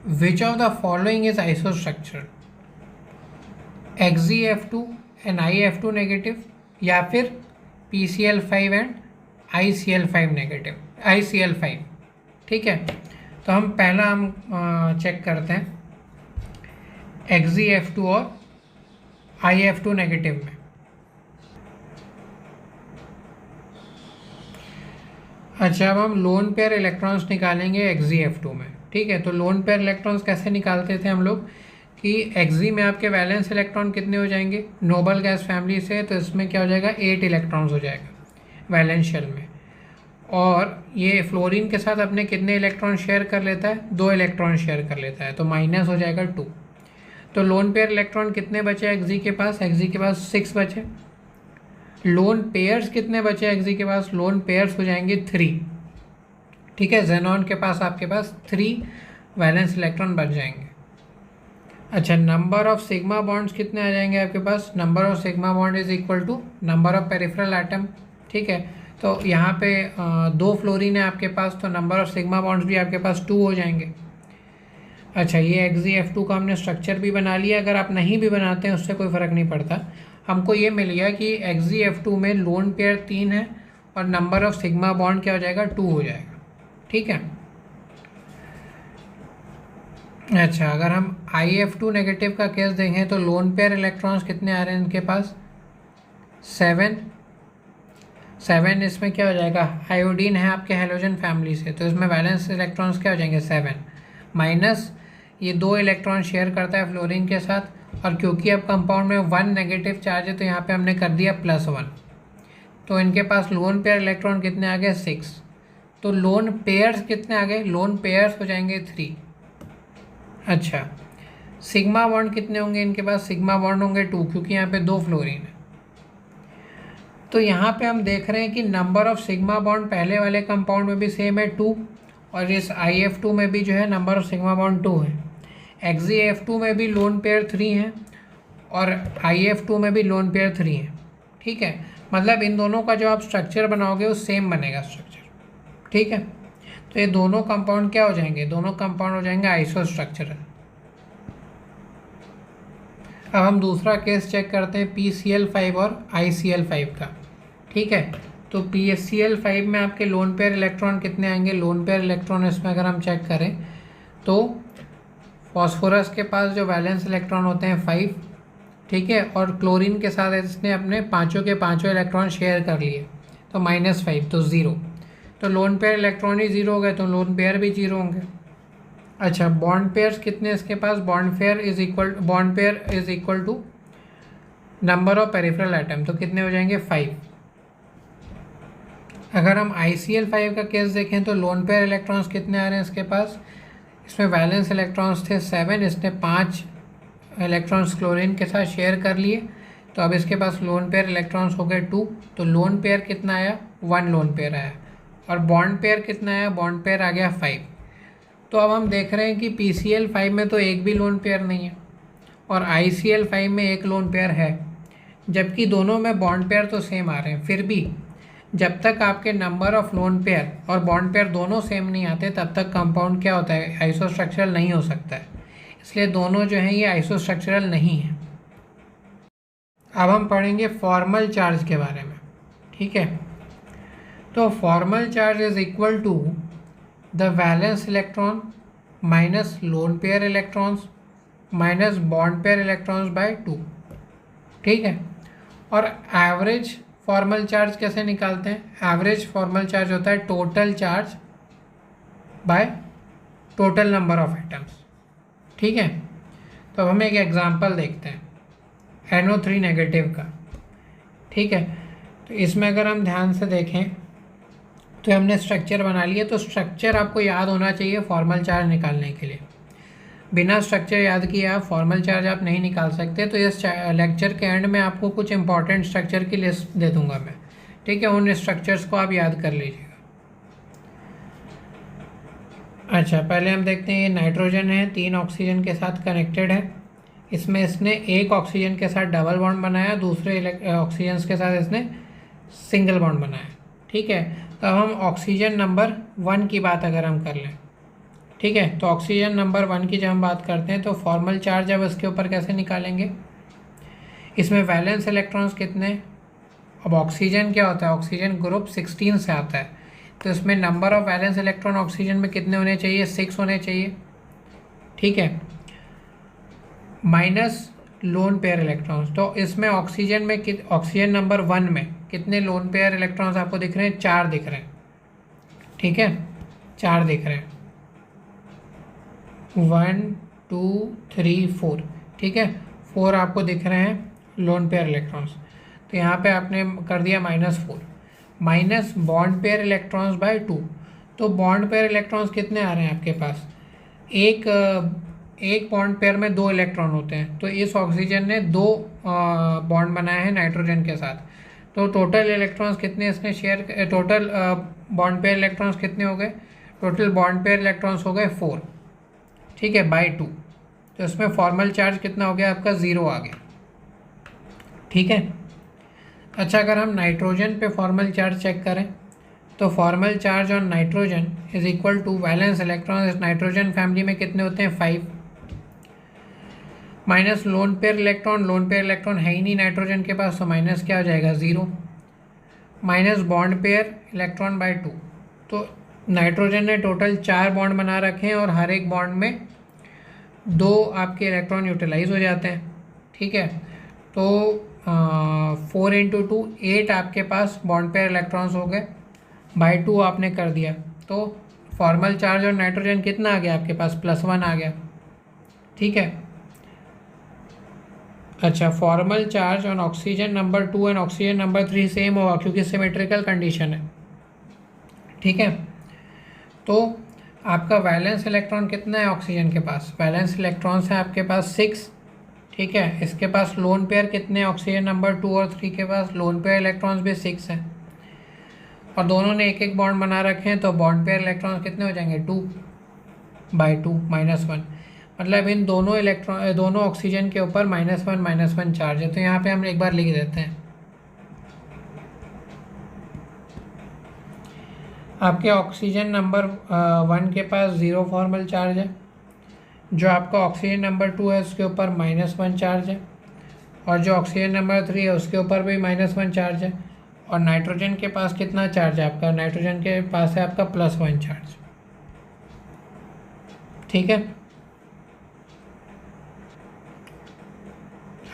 which of the following is isostructural, XeF2 and IF2 negative, या फिर PCl5 and ICl5 negative, ICl5। ठीक है, तो हम पहला चेक करते हैं XeF2 और IF2 नेगेटिव में। अच्छा, अब हम लोन पेयर इलेक्ट्रॉन्स निकालेंगे Xg(F2) में। ठीक है, तो लोन पेयर इलेक्ट्रॉन्स कैसे निकालते थे हम लोग कि Xg में आपके वैलेंस इलेक्ट्रॉन कितने हो जाएंगे, नोबल गैस फैमिली से, तो इसमें क्या हो जाएगा 8 इलेक्ट्रॉन्स हो जाएगा वैलेंस शेल में। और ये फ्लोरीन के साथ अपने कितने इलेक्ट्रॉन शेयर कर लेता है, 2 इलेक्ट्रॉन शेयर कर लेता है, तो माइनस हो जाएगा 2। तो लोन पेयर इलेक्ट्रॉन कितने बचे Xg के पास, Xg के पास 6 बचे। लोन पेयर्स कितने बचे Xg के पास, लोन पेयर्स हो जाएंगे 3। ठीक है, जेनॉन के पास आपके पास 3 वैलेंस इलेक्ट्रॉन बच जाएंगे। अच्छा, नंबर ऑफ सिग्मा बॉन्ड्स कितने आ जाएंगे आपके पास, number of sigma bond is equal to number of peripheral atom. ठीक है, तो यहाँ पे 2 फ्लोरीन है आपके पास, तो नंबर ऑफ सिग्मा बॉन्ड्स भी आपके पास 2 हो जाएंगे। अच्छा, ये Xg(F2) का हमने स्ट्रक्चर भी बना लिया। अगर आप नहीं भी बनाते हैं उससे कोई फ़र्क नहीं पड़ता, हमको ये मिल गया कि Xg(F2) में लोन पेयर 3 है और नंबर ऑफ सिग्मा बॉन्ड क्या हो जाएगा, 2 हो जाएगा। ठीक है। अच्छा, अगर हम IF2 नेगेटिव का केस देखें तो लोन पेयर इलेक्ट्रॉन्स कितने आ रहे हैं इनके पास, 7। इसमें क्या हो जाएगा, आयोडीन है आपके हेलोजन फैमिली से, तो इसमें वैलेंस इलेक्ट्रॉन्स क्या हो जाएंगे 7, माइनस ये 2 इलेक्ट्रॉन शेयर करता है फ्लोरीन के साथ, और क्योंकि अब कंपाउंड में 1 नेगेटिव चार्ज है तो यहाँ पे हमने कर दिया +1, तो इनके पास लोन पेयर इलेक्ट्रॉन कितने आ गए 6। तो लोन पेयर्स कितने आ गए, लोन पेयर्स हो जाएंगे 3। अच्छा, सिग्मा बॉन्ड कितने होंगे इनके पास, सिग्मा बॉन्ड होंगे 2, क्योंकि यहाँ पे 2 फ्लोरीन है। तो यहाँ पे हम देख रहे हैं कि नंबर ऑफ सिग्मा बॉन्ड पहले वाले कंपाउंड में भी सेम है 2, और इस IF2 में भी जो है नंबर ऑफ सिग्मा बॉन्ड 2 है। Xg(F2) में भी लोन पेयर 3 है और IF2 में भी लोन पेयर 3 है। ठीक है, मतलब इन दोनों का जो आप स्ट्रक्चर बनाओगे वो सेम बनेगा स्ट्रक्चर। ठीक है, तो ये दोनों कंपाउंड क्या हो जाएंगे, दोनों कंपाउंड हो जाएंगे आइसोस्ट्रक्चरल। अब हम दूसरा केस चेक करते हैं PCl5 और ICl5 का। ठीक है, तो PCl5 में आपके लोन पेयर इलेक्ट्रॉन कितने आएंगे, लोन पेयर इलेक्ट्रॉन इसमें अगर हम चेक करें तो फॉस्फोरस के पास जो वैलेंस इलेक्ट्रॉन होते हैं 5। ठीक है, और क्लोरीन के साथ इसने अपने पाँचों के पाँचों इलेक्ट्रॉन शेयर कर लिए, तो -5, तो 0। तो लोन पेयर इलेक्ट्रॉन ही 0 हो गए, तो लोन पेयर भी 0 होंगे। अच्छा, बॉन्ड पेयर्स कितने इसके पास, bond pair is equal to number of peripheral atom, तो कितने हो जाएंगे 5। अगर हम ICl5 का केस देखें तो लोन पेयर इलेक्ट्रॉन्स कितने आ रहे हैं इसके पास, इसमें वैलेंस इलेक्ट्रॉन्स थे 7, इसने 5 इलेक्ट्रॉन्स क्लोरीन के साथ शेयर कर लिए, तो अब इसके पास लोन पेयर इलेक्ट्रॉन्स हो गए 2। तो लोन पेयर कितना आया, 1 लोन पेयर आया, और बॉन्ड पेयर कितना आया, बॉन्ड पेयर आ गया 5। तो अब हम देख रहे हैं कि PCl5 में तो एक भी लोन पेयर नहीं है और ICl5 में एक लोन पेयर है, जबकि दोनों में बॉन्ड पेयर तो सेम आ रहे हैं। फिर भी जब तक आपके नंबर ऑफ लोन पेयर और बॉन्ड पेयर दोनों सेम नहीं आते तब तक कंपाउंड क्या होता है, आइसोस्ट्रक्चरल नहीं हो सकता है। इसलिए दोनों जो हैं ये आइसोस्ट्रक्चरल नहीं है। अब हम पढ़ेंगे फॉर्मल चार्ज के बारे में। ठीक है, तो formal charge is equal to the valence electron minus lone pair electrons minus bond pair electrons by 2। ठीक है, और एवरेज फॉर्मल चार्ज कैसे निकालते हैं, एवरेज फॉर्मल चार्ज होता है total charge by total number of atoms. ठीक है, तो अब हम एक एग्जांपल देखते हैं NO3 नेगेटिव का। ठीक है, तो इसमें अगर हम ध्यान से देखें तो हमने स्ट्रक्चर बना लिया। तो स्ट्रक्चर आपको याद होना चाहिए फॉर्मल चार्ज निकालने के लिए, बिना स्ट्रक्चर याद किए आप फॉर्मल चार्ज आप नहीं निकाल सकते। तो इस लेक्चर के एंड में आपको कुछ इंपॉर्टेंट स्ट्रक्चर की लिस्ट दे दूंगा मैं। ठीक है, उन स्ट्रक्चर्स को आप याद कर लीजिएगा। अच्छा, पहले हम देखते हैं ये नाइट्रोजन है, 3 ऑक्सीजन के साथ कनेक्टेड है। इसमें इसने एक ऑक्सीजन के साथ डबल बॉन्ड बनाया, दूसरे ऑक्सीजन के साथ इसने सिंगल बॉन्ड बनाया। ठीक है, तो अब हम ऑक्सीजन नंबर 1 की बात अगर हम कर लें। ठीक है, तो ऑक्सीजन नंबर 1 की जब हम बात करते हैं तो फॉर्मल चार्ज अब इसके ऊपर कैसे निकालेंगे, इसमें वैलेंस इलेक्ट्रॉन्स कितने, अब ऑक्सीजन क्या होता है, ऑक्सीजन ग्रुप 16 से आता है, तो इसमें number of valence electron oxygen में कितने होने चाहिए, 6 होने चाहिए। ठीक है, माइनस लोन पेयर इलेक्ट्रॉन्स। तो इसमें ऑक्सीजन में ऑक्सीजन नंबर 1 में कितने लोन पेयर इलेक्ट्रॉन्स आपको दिख रहे हैं? 4 दिख रहे हैं। ठीक है, 4 दिख रहे हैं, 1 2 3 4। ठीक है, 4 आपको दिख रहे हैं लोन पेयर इलेक्ट्रॉन्स। तो यहाँ पे आपने कर दिया -4 minus bond pair electrons by 2। तो बॉन्ड पेयर इलेक्ट्रॉन्स कितने आ रहे हैं आपके पास? एक बॉन्ड पेयर में 2 इलेक्ट्रॉन होते हैं, तो इस ऑक्सीजन ने 2 बॉन्ड बनाए हैं नाइट्रोजन के साथ। तो टोटल इलेक्ट्रॉन्स कितने इसने share, total bond pair electrons कितने हो गए? टोटल बॉन्ड पेयर इलेक्ट्रॉन्स हो गए 4। ठीक है, बाय 2। तो इसमें फॉर्मल चार्ज कितना हो गया आपका? 0 आ गया। ठीक है, अच्छा अगर हम नाइट्रोजन पे फॉर्मल चार्ज चेक करें तो formal charge on nitrogen is equal to valence electron. इस नाइट्रोजन फैमिली में कितने होते हैं? 5 minus lone pair electron. Lone pair electron है ही नहीं नाइट्रोजन के पास, तो माइनस क्या हो जाएगा? 0 minus bond pair electron by 2। तो नाइट्रोजन ने टोटल 4 बॉन्ड बना रखे हैं और हर एक बॉन्ड में 2 आपके इलेक्ट्रॉन यूटिलाइज हो जाते हैं। ठीक है, तो 4 × 2 8 आपके पास बॉन्ड पेयर इलेक्ट्रॉन्स हो गए, बाय 2 आपने कर दिया। तो फॉर्मल चार्ज और नाइट्रोजन कितना आ गया आपके पास? +1 आ गया। ठीक है, अच्छा formal charge on oxygen number 2 and oxygen number 3 same होगा क्योंकि सिमेट्रिकल कंडीशन है। ठीक है, तो आपका वैलेंस इलेक्ट्रॉन कितना है ऑक्सीजन के पास? वैलेंस इलेक्ट्रॉन्स है आपके पास 6। ठीक है, इसके पास लोन पेयर कितने हैं? ऑक्सीजन नंबर 2 और 3 के पास लोन पेयर इलेक्ट्रॉन्स भी 6 हैं और दोनों ने एक एक बॉन्ड बना रखे हैं, तो बॉन्ड पेयर इलेक्ट्रॉन्स कितने हो जाएंगे? 2/2 -1। मतलब इन दोनों दोनों ऑक्सीजन के ऊपर -1 चार्ज है। तो यहाँ पे हम एक बार लिख देते हैं, आपके ऑक्सीजन नंबर 1 के पास 0 फॉर्मल चार्ज है, जो आपका ऑक्सीजन नंबर 2 है उसके ऊपर -1 चार्ज है, और जो ऑक्सीजन नंबर 3 है उसके ऊपर भी -1 चार्ज है। और नाइट्रोजन के पास कितना चार्ज है आपका? नाइट्रोजन के पास है आपका +1 चार्ज। ठीक है,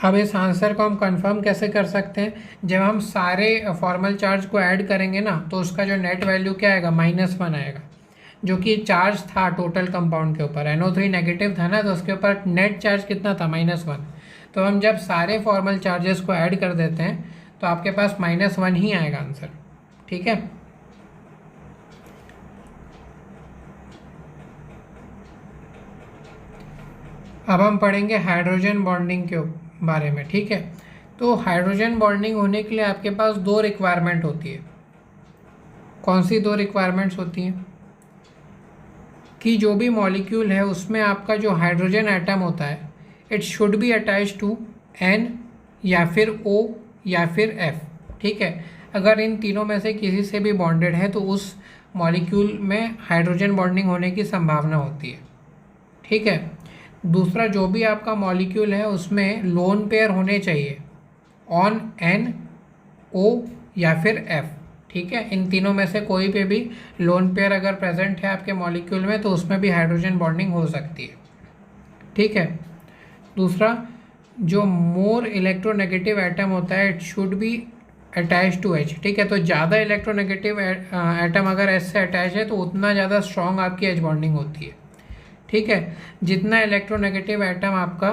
अब इस आंसर को हम कंफर्म कैसे कर सकते हैं? जब हम सारे फॉर्मल चार्ज को ऐड करेंगे ना, तो उसका जो नेट वैल्यू क्या आएगा? -1 आएगा, जो कि चार्ज था टोटल कंपाउंड के ऊपर। NO3 नेगेटिव था ना, तो उसके ऊपर नेट चार्ज कितना था? -1। तो हम जब सारे फॉर्मल चार्जेस को ऐड कर देते हैं तो आपके पास -1 ही आएगा आंसर। ठीक है, अब हम पढ़ेंगे हाइड्रोजन बॉन्डिंग के बारे में। ठीक है, तो हाइड्रोजन बॉन्डिंग होने के लिए आपके पास 2 रिक्वायरमेंट होती है। कौन सी 2 रिक्वायरमेंट्स होती हैं? कि जो भी मॉलिक्यूल है उसमें आपका जो हाइड्रोजन एटम होता है, it should be attach to N या फिर O या फिर F। ठीक है, अगर इन तीनों में से किसी से भी बॉन्डेड है तो उस मॉलिक्यूल में हाइड्रोजन बॉन्डिंग होने की संभावना होती है। ठीक है, दूसरा जो भी आपका मॉलिक्यूल है उसमें लोन पेयर होने चाहिए ऑन N O या फिर F। ठीक है, इन तीनों में से कोई पे भी लोन पेयर अगर प्रेजेंट है आपके मॉलिक्यूल में तो उसमें भी हाइड्रोजन बॉन्डिंग हो सकती है। ठीक है, दूसरा जो मोर इलेक्ट्रोनेगेटिव एटम होता है, it should be attach to H। ठीक है, तो ज़्यादा इलेक्ट्रोनेगेटिव एटम अगर H से अटैच है तो उतना ज़्यादा स्ट्रॉन्ग आपकी H बॉन्डिंग होती है। ठीक है, जितना इलेक्ट्रोनेगेटिव एटम आपका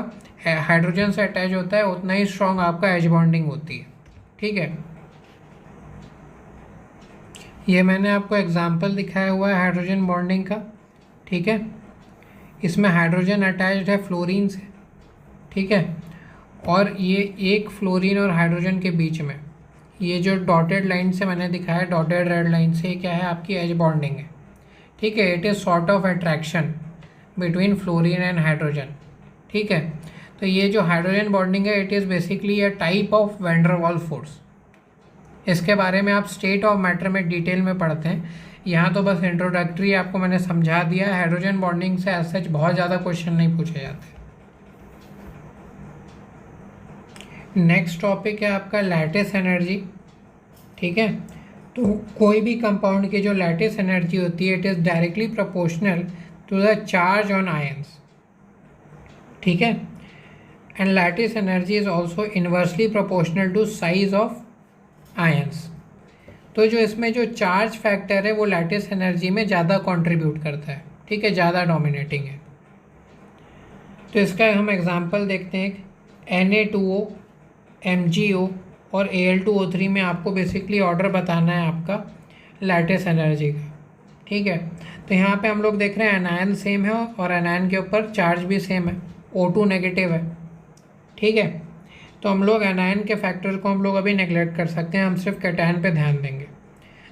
हाइड्रोजन से अटैच होता है उतना ही स्ट्रॉन्ग आपका H बॉन्डिंग होती है। ठीक है, ये मैंने आपको एग्जाम्पल दिखाया हुआ है हाइड्रोजन बॉन्डिंग का। ठीक है, इसमें हाइड्रोजन अटैच्ड है फ्लोरीन से। ठीक है, और ये एक फ्लोरीन और हाइड्रोजन के बीच में ये जो डॉटेड लाइन से मैंने दिखाया, डॉटेड रेड लाइन से, क्या है? आपकी H बॉन्डिंग है। ठीक है, it is sort of attraction between fluorine and hydrogen. ठीक है, तो ये जो हाइड्रोजन बॉन्डिंग है, it is basically a type of van der Waals force. इसके बारे में आप स्टेट ऑफ मैटर में डिटेल में पढ़ते हैं, यहाँ तो बस इंट्रोडक्टरी आपको मैंने समझा दिया। हाइड्रोजन बॉन्डिंग से एज सच बहुत ज़्यादा क्वेश्चन नहीं पूछे जाते। नेक्स्ट टॉपिक है आपका लैटिस एनर्जी। ठीक है, तो कोई भी कंपाउंड की जो लैटिस एनर्जी होती है, it is directly proportional to the charge on ions. ठीक है, and lattice energy is also inversely proportional to size of ions. तो जो इसमें जो चार्ज फैक्टर है वो लैटिस एनर्जी में ज़्यादा कंट्रीब्यूट करता है, ठीक है, ज़्यादा डोमिनेटिंग है। तो इसका हम एग्जांपल देखते हैं। Na2O, MgO और Al2O3 में आपको बेसिकली ऑर्डर बताना है आपका लैटिस एनर्जी का, ठीक है। तो यहाँ पे हम लोग देख रहे हैं एनायन सेम है और एनायन के ऊपर चार्ज भी सेम है, O2 नेगेटिव है, ठीक है। तो हम लोग एनायन के फैक्टर को हम लोग अभी नेगलेक्ट कर सकते हैं, हम सिर्फ कैटायन पे ध्यान देंगे।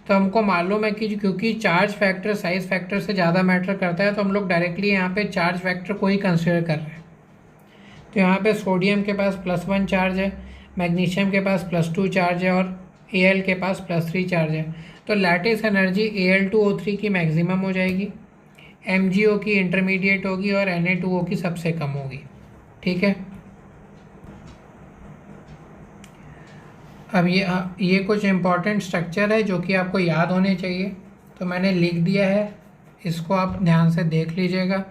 तो हमको मालूम है कि क्योंकि चार्ज फैक्टर साइज फैक्टर से ज़्यादा मैटर करता है, तो हम लोग डायरेक्टली यहाँ पे चार्ज फैक्टर को ही कंसिडर कर रहे हैं। तो यहाँ पे सोडियम के पास +1 चार्ज है, मैग्नीशियम के पास +2 चार्ज है और Al के पास +3 चार्ज है। तो लैटिस एनर्जी Al2O3 की मैक्सिमम हो जाएगी, MgO की इंटरमीडिएट होगी और Na2O की सबसे कम होगी, ठीक है। अब ये कुछ इम्पॉर्टेंट स्ट्रक्चर है जो कि आपको याद होने चाहिए, तो मैंने लिख दिया है, इसको आप ध्यान से देख लीजिएगा।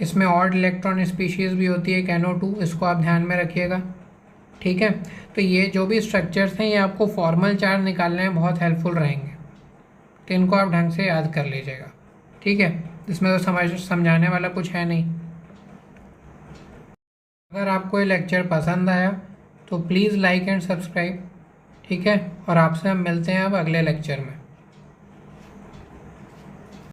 इसमें ऑड इलेक्ट्रॉन स्पीशीज़ भी होती है NO2, इसको आप ध्यान में रखिएगा, ठीक है। तो ये जो भी स्ट्रक्चर्स हैं ये आपको फॉर्मल चार्ज निकालने में बहुत हेल्पफुल रहेंगे, तो इनको आप ढंग से याद कर लीजिएगा, ठीक है। इसमें तो समझाने वाला कुछ है नहीं। अगर आपको ये लेक्चर पसंद आया तो प्लीज़ लाइक एंड सब्सक्राइब, ठीक है। और आपसे हम मिलते हैं अब अगले लेक्चर में।